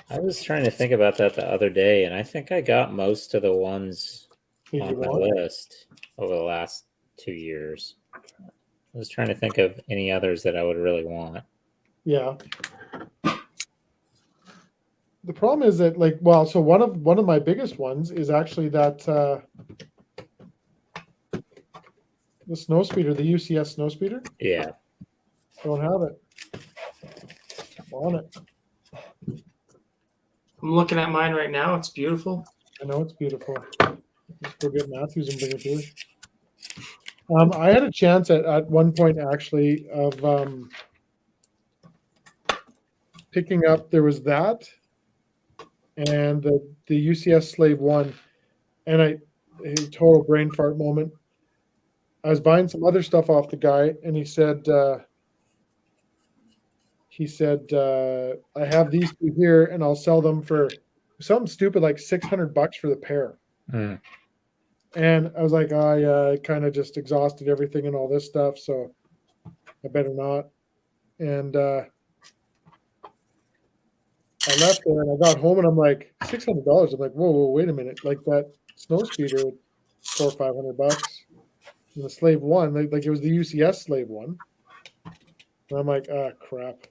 I was trying to think about that the other day, and I think I got most of the ones You on my want. list over the last 2 years. I was trying to think of any others that I would really want. Yeah. The problem is that, like, well, so one of my biggest ones is actually that the snow speeder, the UCS snow speeder. Yeah. Don't have it. I want it. I'm looking at mine right now. It's beautiful. I know it's beautiful. Let's go get Matthews and bring it to her. I had a chance at one point actually of picking up. There was that, and the UCS Slave 1, and a total brain fart moment. I was buying some other stuff off the guy, and he said, I have these two here, and I'll sell them for something stupid like $600 for the pair. Mm. And I was like, I kind of just exhausted everything and all this stuff, so I better not. And I left there, and I got home, and I'm like, $600. I'm like, whoa, wait a minute! Like that snow speeder, $400 or $500. And the Slave 1, like it was the UCS Slave 1. And I'm like, crap.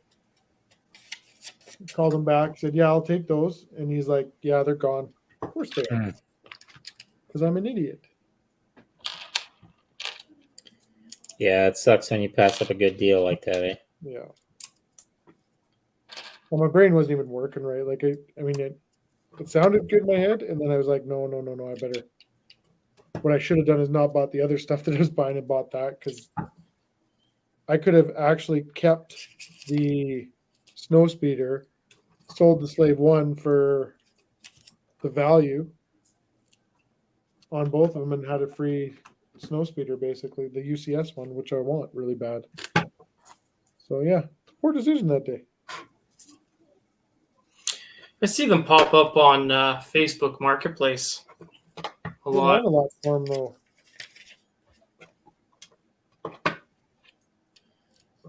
Called him back, said, yeah, I'll take those. And he's like, yeah, they're gone. Of course they are. Because I'm an idiot. Yeah, it sucks when you pass up a good deal like that, eh? Yeah. Well, my brain wasn't even working right. Like, I mean, it sounded good in my head. And then I was like, no, I better. What I should have done is not bought the other stuff that I was buying and bought that, because I could have actually kept the snow speeder, sold the Slave 1 for the value on both of them, and had a free snow speeder, basically the UCS one, which I want really bad. So yeah, poor decision that day. I see them pop up on Facebook Marketplace a lot. Not a lot for them though.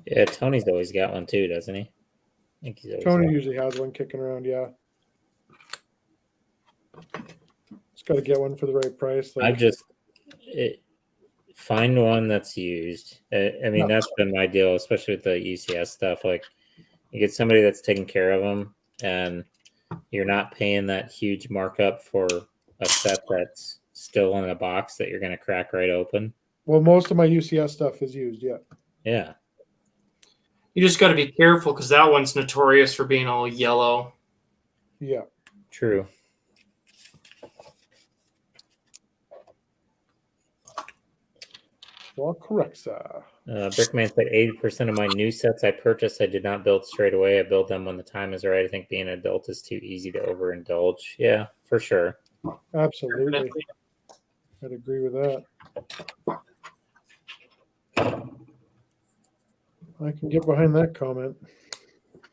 Yeah, Tony's always got one too, doesn't he? I think he's always Tony got usually has one kicking around. Yeah, just got to get one for the right price. I just find one that's used. I mean, that's been my deal, especially with the UCS stuff. Like, you get somebody that's taking care of them, and you're not paying that huge markup for a set that's still in a box that you're going to crack right open. Well, most of my UCS stuff is used. Yeah. Yeah. You just got to be careful, because that one's notorious for being all yellow. Yeah. True. Well, correct, sir. Brickman said 80% of my new sets I purchased, I did not build straight away. I build them when the time is right. I think being an adult is too easy to overindulge. Yeah, for sure. Absolutely. Definitely. I'd agree with that. I can get behind that comment.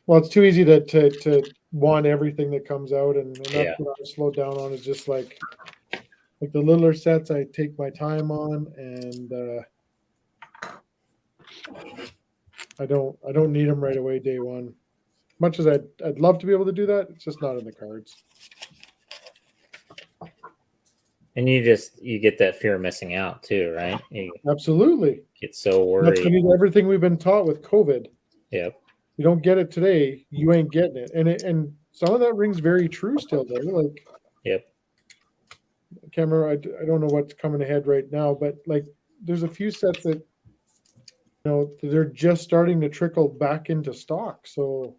Well, it's too easy to want everything that comes out, and that's what I've slowed down on, is just like the littler sets I take my time on, and I don't need them right away day one. Much as I'd love to be able to do that, it's just not in the cards. And you get that fear of missing out too, right? You Absolutely. get so worried. That's everything we've been taught with COVID. Yep. You don't get it today, you ain't getting it. And some of that rings very true still though. Like, yep. I can't remember, I don't know what's coming ahead right now, but like there's a few sets that, you know, they're just starting to trickle back into stock. So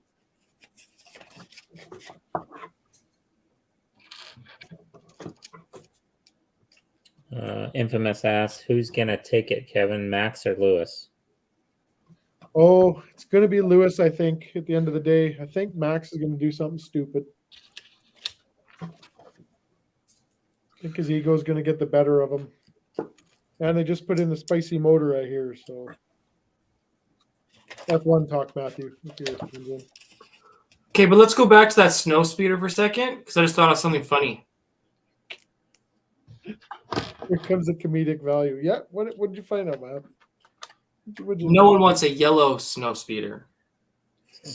Infamous asks, who's gonna take it, Kevin, Max or Lewis? Oh, it's going to be Lewis, I think, at the end of the day. I think Max is going to do something stupid. I think his ego is going to get the better of him. And they just put in the spicy motor right here, so. F1 talk, Matthew. If you're in. Okay, but let's go back to that snow speeder for a second because I just thought of something funny. Here comes the comedic value. Yeah, what did you find out, man? No one wants a yellow snow speeder. Yeah,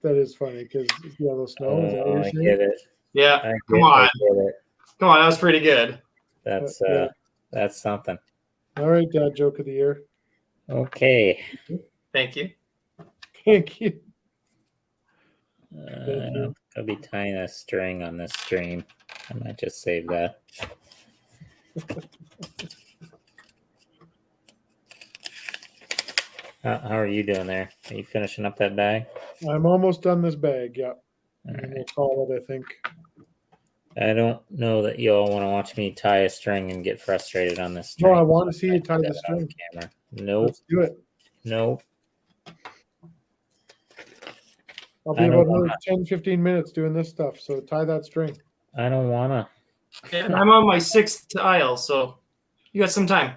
that is funny because it's yellow snow. Is that what you're I saying? get it. Yeah, I come on. get it. Come on, that was pretty good. That's Yeah. that's something. All right, Dad, joke of the year. Okay. Thank you. Thank you. I'll be tying a string on this stream. I might just save that. How are you doing there? Are you finishing up that bag? I'm almost done this bag. Yeah. All right. We'll call it, I think. I don't know that you all want to watch me tie a string and get frustrated on this string. No, I want to see you tie the string. Camera. Nope. Let's do it. Nope. I'll be about another 10, 15 minutes doing this stuff. So tie that string. I don't want to. And I'm on my 6th tile, so you got some time.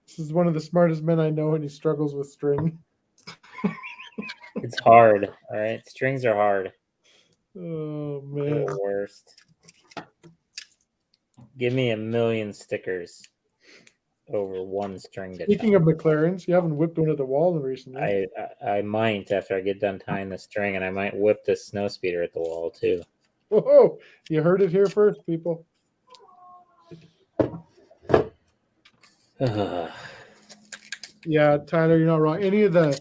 This is one of the smartest men I know, and he struggles with string. It's hard. All right. Strings are hard. Oh, They're man. the worst. Give me 1,000,000 stickers over one string. Speaking of McLarens, you haven't whipped one at the wall recently. I might after I get done tying the string, and I might whip this snow speeder at the wall too. Whoa, you heard it here first, people. Yeah, Tyler, you're not wrong. Any of the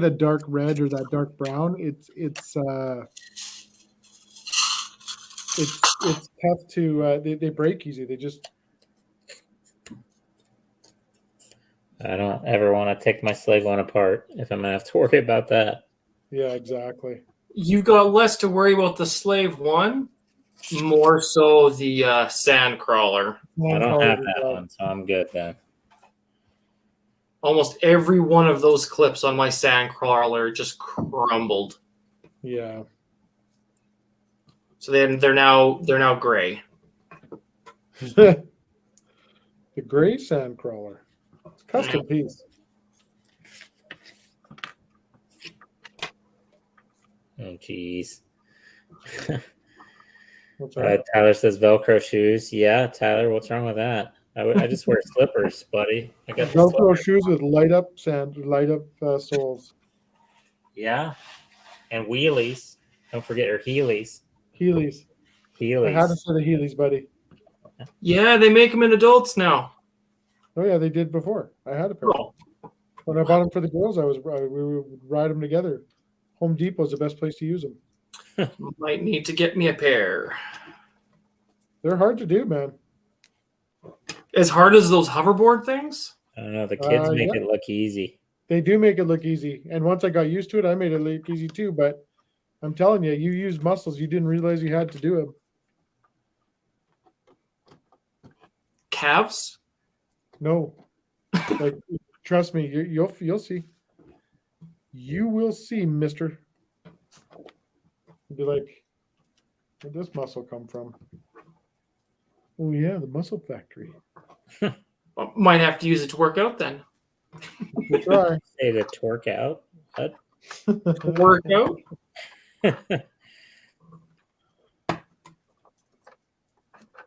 dark red or that dark brown, it's tough to they break easy. They just I don't ever want to take my slave one apart if I'm gonna have to worry about that. yeah, exactly. You got less to worry about the slave one, more so the sand crawler. I don't have that one, so I'm good then. Almost every one of those clips on my sand crawler just crumbled. Yeah. So they're now gray. The gray sand crawler. Custom piece. Oh, geez. Right. Tyler says Velcro shoes. Yeah, Tyler, what's wrong with that? I just wear slippers, buddy. I got the Velcro slippers. shoes with light up soles. Yeah, and wheelies. Don't forget your Heelys. Heelys. I had to say the Heelys, buddy. Yeah, they make them in adults now. Oh yeah, they did before. I had a pair. Oh, When I bought them for the girls, we would ride them together. Home Depot is the best place to use them. might need to get me a pair. They're hard to do, man. As hard as those hoverboard things? I don't know. The kids make Yeah. it look easy. They do make it look easy. And once I got used to it, I made it look easy too. But I'm telling you, you use muscles you didn't realize you had to do them. Calves? No, like trust me, you'll see. You will see, Mister. You'll be like, where'd this muscle come from? Oh yeah, the muscle factory. Well, might have to use it to work out then. We'll try. Say to torque out. What? Work out?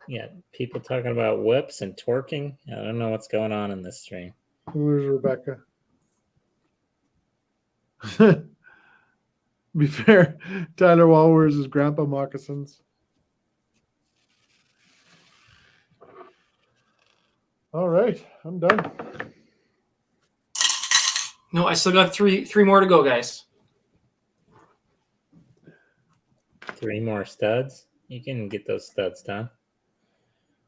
Yeah, people talking about whips and torquing. I don't know what's going on in this stream. Where's Rebecca? Be fair, Tyler Wall wears his grandpa moccasins. All right, I'm done. No, I still got three more to go, guys. 3 more studs. You can get those studs done.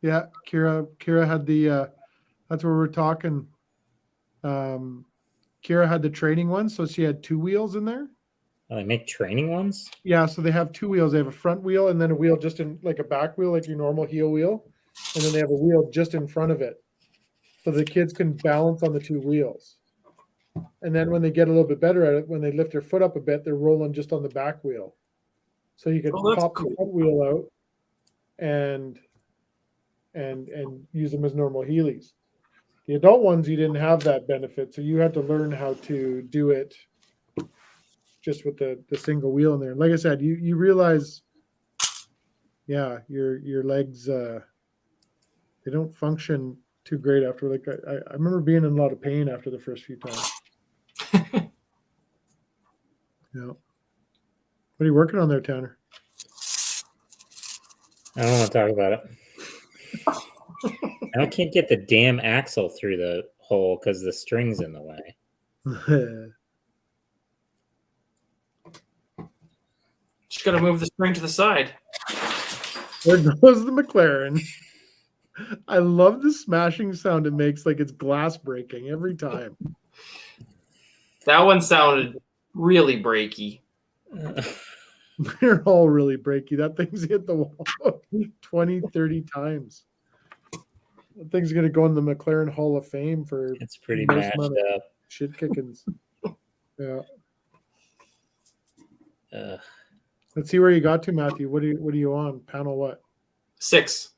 Yeah, Kira had the that's where we're talking. Kira had the training one, so she had 2 wheels in there. Oh, they make training ones? Yeah, so they have two wheels. They have a front wheel and then a wheel just in like a back wheel, like your normal heel wheel. And then they have a wheel just in front of it. So the kids can balance on the two wheels. And then when they get a little bit better at it, when they lift their foot up a bit, they're rolling just on the back wheel. So you can Oh, that's pop the cool. front wheel out and use them as normal Heelys. The adult ones, you didn't have that benefit, so you had to learn how to do it just with the single wheel in there. Like I said, you realize, yeah, your legs they don't function too great after. Like I remember being in a lot of pain after the first few times. Yeah. What are you working on there, Tanner? I don't want to talk about it. I can't get the damn axle through the hole because the string's in the way. Just got to move the string to the side. There goes the McLaren. I love the smashing sound it makes, like it's glass breaking every time. That one sounded really breaky. They're all really breaky. That thing's hit the wall 20, 30 times. That thing's going to go in the McLaren Hall of Fame for It's pretty most mashed amount of up. shit kickings. Yeah. Let's see where you got to, Matthew. What are you on? Panel what? 6.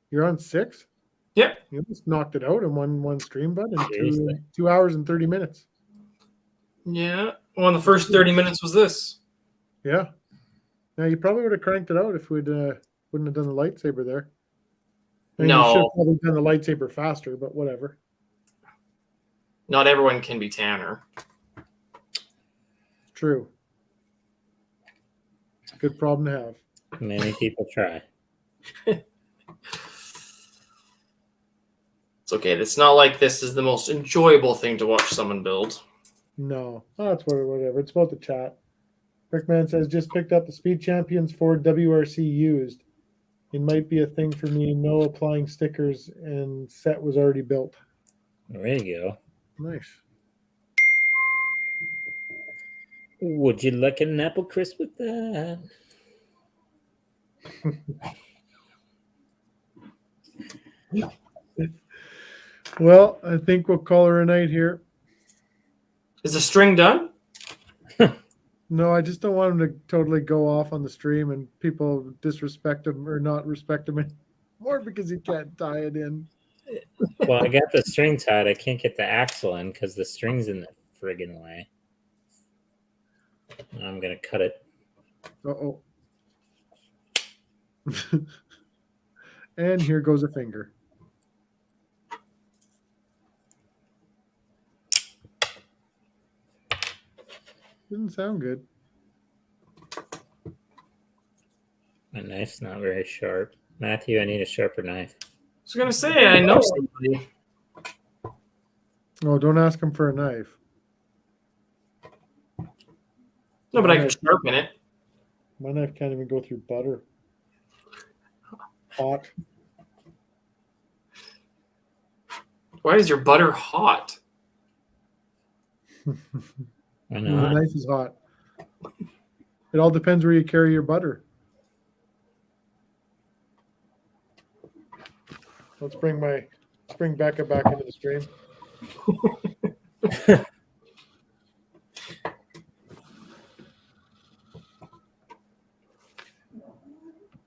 You're on 6? Yep. You just knocked it out in one stream, bud, in Seriously? 2 hours and 30 minutes. Yeah. Well, the first 30 minutes was this. Yeah. Now you probably would have cranked it out if we'd wouldn't have done the lightsaber there. I mean, you should have No, probably done the lightsaber faster, but whatever. not everyone can be Tanner. True. Good problem to have. Many people try. It's okay. It's not like this is the most enjoyable thing to watch someone build. No, that's whatever. It's about the chat. Rickman says, just picked up the Speed Champions Ford WRC used. It might be a thing for me. No applying stickers and set was already built. There you go. Nice. Would you like an apple crisp with that? Well, I think we'll call her a night here. Is the string done? No, I just don't want him to totally go off on the stream and people disrespect him or not respect him anymore because he can't tie it in. Well, I got the string tied. I can't get the axle in because the string's in the friggin' way. I'm going to cut it. Uh-oh. And here goes a finger. Didn't sound good. My knife's not very sharp. Matthew, I need a sharper knife. I was going to say, I know somebody. Oh, don't ask him for a knife. No, but I can sharpen it. My knife can't even go through butter. Hot. Why is your butter hot? Why The not? knife is hot. It all depends where you carry your butter. Let's bring Becca back into the stream.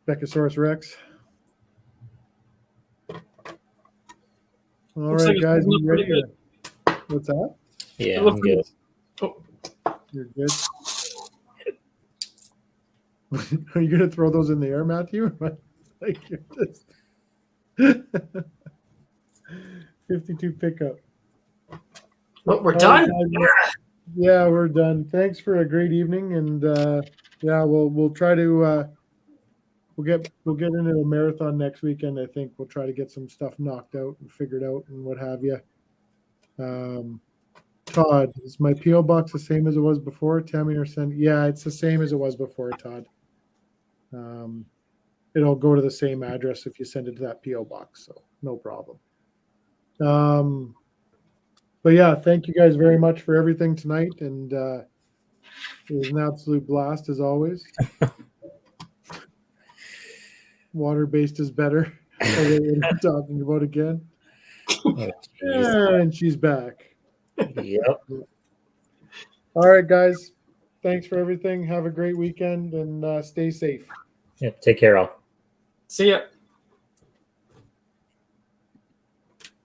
Beccasaurus Rex. All Looks right, like it's guys, holding you up ready? pretty What's that? Yeah, It I'm looks good. Oh, You're good. Are you gonna throw those in the air, Matthew? Like you're just 52 pickup. oh, we're All done. right, guys. Yeah, we're done. Thanks for a great evening, and yeah, we'll try to we'll get into a marathon next weekend. I think we'll try to get some stuff knocked out and figured out and what have you. Todd, is my PO box the same as it was before? Tammy or send? Yeah, it's the same as it was before, Todd. It'll go to the same address if you send it to that PO box, so no problem. But yeah, thank you guys very much for everything tonight, and It was an absolute blast as always. Water-based is better. That's what we're talking about again. Oh, geez. And she's back. Yep. All right, guys. Thanks for everything. Have a great weekend and stay safe. Yep. Take care, all. See ya.